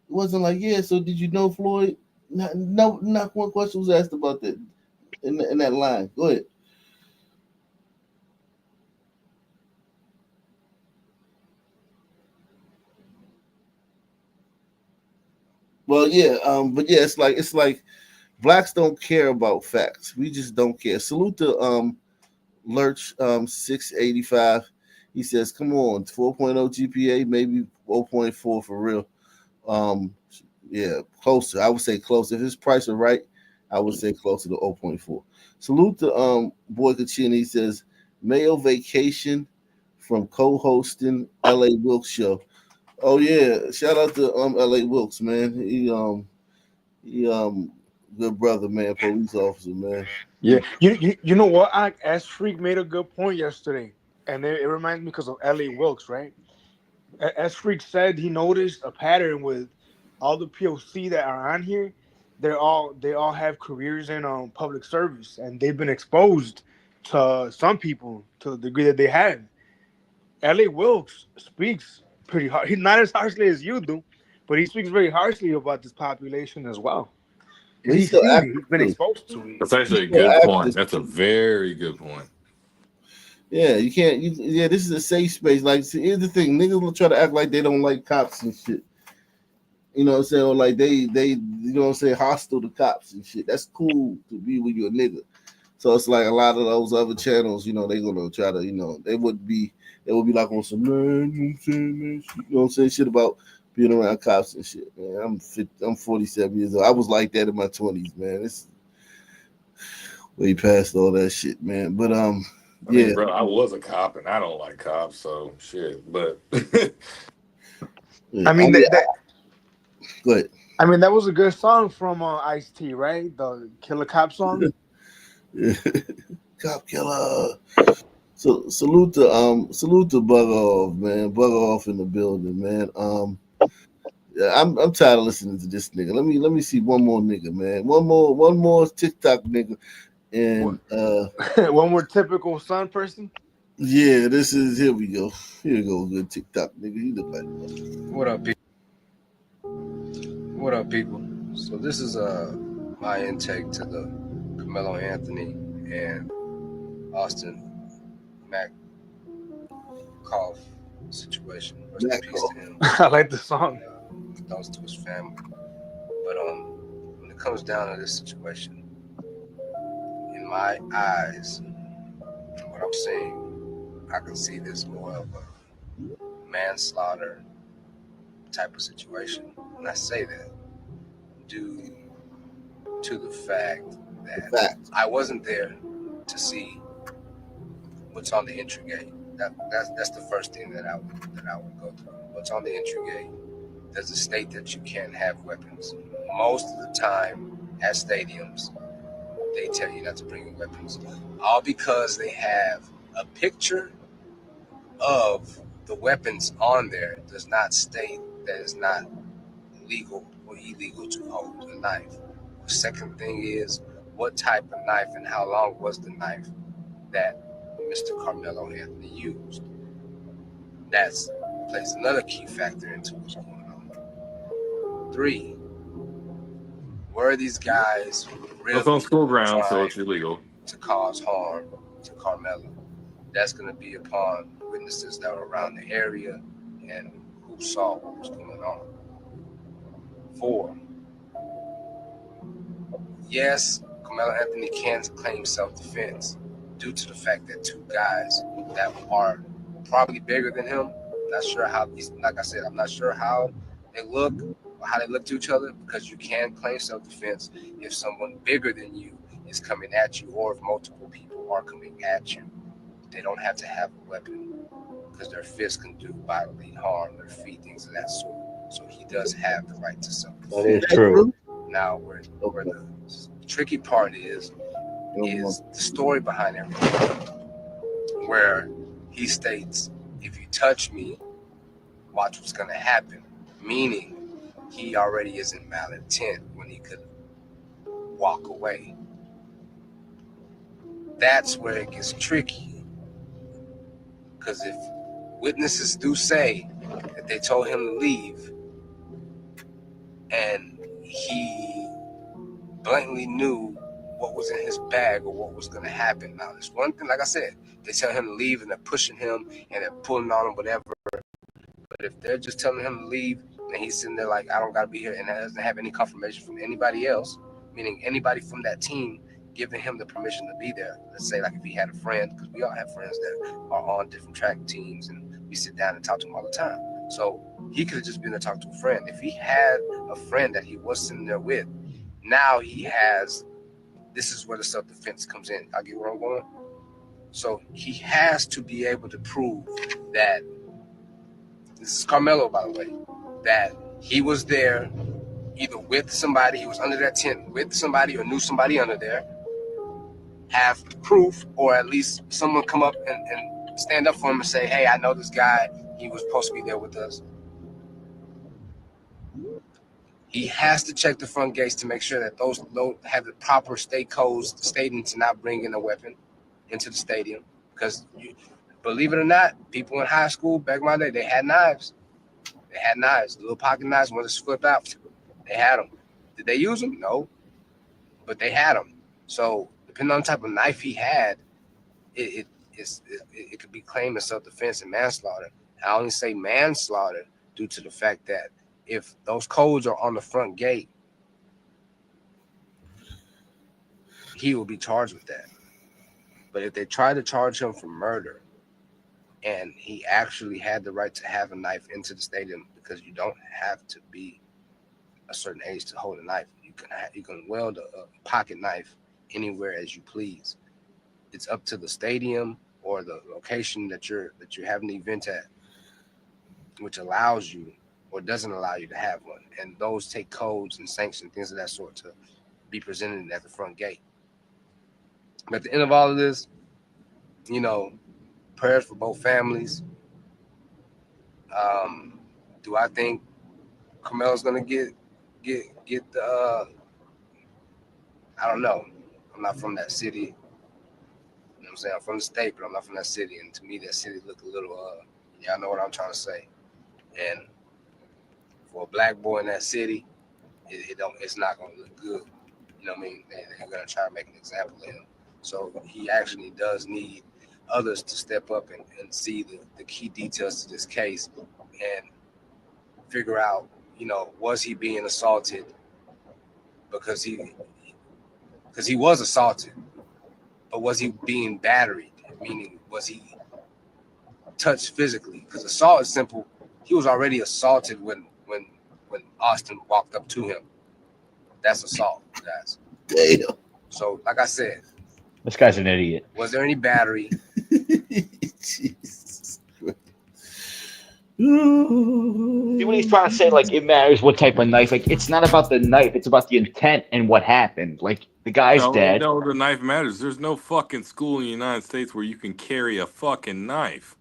It wasn't like, yeah. So did you know Floyd? Not one question was asked about that in that line. Go ahead. Well, yeah, but yeah, it's like blacks don't care about facts. We just don't care. Salute to Lurch 685. He says, "Come on, 4.0 GPA, maybe 0.4 for real." Um, yeah, closer. I would say closer. If his price are right, I would say closer to 0.4. Salute to Boy Kachin. He says, "Mayo vacation from co-hosting LA Wilkes show." Oh yeah, shout out to LA Wilkes, man. He good brother, man, police officer, man. Yeah, you know what? S Freak made a good point yesterday, and it reminds me because of L.A. Wilkes, right? S Freak said he noticed a pattern with all the POC that are on here. They all have careers in public service, and they've been exposed to some people to the degree that they have. L.A. Wilkes speaks pretty hard. He's not as harshly as you do, but he speaks very harshly about this population as well. But he's He's still seen it. active He's been too. exposed to it. That's actually He's a still good point. active. That's a very good point. Yeah, you can't. Yeah, this is a safe space. Like, see, here's the thing: niggas will try to act like they don't like cops and shit. You know what I'm saying? Or like they you know what I'm saying, hostile to cops and shit. That's cool to be with your nigga. So it's like a lot of those other channels, you know, they gonna try to, they would be like on some man, you know what I'm saying, man, shit, you know what I'm saying, shit about being around cops and shit, man. I'm 47 years old. I was like that in my 20s, man. It's way past all that shit, man. But I yeah. mean, bro, I was a cop and I don't like cops, so shit. But I mean, go ahead. I mean, that was a good song from Ice-T, right? The Killer Cop song. Cop killer. So salute to Bug Off, man. Bug Off in the building, man. Yeah, I'm tired of listening to this nigga. Let me see one more nigga, man. One more TikTok nigga. And One more typical Sun person. yeah, here we go. Here we go, good TikTok nigga. He look like What up, people? What up, people? So this is my intake to the Carmelo Anthony and Austin Metcalf situation. Rest in peace to him. I like the song. Condolences to his family. But when it comes down to this situation, in my eyes, from what I'm seeing, I can see this more of a manslaughter type of situation. And I say that due to the fact that I wasn't there to see what's on the entry gate. That's the first thing that I would go through. What's on the entry gate? Does it state that you can't have weapons? Most of the time at stadiums, they tell you not to bring weapons, all because they have a picture of the weapons on there does not state that it's not legal or illegal to hold a knife. The second thing is, what type of knife and how long was the knife that Mr. Carmelo Anthony used. That's plays another key factor into what's going on. 3, were these guys Well, it's on really school ground, so trying it's illegal. to cause harm to Carmelo? That's going to be upon witnesses that were around the area and who saw what was going on. 4, yes, Carmelo Anthony can claim self-defense due to the fact that 2 guys that are probably bigger than him, not sure how, like I said, I'm not sure how they look or how they look to each other, because you can claim self-defense if someone bigger than you is coming at you, or if multiple people are coming at you. They don't have to have a weapon, because their fists can do bodily harm, their feet, things of that sort. So he does have the right to self-defense. That is true. Now, where the tricky part is the story behind everything, where he states, if you touch me, watch what's going to happen, meaning he already is in malintent when he could walk away. That's where it gets tricky, because if witnesses do say that they told him to leave and he blatantly knew what was in his bag or what was going to happen. Now, there's one thing, like I said, they tell him to leave and they're pushing him and they're pulling on him, whatever. But if they're just telling him to leave and he's sitting there like, I don't got to be here, and that doesn't have any confirmation from anybody else, meaning anybody from that team giving him the permission to be there. Let's say, like, if he had a friend, because we all have friends that are on different track teams and we sit down and talk to them all the time. So he could have just been there talking to a friend. If he had a friend that he was sitting there with, now he has, this is where the self-defense comes in. I get where I'm going. So he has to be able to prove that, this is Carmelo, by the way, that he was there either with somebody, he was under that tent with somebody or knew somebody under there, have proof, or at least someone come up and stand up for him and say, hey, I know this guy, he was supposed to be there with us. He has to check the front gates to make sure that those have the proper state codes stating to not bring in a weapon into the stadium. Because, believe it or not, people in high school back in my day, they had knives. They had knives, little pocket knives, ones that flip out. They had them. Did they use them? No, but they had them. So depending on the type of knife he had, it could be claimed as self-defense and manslaughter. I only say manslaughter due to the fact that if those codes are on the front gate, he will be charged with that. But if they try to charge him for murder, and he actually had the right to have a knife into the stadium, because you don't have to be a certain age to hold a knife. You can wield a pocket knife anywhere as you please. It's up to the stadium or the location that you're having the event at, which allows you or doesn't allow you to have one. And those take codes and sanctions, things of that sort, to be presented at the front gate. But at the end of all of this, prayers for both families. Do I think Carmelo's gonna get the? I don't know. I'm not from that city. You know what I'm saying? I'm from the state, but I'm not from that city. And to me, that city look a little. Y'all know what I'm trying to say. And for a black boy in that city, it's not gonna look good. You know what I mean? They're gonna try to make an example of him. So he actually does need others to step up and see the key details to this case and figure out, was he being assaulted because he was assaulted, but was he being battered? Meaning, was he touched physically? Because assault is simple. He was already assaulted when Austin walked up to him. That's assault, guys. Damn. So, like I said, This guy's an idiot. was there any battery? Jesus. See what he's trying to say? Like, it matters what type of knife. Like, it's not about the knife; it's about the intent and what happened. Like, the guy's dead. No, the knife matters. There's no fucking school in the United States where you can carry a fucking knife.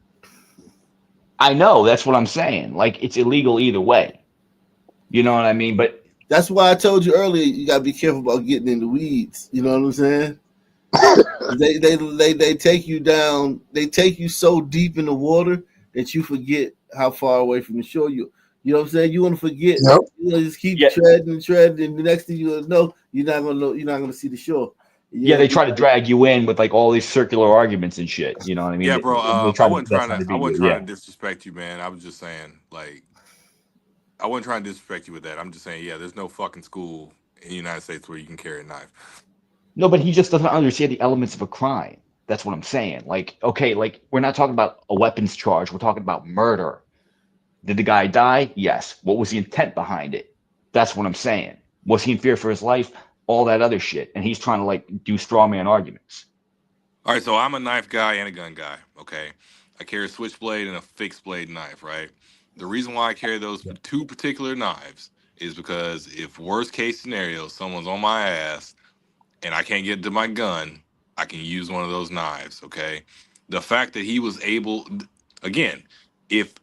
I know, that's what I'm saying. Like, it's illegal either way. You know what I mean? But That's why I told you earlier you gotta be careful about getting in the weeds. You know what I'm saying? they take you down. They take you so deep in the water that you forget how far away from the shore you know what I'm saying? You want to forget. Yep. You know, just keep Yeah. treading, and the next thing you know, you're not gonna see the shore. Yeah, they try to drag you in with like all these circular arguments and shit. You know what I mean? Yeah, bro. They I try to. wasn't That's trying how to. they I beat wasn't you. trying Yeah. to disrespect you, man. I was just saying, like, I wasn't trying to disrespect you with that. I'm just saying, yeah, there's no fucking school in the United States where you can carry a knife. No, but he just doesn't understand the elements of a crime. That's what I'm saying. Like, okay, like we're not talking about a weapons charge. We're talking about murder. Did the guy die? Yes. What was the intent behind it? That's what I'm saying. Was he in fear for his life? All that other shit. And he's trying to like do straw man arguments. All right, so I'm a knife guy and a gun guy. Okay, I carry a switchblade and a fixed blade knife. Right. The reason why I carry those two particular knives is because if worst case scenario, someone's on my ass and I can't get to my gun, I can use one of those knives. Okay. The fact that he was able, again, if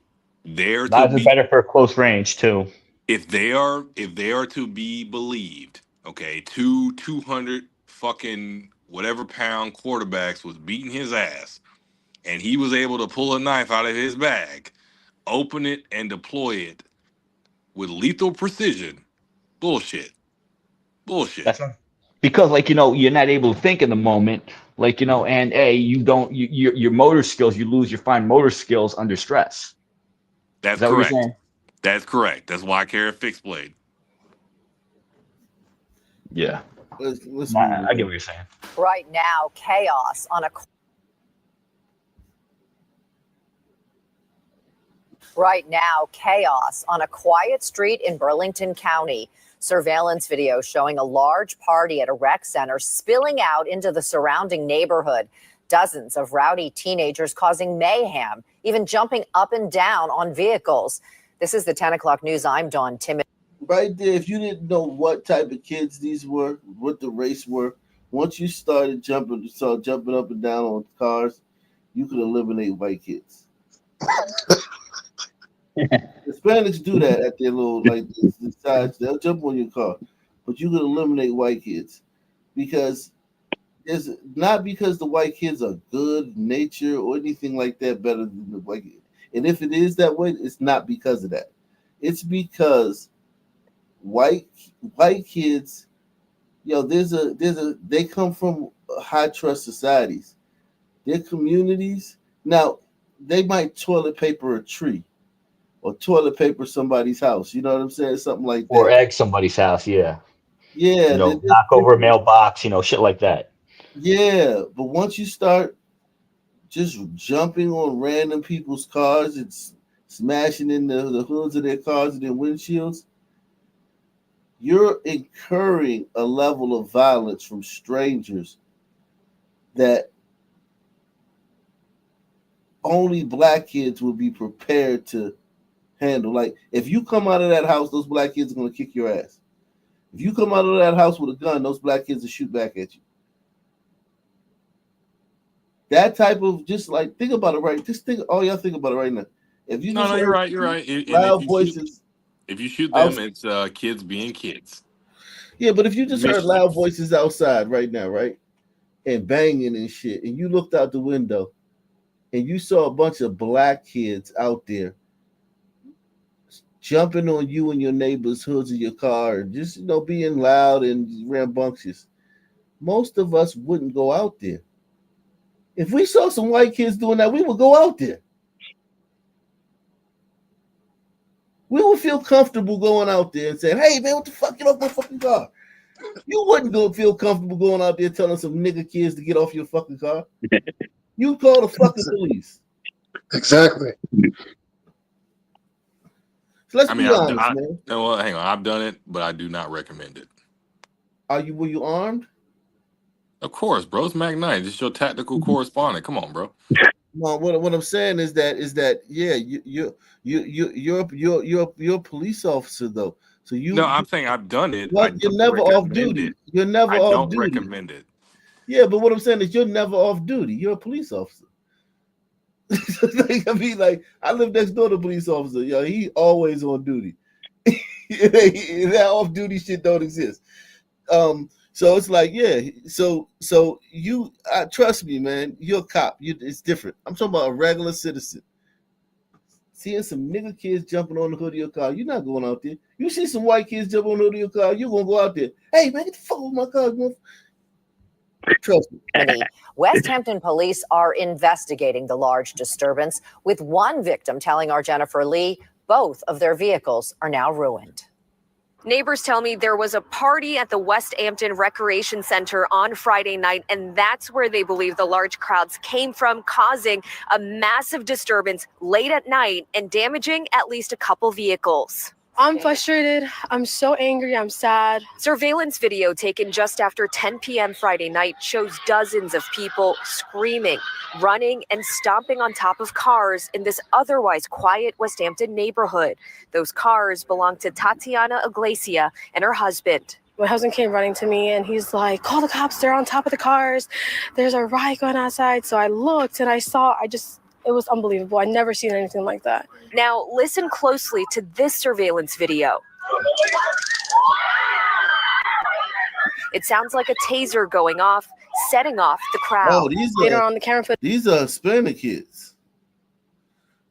they're to Knives are be, better for close range too. if they are to be believed, okay, 200 fucking whatever pound quarterbacks was beating his ass, and he was able to pull a knife out of his bag, open it, and deploy it with lethal precision. Bullshit. Bullshit. That's not because like you're not able to think in the moment. Like and you don't your motor skills. You lose your fine motor skills under stress. Is That's that what you're correct. saying? That's correct. That's why I carry a fixed blade. Yeah. Let's Nah, move I get on. what you're saying. Right now, chaos on a quiet street in Burlington County. Surveillance video showing a large party at a rec center spilling out into the surrounding neighborhood. Dozens of rowdy teenagers causing mayhem, even jumping up and down on vehicles. This is the 10 o'clock news. I'm Dawn Timothy. Right there, if you didn't know what type of kids these were, what the race were, once you started jumping up and down on cars, you could eliminate white kids. Hispanics do that at their little like the sides. They'll jump on your car, but you could eliminate white kids because it's not because the white kids are good nature or anything like that better than the white kids. And if it is that way, it's not because of that. It's because white kids, they come from high trust societies. Their communities now they might toilet paper a tree or toilet paper somebody's house. You know what I'm saying? Something like Or that. egg somebody's house. Yeah. Yeah, Knock over a mailbox. Shit like that. yeah. But once you start just jumping on random people's cars and smashing in the hoods of their cars and their windshields, you're incurring a level of violence from strangers that only black kids will be prepared to handle. Like if you come out of that house, those black kids are gonna kick your ass. If you come out of that house with a gun, those black kids will shoot back at you. That type of just like think about it right. Just think all y'all think about it right now. If you just No, you're heard right. You're right. And loud voices, if you shoot out, them, it's kids being kids. yeah, but if you just heard Mischief. loud voices outside right now, right? And banging and shit, and you looked out the window and you saw a bunch of black kids out there jumping on you and your neighbor's hoods of your car, and just being loud and rambunctious. Most of us wouldn't go out there. If we saw some white kids doing that, we would go out there. We would feel comfortable going out there and saying, "Hey man, what the fuck? Get off my fucking car." You wouldn't feel comfortable going out there telling some nigga kids to get off your fucking car. You call the fucking police. Exactly. So let's I mean, be honest, man. well, hang on. I've done it, but I do not recommend it. Were you armed? Of course, bro. It's Mac 9. It's your tactical correspondent. Come on, bro. No, what I'm saying is that yeah, you're a police officer though. So No, I'm saying I've done it. I But you're don't never off recommend duty. it. You're never I off don't duty. recommend it. Yeah, but what I'm saying is you're never off duty. You're a police officer. I mean, like I live next door to a police officer. He always on duty. That off-duty shit don't exist. So it's like, yeah. So you trust me, man. You're a cop. It's different. I'm talking about a regular citizen. Seeing some nigga kids jumping on the hood of your car, you're not going out there. You see some white kids jump on the hood of your car, you're gonna go out there. Hey man, get the fuck off my car. Trust me. West Hampton police are investigating the large disturbance, with one victim telling our Jennifer Lee both of their vehicles are now ruined. Neighbors tell me there was a party at the West Hampton Recreation Center on Friday night, and that's where they believe the large crowds came from, causing a massive disturbance late at night and damaging at least a couple vehicles. I'm frustrated. I'm so angry. I'm sad. Surveillance video taken just after 10 p.m. Friday night shows dozens of people screaming, running, and stomping on top of cars in this otherwise quiet West Hampton neighborhood. Those cars belong to Tatiana Iglesia and her husband. My husband came running to me and he's like, call the cops. They're on top of the cars. There's a riot going outside. So I looked and I saw, it was unbelievable. I'd never seen anything like that. Now, listen closely to this surveillance video. It sounds like a taser going off, setting off the crowd. Oh, Later on the camera footage. These are Hispanic kids.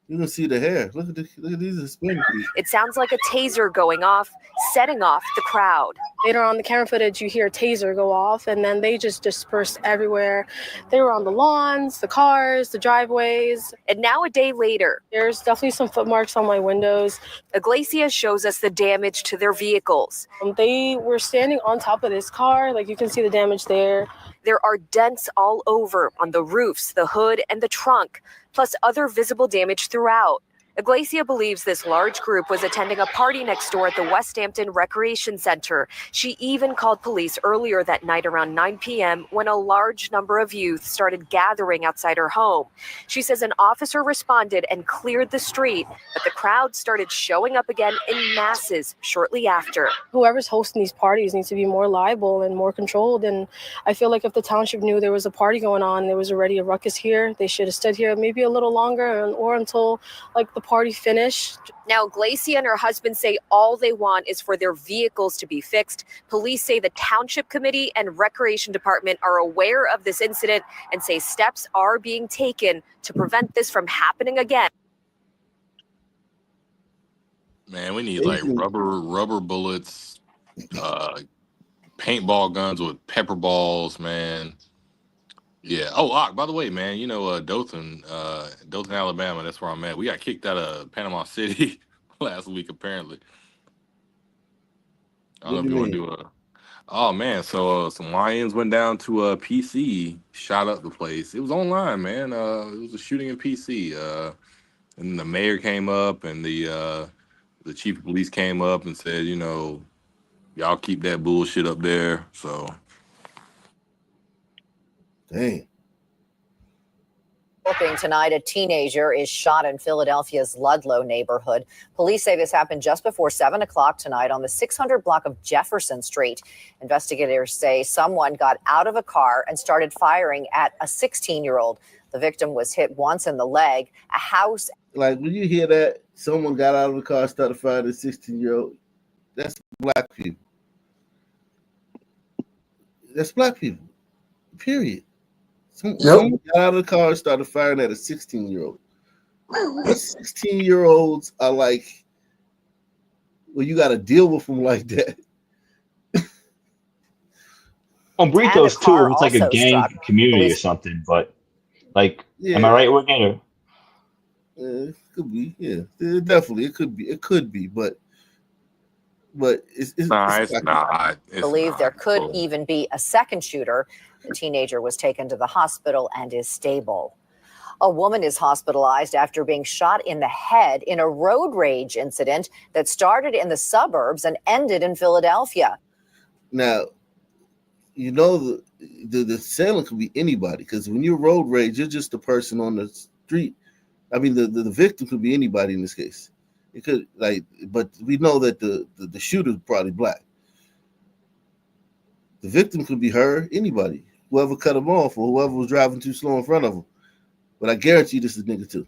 You can see the hair. Look at these Hispanic kids. It sounds like a taser going off, setting off the crowd. Later on the camera footage, you hear a taser go off, and then they just dispersed everywhere. They were on the lawns, the cars, the driveways. And now a day later, there's definitely some foot marks on my windows. Iglesia shows us the damage to their vehicles. They were standing on top of this car. Like, you can see the damage there. There are dents all over on the roofs, the hood, and the trunk, plus other visible damage throughout. Iglesia believes this large group was attending a party next door at the West Hampton Recreation Center. She even called police earlier that night around 9 p.m. when a large number of youth started gathering outside her home. She says an officer responded and cleared the street, but the crowd started showing up again in masses shortly after. Whoever's hosting these parties needs to be more liable and more controlled. And I feel like if the township knew there was a party going on, there was already a ruckus here, they should have stood here maybe a little longer or until like the party finished. Now, Iglesia and her husband say all they want is for their vehicles to be fixed. Police say the Township Committee and Recreation Department are aware of this incident and say steps are being taken to prevent this from happening again. Man, we need like rubber bullets, paintball guns with pepper balls, man. Yeah. Oh, by the way, man, you know, Dothan, Alabama, that's where I'm at. We got kicked out of Panama City last week, apparently. I don't know if you want to do a. Oh man, so some Lions went down to PC, shot up the place. It was online, man. It was a shooting in PC. And the mayor came up, and the chief of police came up and said, you know, y'all keep that bullshit up there. So. Dang. Working tonight, a teenager is shot in Philadelphia's Ludlow neighborhood. Police say this happened just before 7 o'clock tonight on the 600 block of Jefferson Street. Investigators say someone got out of a car and started firing at a 16-year-old. The victim was hit once in the leg. A house. Like when you hear that, someone got out of the car, started firing at a 16-year-old. That's black people. That's black people. Period. Someone got out of the car and started firing at a 16-year-old. 16-year-olds are like, well, you got to deal with them like that. On burritos too, it's like a gang community or something. But like, am I right? We're gonna. It could be, yeah. Definitely, it could be, but it's not. Believe there could even be a second shooter. The teenager was taken to the hospital and is stable. A woman is hospitalized after being shot in the head in a road rage incident that started in the suburbs and ended in Philadelphia. Now, you know, the assailant could be anybody, because when you're road rage, you're just a person on the street. I mean, the victim could be anybody in this case. It could, like, but we know that the shooter is probably black. The victim could be her, anybody, whoever cut him off or whoever was driving too slow in front of him. But I guarantee this is nigga too.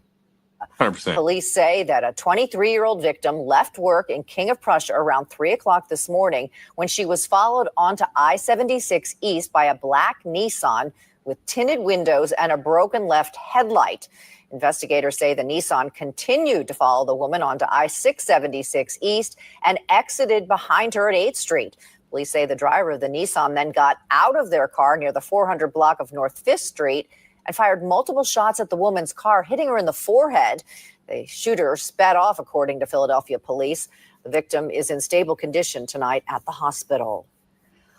100%. Police say that a 23-year-old victim left work in King of Prussia around 3 o'clock this morning when she was followed onto I-76 East by a black Nissan with tinted windows and a broken left headlight. Investigators say the Nissan continued to follow the woman onto I-676 East and exited behind her at 8th Street. Police say the driver of the Nissan then got out of their car near the 400 block of North 5th Street and fired multiple shots at the woman's car, hitting her in the forehead. The shooter sped off, according to Philadelphia police. The victim is in stable condition tonight at the hospital.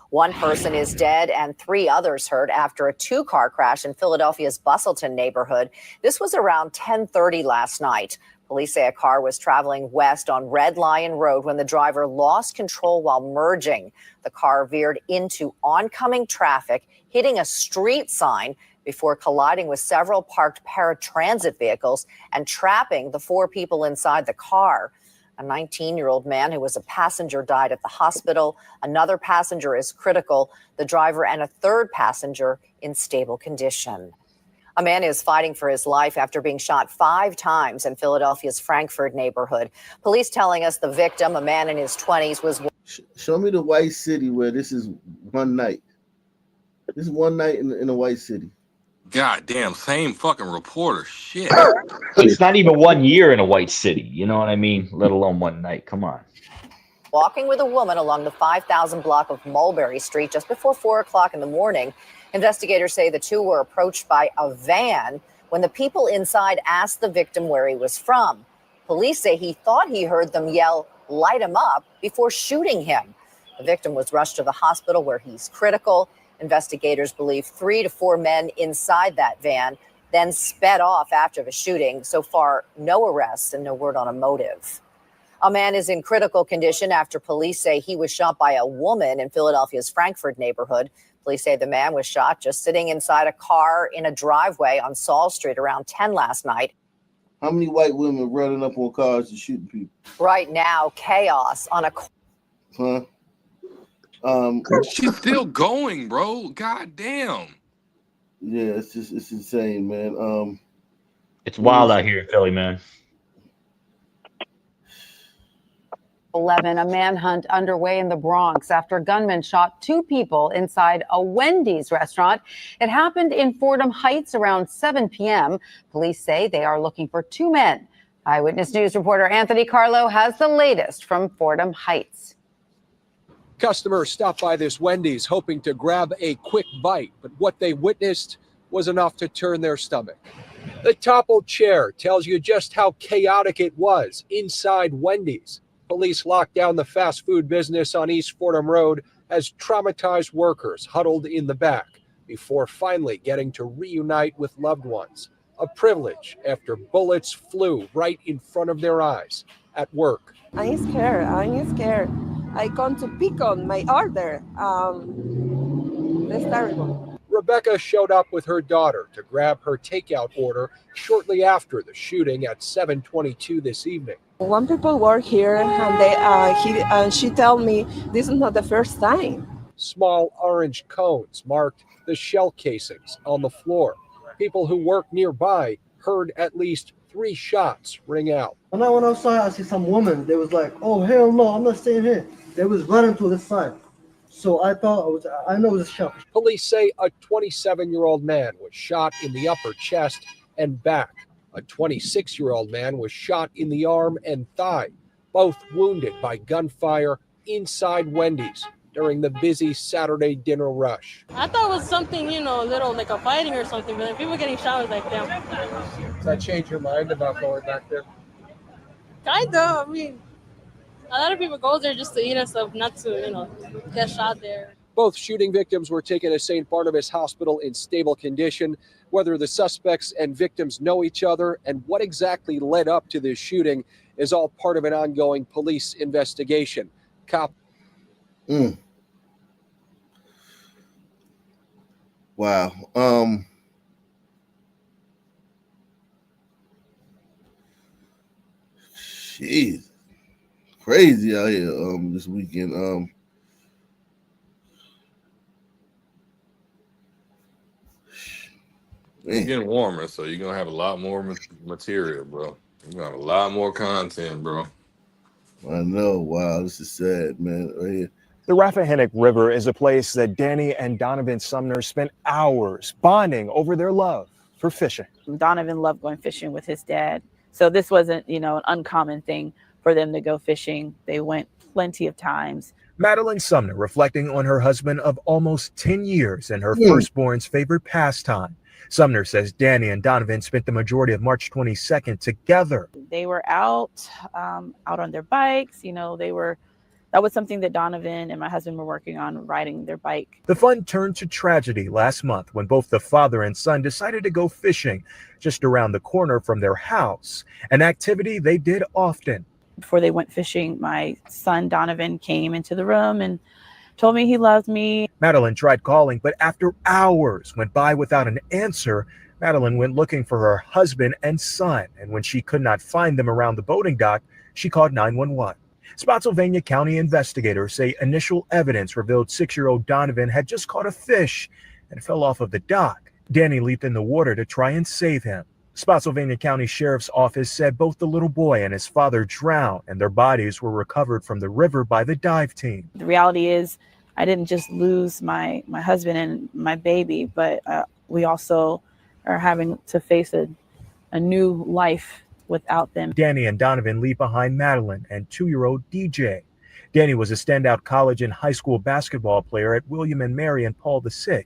One person is dead and 3 others hurt after a 2-car crash in Philadelphia's Bustleton neighborhood. This was around 10:30 last night. Police say a car was traveling west on Red Lion Road when the driver lost control while merging. The car veered into oncoming traffic, hitting a street sign before colliding with several parked paratransit vehicles and trapping the 4 people inside the car. A 19-year-old man who was a passenger died at the hospital. Another passenger is critical. The driver and a 3rd passenger in stable condition. A man is fighting for his life after being shot 5 times in Philadelphia's Frankfurt neighborhood. Police telling us the victim, a man in his 20s, was... Show me the white city where this is one night. This is one night in a white city. God damn, same fucking reporter. Shit. It's not even 1 year in a white city. You know what I mean? Let alone one night. Come on. Walking with a woman along the 5,000 block of Mulberry Street just before 4 o'clock in the morning. Investigators say the two were approached by a van when the people inside asked the victim where he was from. Police say he thought he heard them yell, "Light him up," before shooting him. The victim was rushed to the hospital where he's critical. Investigators believe 3 to 4 men inside that van then sped off after the shooting. So far, no arrests and no word on a motive. A man is in critical condition after police say he was shot by a woman in Philadelphia's Frankfurt neighborhood. Police say the man was shot just sitting inside a car in a driveway on Saul Street around 10 last night. How many white women running up on cars and shooting people? Right now, chaos on a... Huh? She's still going, bro. God damn. Yeah, it's insane, man. It's wild out here in Philly, man. 11, a manhunt underway in the Bronx after gunmen shot 2 people inside a Wendy's restaurant. It happened in Fordham Heights around 7 p.m. Police say they are looking for 2 men. Eyewitness News reporter Anthony Carlo has the latest from Fordham Heights. Customers stopped by this Wendy's hoping to grab a quick bite, but what they witnessed was enough to turn their stomach. The toppled chair tells you just how chaotic it was inside Wendy's. Police locked down the fast food business on East Fordham Road as traumatized workers huddled in the back before finally getting to reunite with loved ones. A privilege after bullets flew right in front of their eyes at work. I'm scared. I come to pick on my order. That's terrible. Rebecca showed up with her daughter to grab her takeout order shortly after the shooting at 7:22 this evening. One people work here, and she told me this is not the first time. Small orange cones marked the shell casings on the floor. People who work nearby heard at least 3 shots ring out. When I went outside, I see some woman. They was like, "Oh hell no, I'm not staying here." They was running to the side. So I know it was a shot. Police say a 27-year-old man was shot in the upper chest and back. A 26-year-old man was shot in the arm and thigh, both wounded by gunfire inside Wendy's during the busy Saturday dinner rush. I thought it was something, little like a fighting or something, but if people getting shot, I was like, damn. Does that change your mind about going back there? Kind of. I mean, a lot of people go there just to eat and stuff, not to, get shot there. Both shooting victims were taken to St. Barnabas Hospital in stable condition. Whether the suspects and victims know each other and what exactly led up to this shooting is all part of an ongoing police investigation. Wow. Jeez. Crazy out here this weekend. It's getting warmer, so you're gonna have a lot more material, bro. You're gonna have a lot more content, bro. I know. Wow, this is sad, man. Right here. The Rappahannock River is a place that Danny and Donovan Sumner spent hours bonding over their love for fishing. Donovan loved going fishing with his dad. So this wasn't, an uncommon thing for them to go fishing. They went plenty of times. Madeline Sumner reflecting on her husband of almost 10 years and her firstborn's favorite pastime. Sumner says Danny and Donovan spent the majority of March 22nd together. They were out on their bikes. That was something that Donovan and my husband were working on, riding their bike. The fun turned to tragedy last month when both the father and son decided to go fishing just around the corner from their house, an activity they did often. Before they went fishing, my son Donovan came into the room and told me he loved me. Madeline tried calling, but after hours went by without an answer, Madeline went looking for her husband and son, and when she could not find them around the boating dock, she called 911. Spotsylvania County investigators say initial evidence revealed 6-year-old Donovan had just caught a fish and fell off of the dock. Danny leaped in the water to try and save him. Spotsylvania County Sheriff's Office said both the little boy and his father drowned, and their bodies were recovered from the river by the dive team. The reality is, I didn't just lose my husband and my baby, but we also are having to face a new life without them. Danny and Donovan leave behind Madeline and 2-year-old DJ. Danny was a standout college and high school basketball player at William and Mary and Paul VI.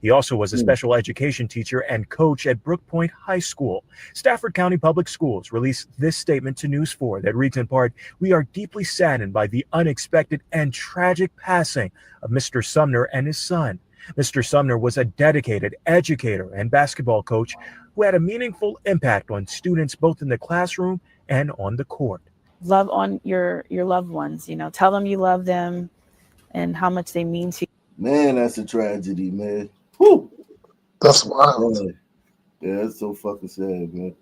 He also was a special education teacher and coach at Brook Point High School. Stafford County Public Schools released this statement to News 4 that reads in part, "We are deeply saddened by the unexpected and tragic passing of Mr. Sumner and his son. Mr. Sumner was a dedicated educator and basketball coach who had a meaningful impact on students both in the classroom and on the court." Love on your loved ones, tell them you love them and how much they mean to you. Man, that's a tragedy, man. Whew. That's wild. Yeah, that's so fucking sad, man.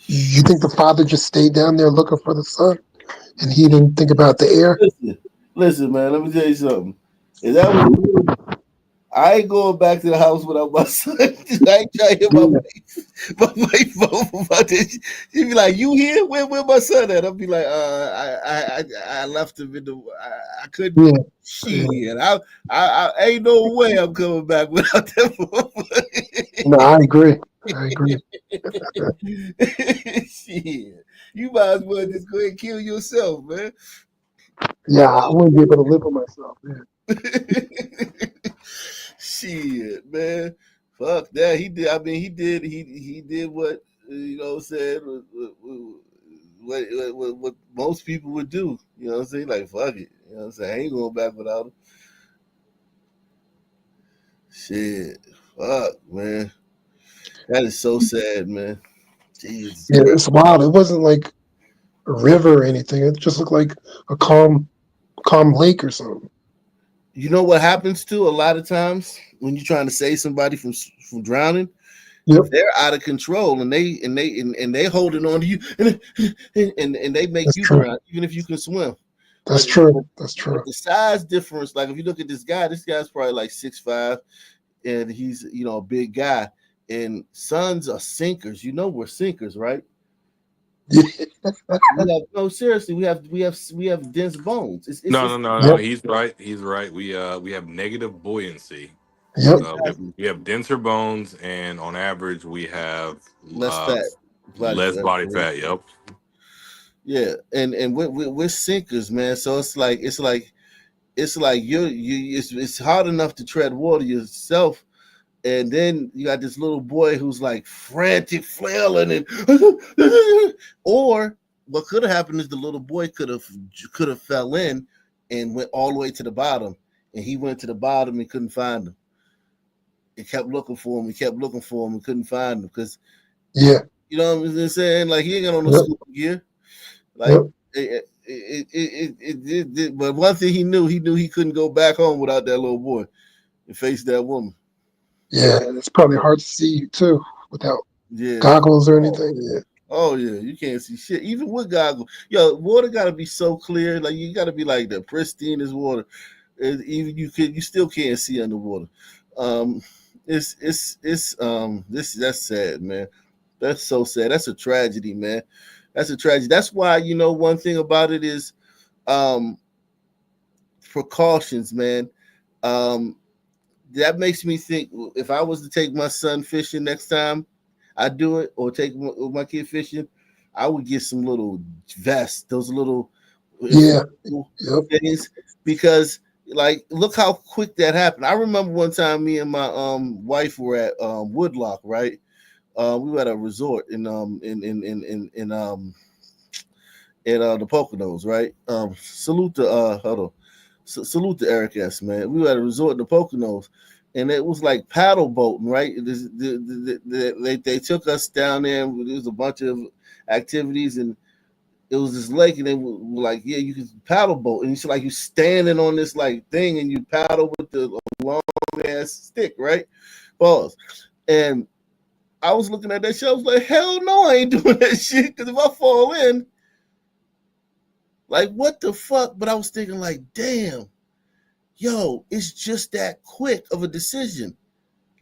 You think the father just stayed down there looking for the son and he didn't think about the heir? Listen, man, let me tell you something. Is that what I ain't going back to the house without my son. I ain't trying to hear my wife phone about this. She'd be like, "You here? Where my son at?" I'll be like, I left him in the. I couldn't. Yeah. Shit, I ain't no way I'm coming back without that. No, I agree. Shit, you might as well just go ahead and kill yourself, man. Yeah, I wouldn't be able to live with myself, man. Shit, man. Fuck that. He did. I mean, he did what said what most people would do. You know what I'm saying? Like, fuck it. You know what I'm saying? I ain't going back without him. Shit. Fuck, man. That is so sad, man. Jesus. Yeah, it's wild. It wasn't like a river or anything. It just looked like a calm lake or something. You know what happens to a lot of times when you're trying to save somebody from drowning? Yep. They're out of control and they holding on to you and they make you drown even if you can swim. That's true. That's true. The size difference, like if you look at this guy's probably like 6'5", and he's a big guy. And sons are sinkers. We're sinkers, right? No, seriously, we have dense bones. No. He's right. We have negative buoyancy. Yep. We have denser bones, and on average, we have less fat, less body fat. Yep. Yeah, and we're sinkers, man. So it's like it's hard enough to tread water yourself. And then you got this little boy who's like frantic, flailing, and or what could have happened is the little boy could have fell in and went all the way to the bottom, and he went to the bottom and couldn't find him. He kept looking for him. He kept looking for him and couldn't find him because, you know what I'm saying? Like he ain't got on no scuba gear. Like but one thing he knew he couldn't go back home without that little boy and face that woman. Yeah, it's probably hard to see too without goggles or anything. Yeah. Oh yeah, you can't see shit even with goggles. Yo, water gotta be so clear. Like you gotta be like the pristinest water. Even you still can't see underwater. That's sad, man. That's so sad. That's a tragedy, man. That's a tragedy. That's why, one thing about it is precautions, man. That makes me think if I was to take my son fishing next time I do it, or take my kid fishing, I would get some little vests, those little things, because like look how quick that happened. I remember one time me and my wife were at Woodlock, right? We were at a resort in the Poconos, right? Salute to hold on. Salute to Eric S, man. We were at a resort in the Poconos, and it was like paddle boating, right? They took us down there, and there was a bunch of activities, and it was this lake, and they were like, yeah, you can paddle boat, and it's like you standing on this like thing, and you paddle with the long ass stick, right? Pause. And I was looking at that shit, I was like, hell no, I ain't doing that shit, because if I fall in, like, what the fuck? But I was thinking, like, damn, yo, it's just that quick of a decision.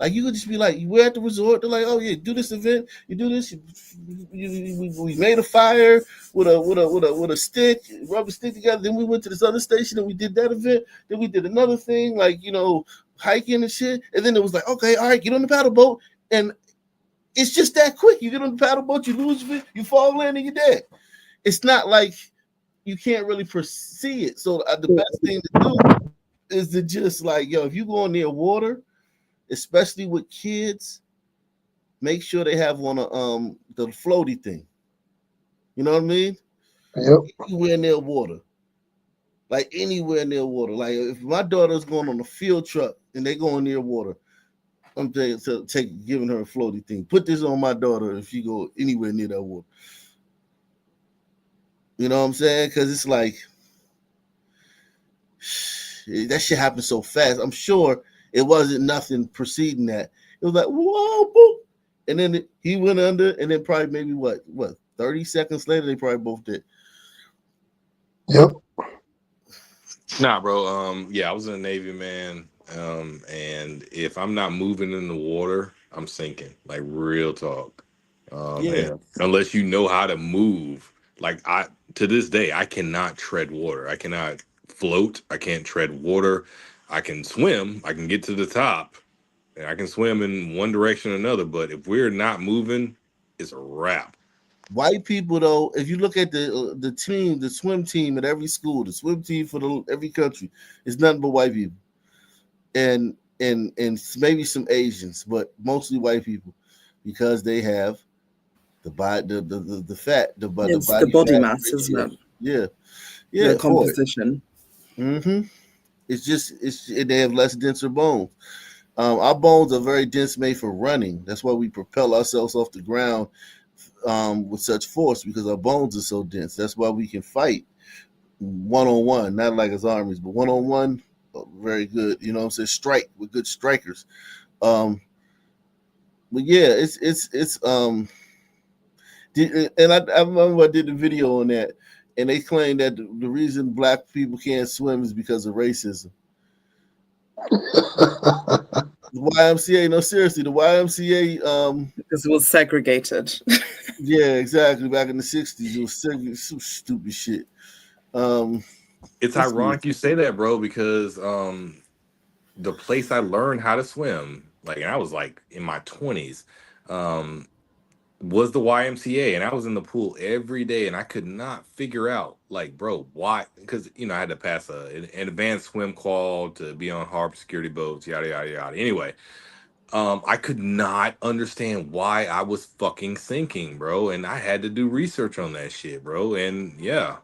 Like, you could just be like, we're at the resort. They're like, oh yeah, do this event. You do this. We made a fire with a stick, rubber stick together. Then we went to this other station and we did that event. Then we did another thing, like hiking and shit. And then it was like, okay, all right, get on the paddle boat, and it's just that quick. You get on the paddle boat, you lose it, you fall in, and you're dead. It's not like you can't really foresee it. So the best thing to do is to just like, yo, if you go near water, especially with kids, make sure they have on the floaty thing. You know what I mean? Yep. Anywhere near water. Like anywhere near water. Like if my daughter's going on a field truck and they going near water, I'm giving her a floaty thing. Put this on my daughter if she go anywhere near that water. You know what I'm saying? Because it's like that shit happened so fast. I'm sure it wasn't nothing preceding that. It was like, whoa, boom. And then he went under, and then probably maybe what 30 seconds later, they probably both did. Yep. Nah, bro. Yeah, I was in the Navy, man. And if I'm not moving in the water, I'm sinking. Like real talk. And unless you know how to move, like to this day, I cannot tread water. I cannot float. I can't tread water. I can swim. I can get to the top, and I can swim in one direction or another. But if we're not moving, it's a wrap. White people, though, if you look at the team, the swim team at every school, the swim team for every country, it's nothing but white people, and maybe some Asians, but mostly white people, because they have the fat, the body mass, isn't it? Yeah, the composition. It's just they have less denser bones. Our bones are very dense, made for running. That's why we propel ourselves off the ground with such force, because our bones are so dense. That's why we can fight one-on-one, not like as armies, but one-on-one, very good. You know what I'm saying? Strike with good strikers. But yeah, it's and I remember I did the video on that, and they claim that the reason black people can't swim is because of racism. The YMCA, no, seriously, the YMCA, because it was segregated. Yeah, exactly. Back in the 60s, it was some stupid shit. It's ironic you say that, bro, because the place I learned how to swim, like, and I was like in my 20s, was the YMCA, and I was in the pool every day, and I could not figure out, like, bro, why? Because I had to pass an advanced swim qual to be on harbor security boats, yada yada yada. Anyway, I could not understand why I was fucking sinking, bro, and I had to do research on that shit, bro. And yeah,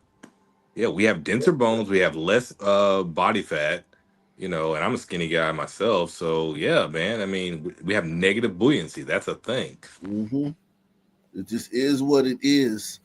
we have denser bones, we have less body fat, and I'm a skinny guy myself, so yeah, man. I mean, we have negative buoyancy. That's a thing. It just is what it is.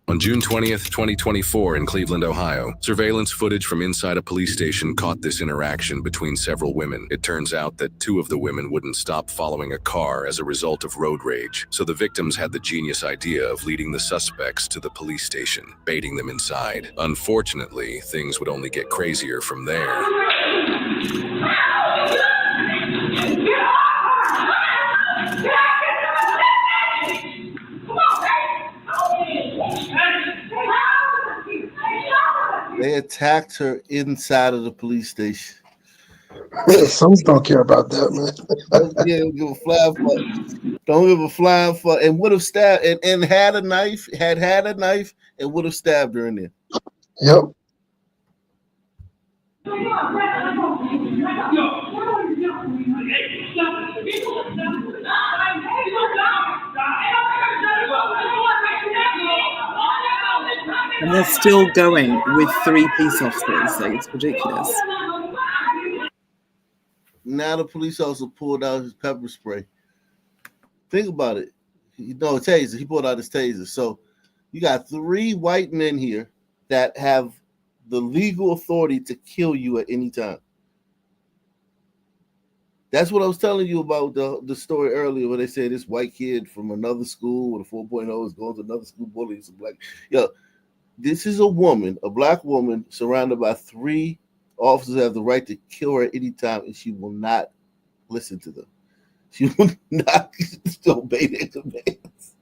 On June 20th, 2024 in Cleveland, Ohio, surveillance footage from inside a police station caught this interaction between several women. It turns out that two of the women wouldn't stop following a car as a result of road rage, so the victims had the genius idea of leading the suspects to the police station, baiting them inside. Unfortunately, things would only get crazier from there. They attacked her inside of the police station. Sons don't care about that, man. Don't give a flying fuck. Don't give a flying fuck. And would have stabbed and had a knife, had a knife, and would have stabbed her in there. Yep. And they're still going with 3 police officers. Like, it's ridiculous. Now the police officer pulled out his pepper spray. Think about it. Taser. He pulled out his taser. So you got 3 white men here that have the legal authority to kill you at any time. That's what I was telling you about the story earlier where they said this white kid from another school with a 4.0 is going to another school bullying some black. This is a woman, a black woman, surrounded by 3 officers who have the right to kill her at any time, and she will not listen to them. She will not obey their commands.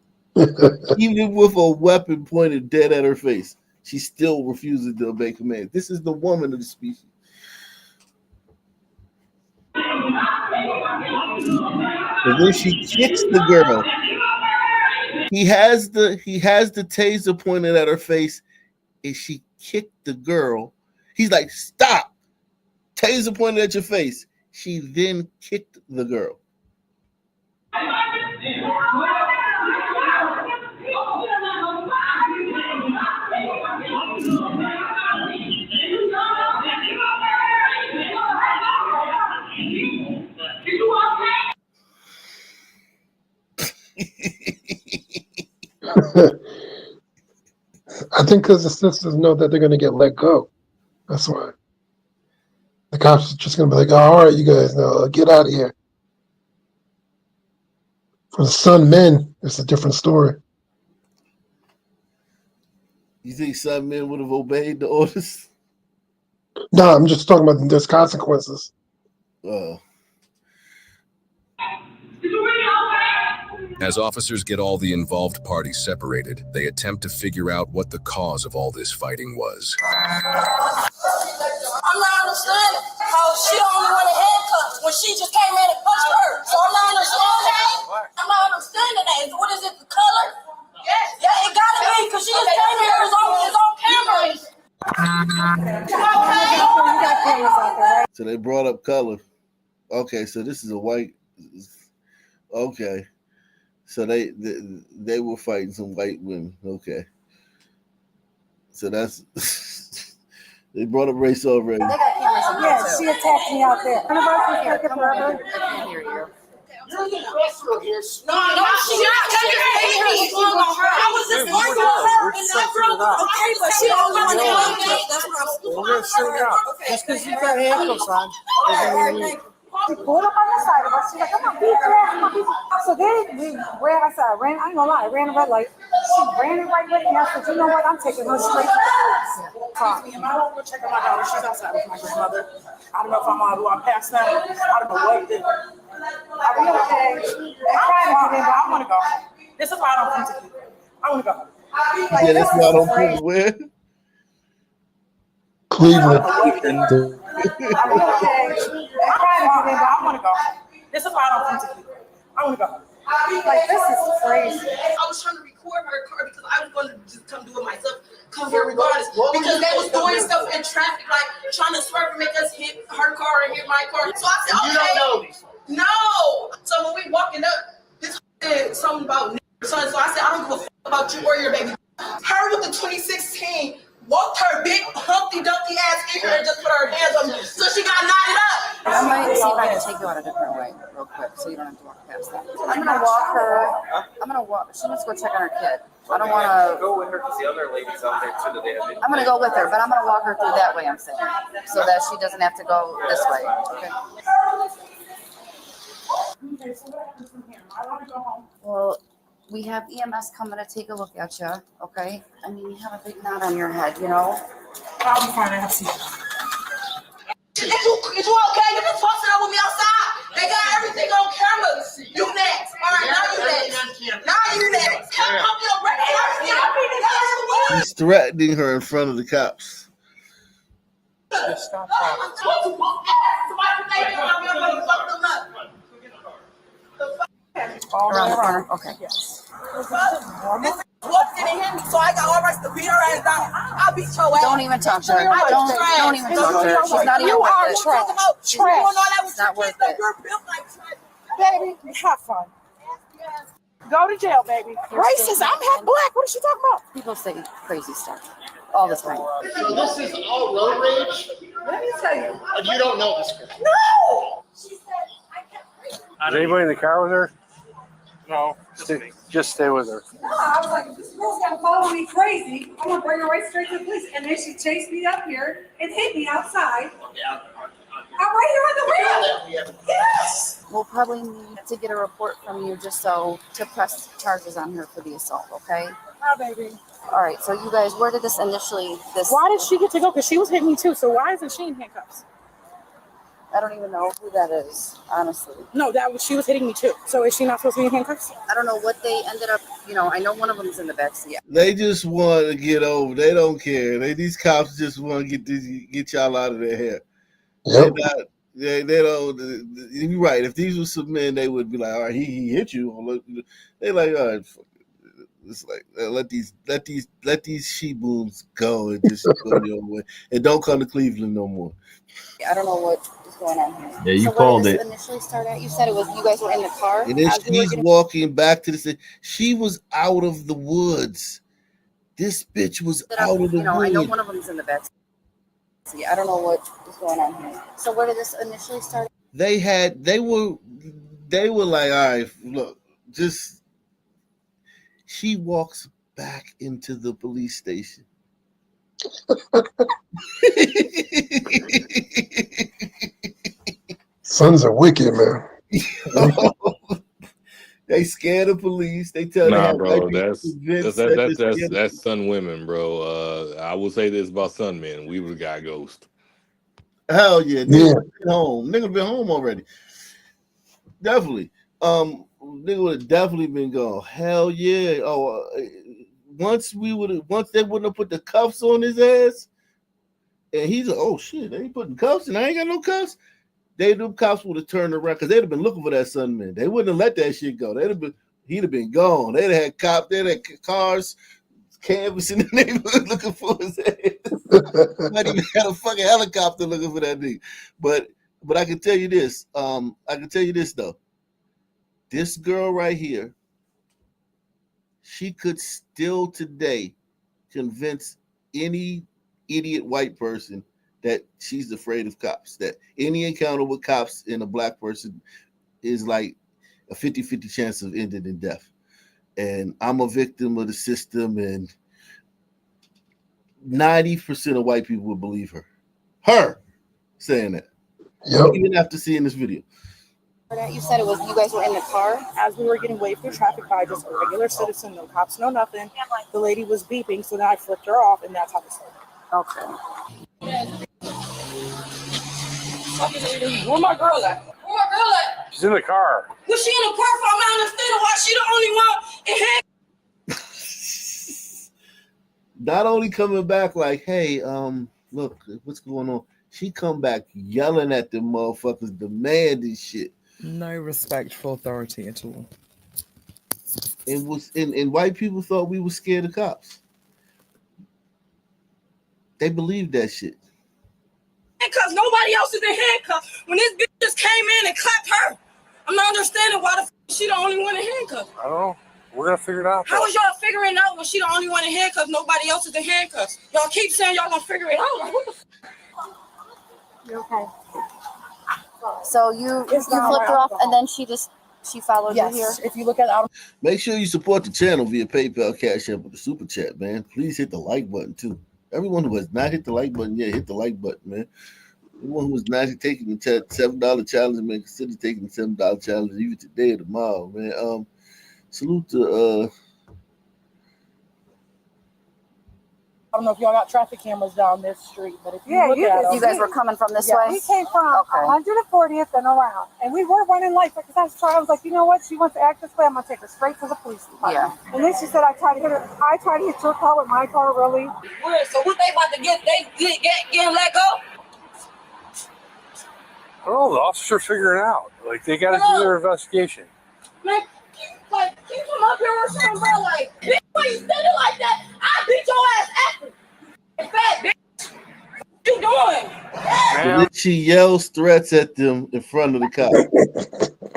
Even with a weapon pointed dead at her face, she still refuses to obey commands. This is the woman of the species. And then she kicks the girl. He has the taser pointed at her face, and she kicked the girl. He's like, "Stop!" Taser pointed at your face. She then kicked the girl. I think because the sisters know that they're going to get let go. That's why. The cops are just going to be like, "Oh, all right, you guys, now get out of here." For the Sun men, it's a different story. You think some men would have obeyed the orders? No, I'm just talking about there's consequences. As officers get all the involved parties separated, they attempt to figure out what the cause of all this fighting was. I'm not understanding how she the only one in handcuffs when she just came in and punched her. So I'm not understanding. I'm not understanding that. What is it, the color? Yes. Yeah, it gotta be because she just came here his own camera. So they brought up color. Okay, so this is a white. Okay, so they were fighting some white women. Okay, so that's they brought up race already. They got cameras in there. Yeah, she attacked me out there. Come on, I can't hear you. No, she's not. She's on her. I was just arguing with her, and that's what okay, but she don't want to communicate. That's what I'm saying. We're gonna shoot it out. Just because you got handcuffs on. She pulled up on the side of us. She's like, "Come on, beat your ass." So then we ran outside. I ain't gonna lie, I ran a red light. She ran it right with me. I said, "You know what? I'm taking her straight to the police." Am I over checking my daughter? She's outside with my grandmother. I don't know if I'm on the past now. I don't know what did. Are we okay? I'm trying to get in, but I want to go. This is why I don't come to you. I want to go. Yeah, that's why I don't come to where? Cleveland. I'm okay. I'm trying to get in, but I want to go. This is why I don't come to you. I want to go. Like, this is crazy. I was trying to record her car because I was going to just come do it myself. Come here regardless. Because they was doing stuff in traffic, like trying to swerve and make us hit her car and hit my car. So I said, okay. You don't know these. No. So when we walking up, this said something about son. So I said, I don't give a about you or your baby. Her with the 2016 walked her big Humpty Dumpty ass in here and just put her hands on me. So she got knotted up. I might see if I can take you out a different way real quick so you don't have to walk past that. I'm gonna walk her. She wants to go check on her kid. I don't want to go with her because the other ladies out there too. I'm gonna go with her, but I'm gonna walk her through that way. I'm saying, so that she doesn't have to go this way. Okay. Well, we have EMS coming to take a look at you. Okay. I mean, you have a big knot on your head. You know. I'll be fine. I have to. Is you okay? You just posted up with me outside. They got everything. threatening her in front of the cops. Stop. Around the corner. Okay. Walked in and hit me, so I got all rights to beat her ass down. I'll beat your ass. Don't even talk to her. Don't even talk to her. She's not even worth it. She's not worth it. You're built like trash. Baby, have fun. Go to jail, baby. Racist. I'm half black. What is she talking about? People say crazy stuff all the time. So this is all road rage? Let me tell you. You don't know this girl? No! She said, I can't breathe. Is anybody in the car with her? No. Just stay with her. No, I was like, this girl's gonna follow me crazy. I'm gonna bring her right straight to the police. And then she chased me up here and hit me outside. Yeah. I'm right here on the wheel. Yes! We'll probably need to get a report from you just so to press charges on her for the assault, okay? Hi, baby. All right, so you guys, where did this initially, Why did she get to go? Because she was hitting me too, so why isn't she in handcuffs? I don't even know who that is, honestly. No, she was hitting me too. So is she not supposed to be in handcuffs? I don't know what they ended up, I know one of them's in the backseat. They just want to get over. They don't care. These cops just want to get y'all out of their hair. Yep. They don't. You're right. If these were some men, they would be like, "All right, he hit you." They like, "All right, fuck it." It's like let these she-boons go and just go your way, and don't come to Cleveland no more. I don't know what is going on here. Yeah, you so called where it. did this initially start at? You said it was you guys were in the car. And then she's walking back to the city. She was out of the woods. This bitch was out of the woods. I know one of them's in the backseat. I don't know what is going on here. So where did this initially start? They were like, all right, look, just she walks back into the police station. Sons are wicked, man. They scare the police. They tell Nah, bro, that's Sun women, bro. I will say this about Sun men: we would have got ghost. Hell yeah, nigga been home. Nigga been home already. Definitely. Nigga would have definitely been gone. Hell yeah. Once they wouldn't have put the cuffs on his ass, and he's like, oh shit, they ain't putting cuffs, and I ain't got no cuffs. The cops would have turned around because they'd have been looking for that Sun man. They wouldn't have let that shit go. He'd have been gone. They'd have had cops, they'd have had cars canvassing the neighborhood looking for his ass. Not even had a fucking helicopter looking for that nigga. But I can tell you this. Though. This girl right here, she could still today convince any idiot white person that she's afraid of cops, that any encounter with cops and a black person is like a 50-50 chance of ending in death. And I'm a victim of the system, and 90% of white people would believe her. Her saying that. Yep. Even after seeing this video. You said it was you guys were in the car as we were getting waved through traffic by just a regular citizen, no cops, no nothing. The lady was beeping, so then I flipped her off, and that's how it started. Okay. Where my girl at? She's in the car. Was she in the car for? I'm not understanding why she the only one in here. Not only coming back like, hey, look, what's going on? She come back yelling at the motherfuckers, demanding shit. No respect for authority at all. And white people thought we were scared of cops. They believed that shit. Because nobody else is in handcuffs. When this bitch just came in and clapped her, I'm not understanding why the she the only one in handcuffs. I don't know. We're gonna figure it out. How is y'all figuring out when she the only one in handcuffs? Nobody else is in handcuffs. Y'all keep saying y'all gonna figure it out. Like, what the You're okay. So you flipped her off, and then she followed you here. If you look at our Make sure you support the channel via PayPal, Cash App, or the Super Chat, man. Please hit the like button too. Everyone who has not hit the like button yet, hit the like button, man. Everyone who has not taking the $7 challenge, man, consider taking the $7 challenge even today or tomorrow, man. Salute to I don't know if y'all got traffic cameras down this street, but if you look at them, you guys were coming from this way? we came from 140th and around, and we were running late because I was like, you know what? She wants to act this way. I'm gonna take her straight to the police department. Yeah. And then she said, I tried to hit your car with my car, really. So what they about to get? They get let go? Oh, the officers figuring it out. Like they got to do their investigation. Man, like you come up here or something, bro. Like, bitch, why you standing like that? I beat your ass after. In fact, bitch, what you doing? And then she yells threats at them in front of the cops.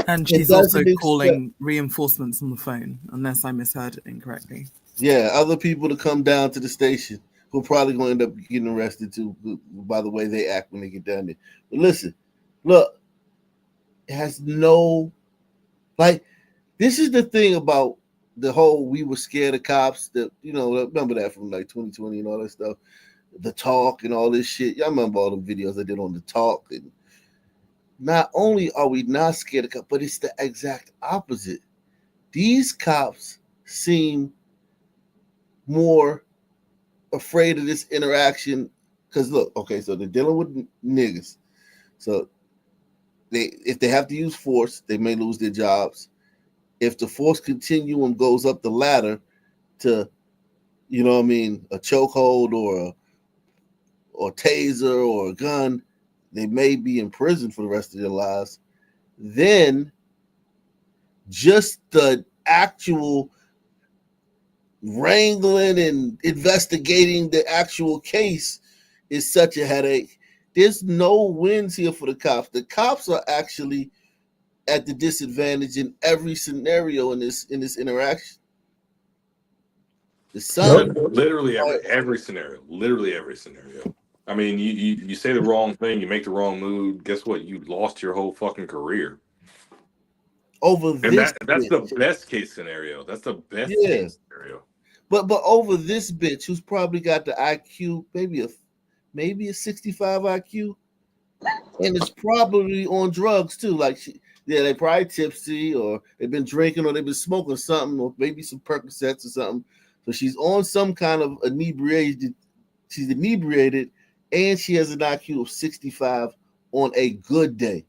And she's also calling reinforcements on the phone, unless I misheard it incorrectly. Yeah, other people to come down to the station who are probably going to end up getting arrested too, by the way they act when they get down there. But listen, look, it has no, like, this is the thing about the whole we were scared of cops, that, you know, remember that from like 2020 and all that stuff, the talk and all this shit. Y'all remember all the videos I did on the talk. And not only are we not scared of cops, but it's the exact opposite. These cops seem more afraid of this interaction because look, okay, so they're dealing with niggas. So if they have to use force, they may lose their jobs. If the force continuum goes up the ladder to, you know what I mean, a chokehold or taser or a gun, they may be in prison for the rest of their lives. Then just the actual wrangling and investigating the actual case is such a headache. There's no wins here for the cops. The cops are actually at the disadvantage in every scenario in this interaction. The sun, literally every scenario. Literally every scenario. I mean, you say the wrong thing, you make the wrong move. Guess what? You lost your whole fucking career. Over And this, that's the best case scenario. That's the best case scenario. But over this bitch who's probably got the IQ, maybe a 65 IQ, and it's probably on drugs too. Like they probably tipsy, or they've been drinking, or they've been smoking something, or maybe some Percocets or something. So she's on some kind of inebriated. She's inebriated, and she has an IQ of 65 on a good day.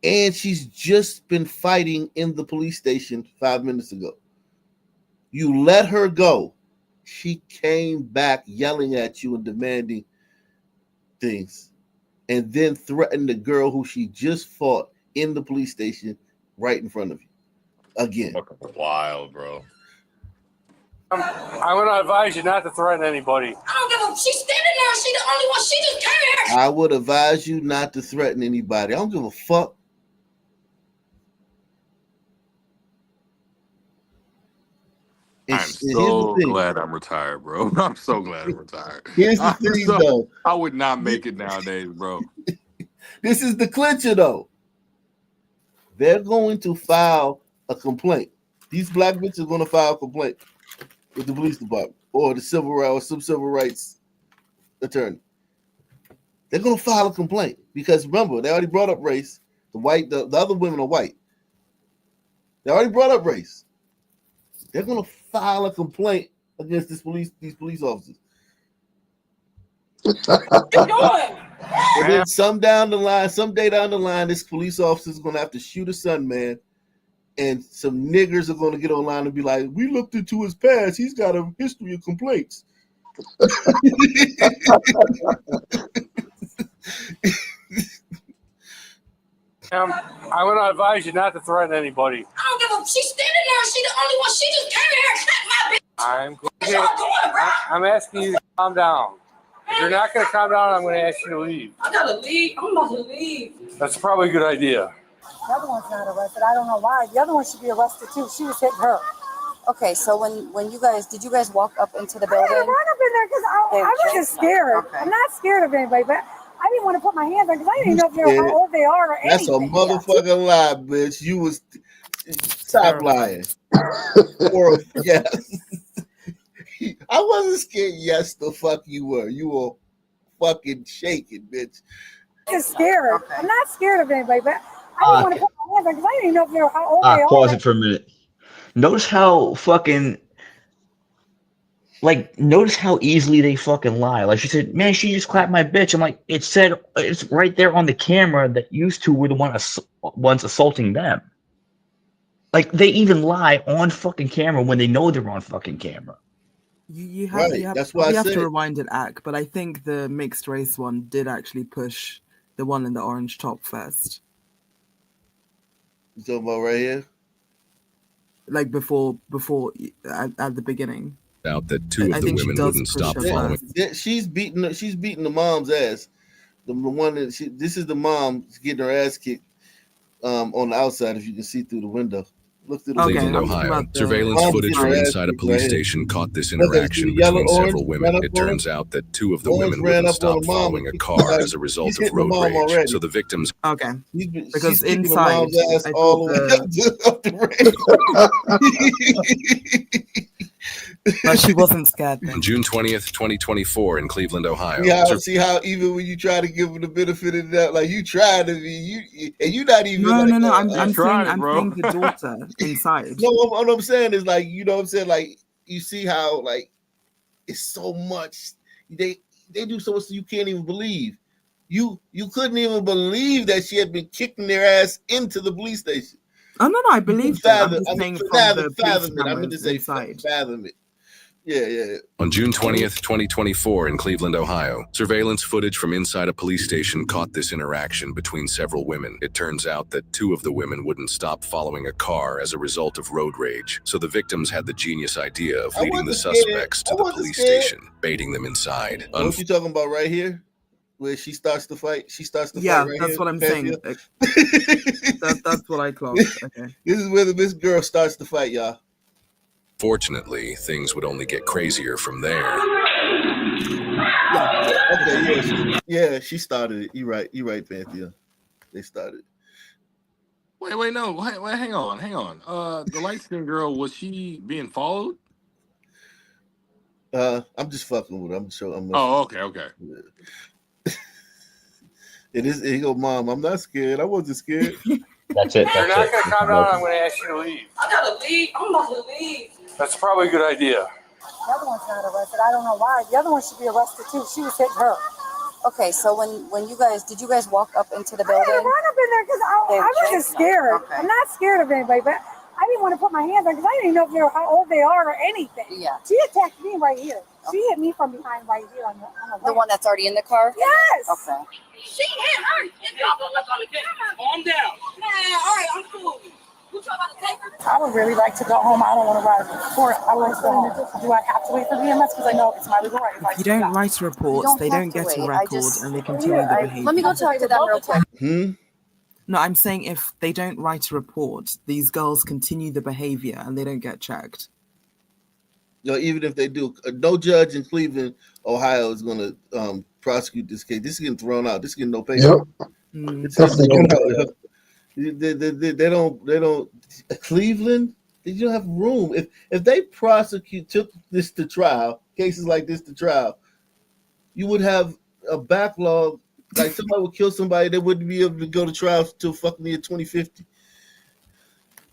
And she's just been fighting in the police station 5 minutes ago. You let her go. She came back yelling at you and demanding things, and then threatened the girl who she just fought in the police station right in front of you again. Wild, bro. I'm going to advise you not to threaten anybody. I don't give a. She's standing there. She's the only one. She just came here. I would advise you not to threaten anybody. I don't give a fuck. I'm so glad I'm retired, bro. I'm so glad I'm retired. Here's the thing, though. I would not make it nowadays, bro. This is the clincher, though. They're going to file a complaint. These black bitches are going to file a complaint with the police department or the some civil rights attorney. They're going to file a complaint because remember, they already brought up race. The other women are white. They already brought up race. They're going to file a complaint against these police officers. And then some day down the line, this police officer is going to have to shoot a son, man. And some niggers are going to get online and be like, we looked into his past. He's got a history of complaints. I'm going to advise you not to threaten anybody. I don't give a. She's standing there. She's the only one. She just came here and attacked my bitch. I'm asking you to calm down. If you're not going to calm down, I'm going to ask you to leave. I gotta leave. I'm about to leave. That's probably a good idea. The other one's not arrested. I don't know why. The other one should be arrested too. She was hitting her. Okay, so when did you guys walk up into the building? I didn't run up in there because I wasn't scared. Okay. I'm not scared of anybody, but I didn't want to put my hands on because I didn't even know how old they are or That's anything. a motherfucking lie, bitch. You was stop lying. Yes. I wasn't scared. Yes, the fuck you were. You were fucking shaking, bitch. I'm scared. Okay. I'm not scared of anybody, but I didn't want to put my hands on because I didn't even know how old they are. Pause it for a minute. Notice how fucking Like, notice how easily they fucking lie. Like, she said, man, she just clapped my bitch. I'm like, it's right there on the camera that used to were the ones assaulting them. Like, they even lie on fucking camera when they know they're on fucking camera. You Right. That's why I have said to rewind it, Ak, but I think the mixed race one did actually push the one in the orange top first. You talking about right here? Like before at the beginning. Out that two of I the think she women does wouldn't push stop her following. first. She's beating the mom's ass. The one that this is the mom getting her ass kicked on the outside, if you can see through the window. Look through the Cleveland, window. Ohio. Surveillance footage from inside a police station caught this interaction between several women. It turns out that two of the women wouldn't stop following a car as a result of road rage. So the victims. Okay. Because Because kicking the inside, mom's ass I all thought the way up the ramp. but she wasn't scared then. On June 20th, 2024 in Cleveland, Ohio. See how even when you try to give them the benefit of that, like you try to be, and you're not even. No. I'm saying the daughter inside. No, what I'm saying is like, you know what I'm saying? Like, you see how like it's so much. They do so much you can't even believe. You couldn't even believe that she had been kicking their ass into the police station. Oh no, I believe that. I'm just saying from the police fathom it. I meant to cameras say inside. fathom it. Yeah. On June 20th, 2024 in Cleveland, Ohio, surveillance footage from inside a police station caught this interaction between several women. It turns out that two of the women wouldn't stop following a car as a result of road rage. So the victims had the genius idea of leading the suspects to the police station, baiting them inside. What you talking about right here? Where she starts to fight? She starts to fight right here. Yeah, that's what I'm saying. That's what I clocked. Okay. This is where this girl starts to fight, y'all. Fortunately, things would only get crazier from there. She started it. You're right, Panthea. They started. Wait, no. Wait, hang on. The light-skinned girl, was she being followed? I'm just fucking with her. Okay. Yeah. It is. He go, Mom. I'm not scared. I wasn't scared. That's it. You're not going to calm down. I'm going to ask you to leave. I gotta leave. I'm about to leave. That's probably a good idea. The other one's not arrested. I don't know why. The other one should be arrested too. She was hitting her. Okay, so when you guys walk up into the building? I didn't run up in there because I wasn't scared. Okay. I'm not scared of anybody, but I didn't want to put my hands on because I didn't know how old they are or anything. Yeah. She attacked me right here. She hit me from behind right here on the one that's already in the car? Yes. Okay. She hit her. If y'all gonna look on the camera, calm down. Man, all right, I'm cool. You try about to take her? I would really like to go home. I don't want to ride the court. I want to go home. Do I have to wait for the EMS? Because I know it's my legal right. If you don't write reports, they don't get a record and they continue the behavior. Let me go talk to them real quick. No, I'm saying if they don't write a report, these girls continue the behavior and they don't get checked. Even if they do, no judge in Cleveland, Ohio is going to prosecute this case. This is getting thrown out. This is getting no paper. It's definitely they don't. Cleveland, they don't have room. If they took this to trial, cases like this to trial, you would have a backlog. Like somebody would kill somebody, they wouldn't be able to go to trial till fucking year 2050.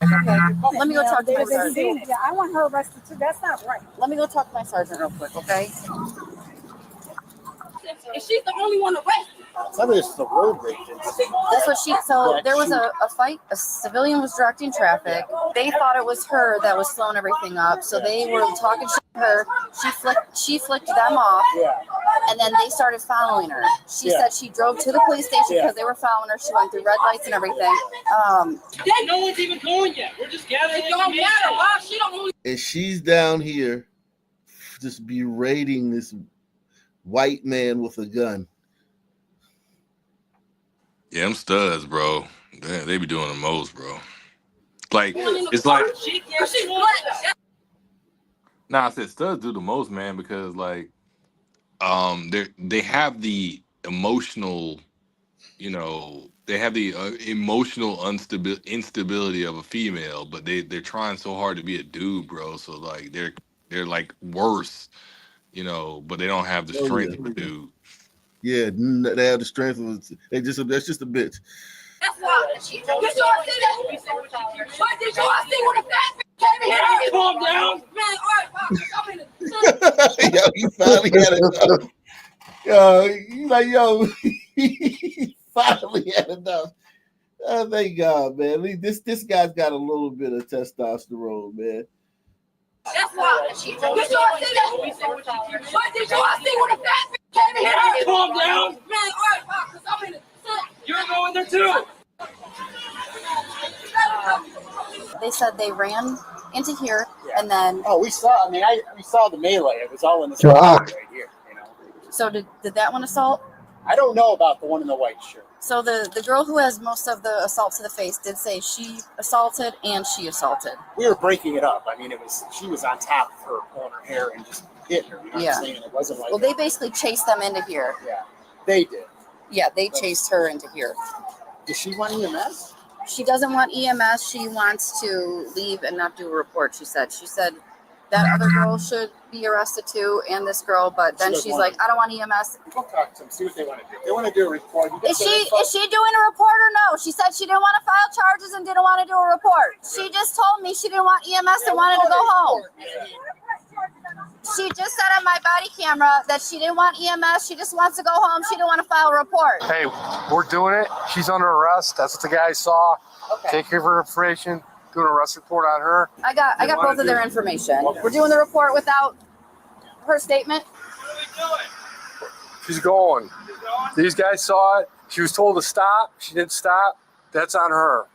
Let me go talk to my sergeant. Yeah, I want her arrested too. That's not right. Let me go talk to my sergeant real quick, okay? And she's the only one arrested. Some of this is the road rage. That's what there was a fight. A civilian was directing traffic. They thought it was her that was slowing everything up. So they were talking shit to her. She flicked them off. Yeah. And then they started following her. She said she drove to the police station because they were following her. She went through red lights and everything. No one's even going yet. We're just gathering. It don't matter. Why she don't only. And she's down here just berating this white man with a gun. Yeah, them studs, bro. They be doing the most, bro. Like, it's like. Nah, I said studs do the most, man, because like, they have the emotional, they have the emotional instability of a female, but they're trying so hard to be a dude, bro. So like they're like worse, but they don't have the strength of a dude. Yeah, they have the strength of that's just a bitch. That's why. Did y'all see that? But did y'all see when the fat bitch came in here? Calm down. Man, all right, Yo, he finally had enough. Yo, he's like, yo, he finally had enough. Oh, thank God, man. At least this guy's got a little bit of testosterone, man. That's why. Did y'all see that? But did y'all see when the fat bitch came in here? Calm down. Man, all right, because I'm in the sun. You're going there too. They said they ran into here and then. Oh, we saw. I mean, we saw the melee. It was all in the God. right here. You know. So did that one assault? I don't know about the one in the white shirt. So the girl who has most of the assault to the face did say she assaulted and she assaulted. We were breaking it up. I mean, she was on top of her, pulling her hair and just hitting her. You know what I'm saying? It wasn't like. Well, they basically chased them into here. Yeah, they did. Yeah, they chased her into here. Does she want EMS? She doesn't want EMS. She wants to leave and not do a report. She said that other girl should be arrested too, and this girl. But then she's like, I don't want EMS. We'll talk to them. See what they want to do. They want to do a report. Is she doing a report or no? She said she didn't want to file charges and didn't want to do a report. She just told me she didn't want EMS and wanted to go home. She just said on my body camera that she didn't want EMS. She just wants to go home. She didn't want to file a report. Hey, we're doing it. She's under arrest. That's what the guy saw. Okay. Take care of her information. Do an arrest report on her. I got both of their information. We're doing the report without her statement. She's going. These guys saw it. She was told to stop. She didn't stop. That's on her.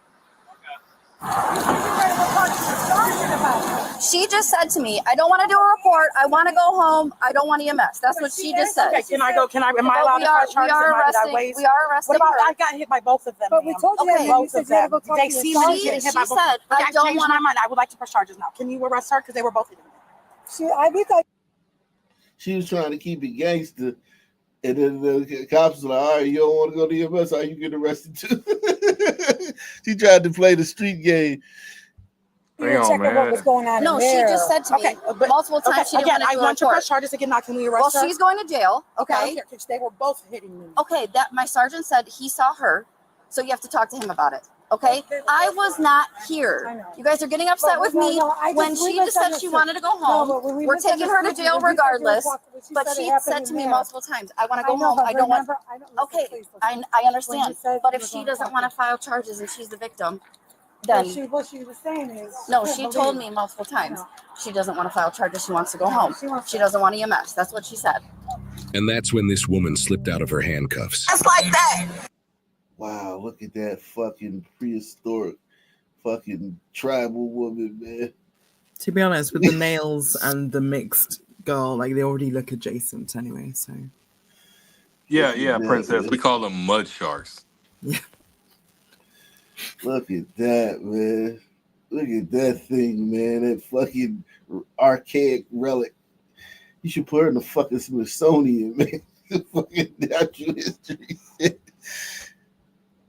She just said to me, I don't want to do a report. I want to go home. I don't want EMS. That's what she just said. Okay, am I allowed to press charges? We are arresting What about, her. I got hit by both of them. But we told you that, both you of said you had them. to go talk They to see your me son. getting hit She by both. said, Okay, I don't changed wanna- my mind. I would like to press charges now. Can you arrest her? Because they were both hitting me. We thought She was trying to keep it gangster. And then the cops were like, all right, you don't want to go to EMS, how you get arrested too? She tried to play the street game. You were checking what was going on. No, in she there. just said to me multiple times she didn't again, want to I do a want to report. press charges again. Now, can we Well, arrest her? she's going to jail. Okay. I don't care, 'cause they were both hitting me. Okay, that my sergeant said he saw her, so you have to talk to him about it. Okay, I was not here. You guys are getting upset with me when she just said she wanted to go home. We're taking her to jail regardless. But she said to me multiple times, "I want to go home. I don't want." Okay, I understand. But if she doesn't want to file charges and she's the victim, then What she was saying is no, she told me multiple times she doesn't want to file charges. She wants to go home. She doesn't want EMS. That's what she said. And that's when this woman slipped out of her handcuffs. Just like that. Wow, look at that fucking prehistoric fucking tribal woman, man. To be honest, with the nails and the mixed girl, like they already look adjacent anyway. So Yeah, princess. We call them mud sharks. Look at that, man. Look at that thing, man. That fucking archaic relic. You should put her in the fucking Smithsonian, man. The fucking natural history.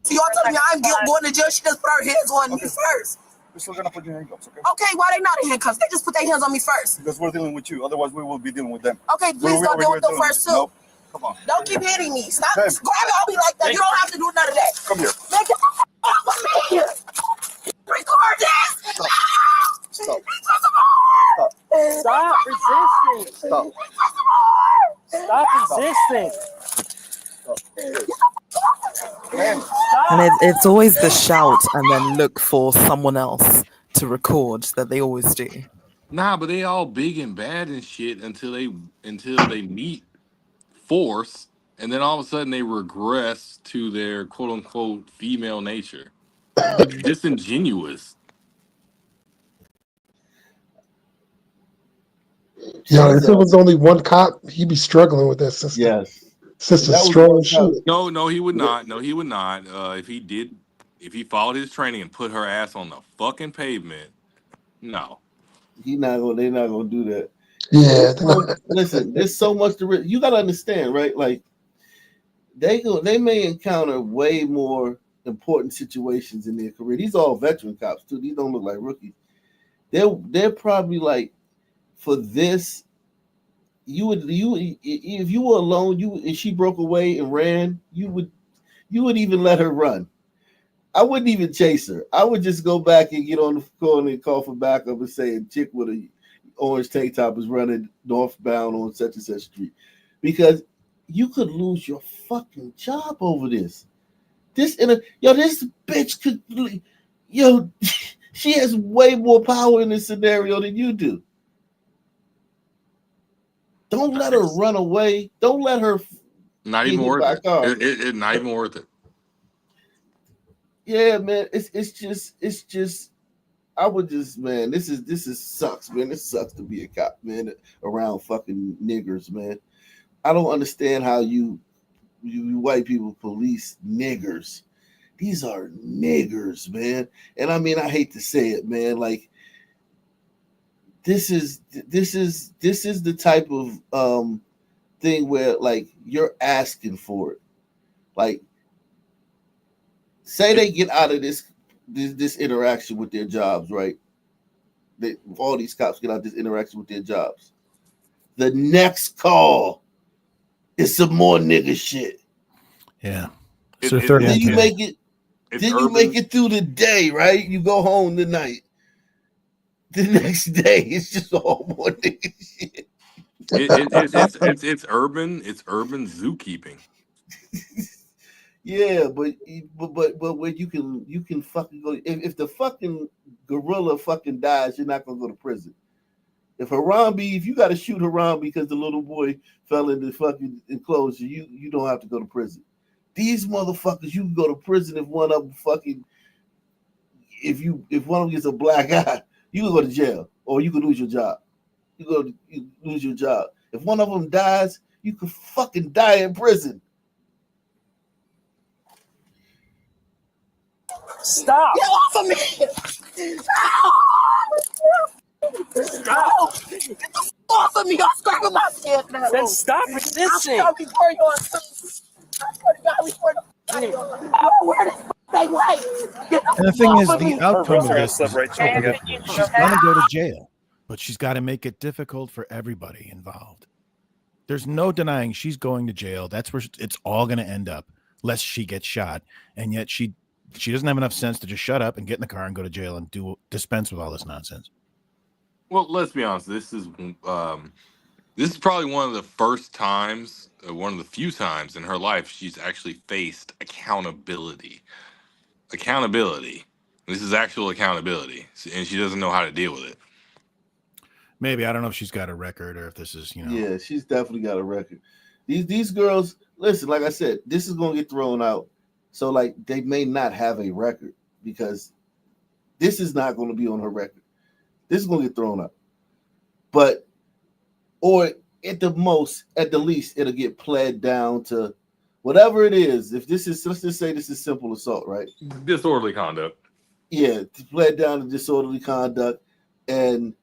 So y'all tell me I'm going to jail. She just put her hands on me first. We're still gonna put your handcuffs, okay? Okay, why they not in handcuffs? They just put their hands on me first. Because we're dealing with you. Otherwise, we will be dealing with them. Okay, please don't deal with them first too. Nope. Come on. Don't keep hitting me. Stop Okay. grabbing on me like that. You don't have to do none of that. Come here. Man, get the fuck off of me. Record this. Stop. Stop resisting. Stop. Stop resisting. and it's always the shout and then look for someone else to record that they always do. Nah, but they all big and bad and shit until they meet force, and then all of a sudden they regress to their quote unquote female nature. It's disingenuous. Yeah, if it was only one cop, he'd be struggling with that system. Yes. System's strong as shit. No, he would not. No, he would not. If he followed his training and put her ass on the fucking pavement, no. They're not gonna do that. Yeah. Listen, there's so much to you gotta understand, right? Like they may encounter way more important situations in their career. These are all veteran cops too. These don't look like rookies. They're probably like, for this, if you were alone, if she broke away and ran, you would even let her run. I wouldn't even chase her. I would just go back and get on the phone and call for backup and say a chick with a orange tank top is running northbound on such and such street, because you could lose your fucking job over this. This bitch could, she has way more power in this scenario than you do. Don't let her run away. Don't let her Not even worth it. It's not even worth it. Yeah, man. It's just. I would just, man. This is sucks, man. This sucks to be a cop, man. Around fucking niggers, man. I don't understand how you white people police niggers. These are niggers, man. And I mean, I hate to say it, man. Like, this is the type of thing where, like, you're asking for it. Like, say they get out of this interaction with their jobs, right? All these cops get out of this interaction with their jobs. The next call is some more nigga shit. Yeah. Then you make it. Then you make it through the day, right? You go home tonight. The next day, it's just all more nigga shit. It's urban zookeeping. Yeah, but when you can fucking go. If the fucking gorilla fucking dies, you're not gonna go to prison. If you got to shoot Harambe because the little boy fell in the fucking enclosure, you don't have to go to prison. These motherfuckers, you can go to prison if one of them fucking, if one of them gets a black eye, you can go to jail or you can lose your job. You lose your job. If one of them dies, you can fucking die in prison. Stop! Get off of me! Stop! Get the f off of me! Y'all scraping my shit now. Then stop resisting. I'll be worried on And the thing is, the outcome of this is she's going to go to jail, but she's got to make it difficult for everybody involved. There's no denying she's going to jail. That's where it's all going to end up, lest she gets shot. And yet she doesn't have enough sense to just shut up and get in the car and go to jail and dispense with all this nonsense. Well, let's be honest. This is probably one of the first times, one of the few times in her life she's actually faced accountability. This is actual accountability, and she doesn't know how to deal with it. Maybe. I don't know if she's got a record or if this is, Yeah, she's definitely got a record. These girls, listen, like I said, this is going to get thrown out. So, like, they may not have a record because this is not going to be on her record. This is going to get thrown out. Or at the least, it'll get pled down to whatever it is. If this is, let's just say this is simple assault, right? Disorderly conduct. Yeah, pled down to disorderly conduct. And,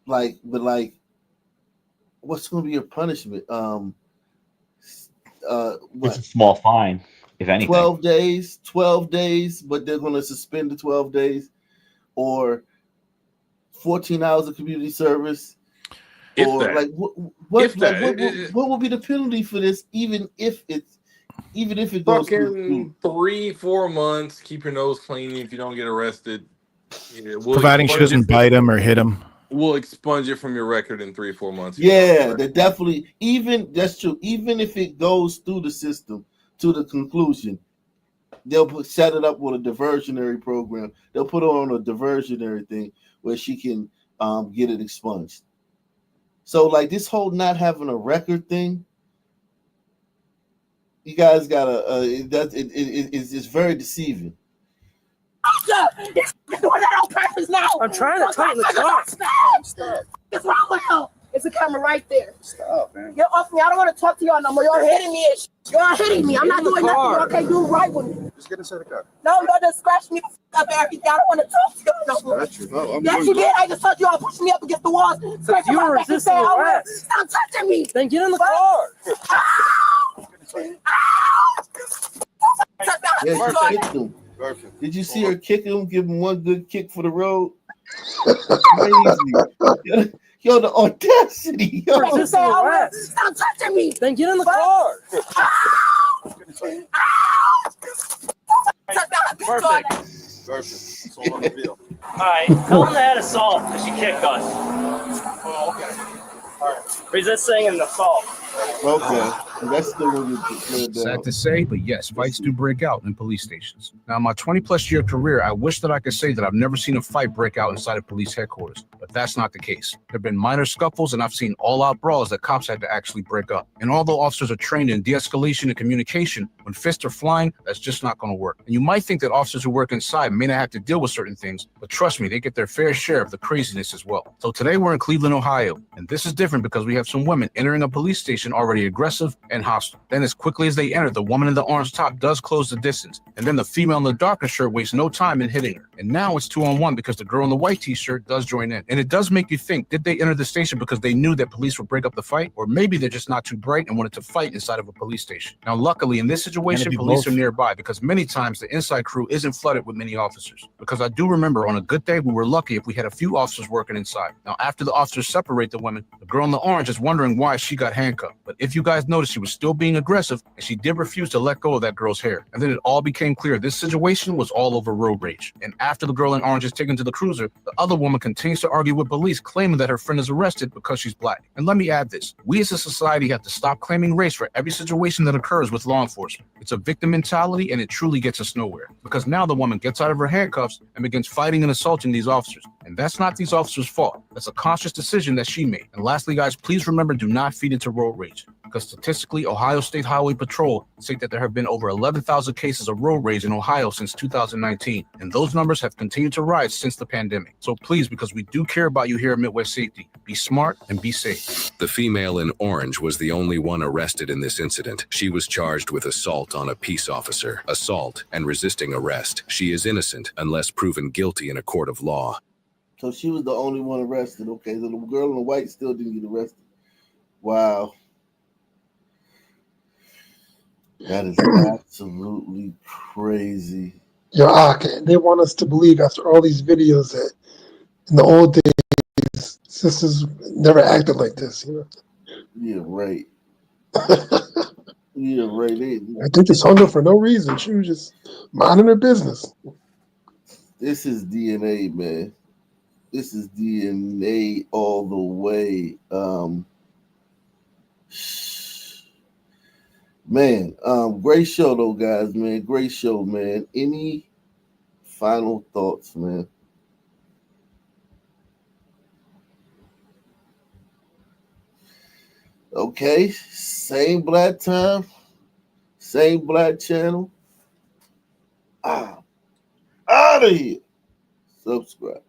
what's going to be your punishment? It's a small fine, if anything. 12 days, but they're going to suspend the 12 days, or 14 hours of community service, what will be the penalty for this? Even if it goes through 3-4 months, keep your nose clean if you don't get arrested. Providing she doesn't bite him or hit him. We'll expunge it from your record in 3 or 4 months. Yeah, they definitely. That's true. Even if it goes through the system to the conclusion, they'll set it up with a diversionary program. They'll put her on a diversionary thing where she can get it expunged. So, like, this whole not having a record thing, you guys gotta. It's very deceiving. He's doing that on purpose now. I'm trying to tighten the car. Stop. What's wrong with him? It's a camera right there. Stop, man. Get off me. I don't want to talk to y'all no more. Y'all hitting me. Y'all hitting me. I'm not doing nothing. Y'all can't do right with me. Just get inside the car. No, y'all just scratch me up everything. I don't want to talk to y'all no more. Scratch you? No, Yes, you did. I just told you all pushing me up against the walls. You were resisting arrest. Stop touching me. Then get in the car. Yeah, she kicked him. Perfect. Did you see her kick him? Give him one good kick for the road. Crazy. Yo, the audacity. Yo. Stop touching me. Then get in the car. Perfect. Perfect. That's all on the video. All right, tell them to add assault because she kicked us. Oh, okay. All right. Resisting and assault. Okay, that's still gonna get cleared down. Sad to say, but yes, fights do break out in police stations. Now, in my 20-plus year career, I wish that I could say that I've never seen a fight break out inside of police headquarters, but that's not the case. There have been minor scuffles, and I've seen all-out brawls that cops had to actually break up. And although officers are trained in de-escalation and communication, when fists are flying, that's just not going to work. And you might think that officers who work inside may not have to deal with certain things, but trust me, they get their fair share of the craziness as well. So today we're in Cleveland, Ohio, and this is different because we have some women entering a police station already aggressive and hostile. Then as quickly as they enter, the woman in the orange top does close the distance, and then the female in the darker shirt wastes no time in hitting her. And now it's 2-on-1 because the girl in the white t-shirt does join in. And it does make you think, did they enter the station because they knew that police would break up the fight? Or maybe they're just not too bright and wanted to fight inside of a police station. Now, luckily, in this situation, police are nearby because many times the inside crew isn't flooded with many officers. Because I do remember on a good day, we were lucky if we had a few officers working inside. Now, after the officers separate the women, the girl in the orange is wondering why she got handcuffed. But if you guys notice, she was still being aggressive, and she did refuse to let go of that girl's hair. And then it all became clear this situation was all over road rage. And after the girl in orange is taken to the cruiser, the other woman continues to argue with police, claiming that her friend is arrested because she's black. And let me add this. We as a society have to stop claiming race for every situation that occurs with law enforcement. It's a victim mentality, and it truly gets us nowhere. Because now the woman gets out of her handcuffs and begins fighting and assaulting these officers. And that's not these officers' fault. That's a conscious decision that she made. And lastly, guys, please remember, do not feed into road rage. Because statistically, Ohio State Highway Patrol state that there have been over 11,000 cases of road rage in Ohio since 2019. And those numbers have continued to rise since the pandemic. So please, because we do care about you here at Midwest Safety, be smart and be safe. The female in orange was the only one arrested in this incident. She was charged with assault on a peace officer, assault, and resisting arrest. She is innocent unless proven guilty in a court of law. So she was the only one arrested. Okay, so the girl in the white still didn't get arrested. Wow. That is absolutely crazy. Yo, they want us to believe after all these videos that in the old days, sisters never acted like this. You know? Yeah, right. Yeah, right. I think just hung her for no reason. She was just minding her business. This is DNA, man. This is DNA all the way. Man, great show though, guys, man. Great show, man. Any final thoughts, man? Okay, same black time, same black channel. Out of here. Subscribe.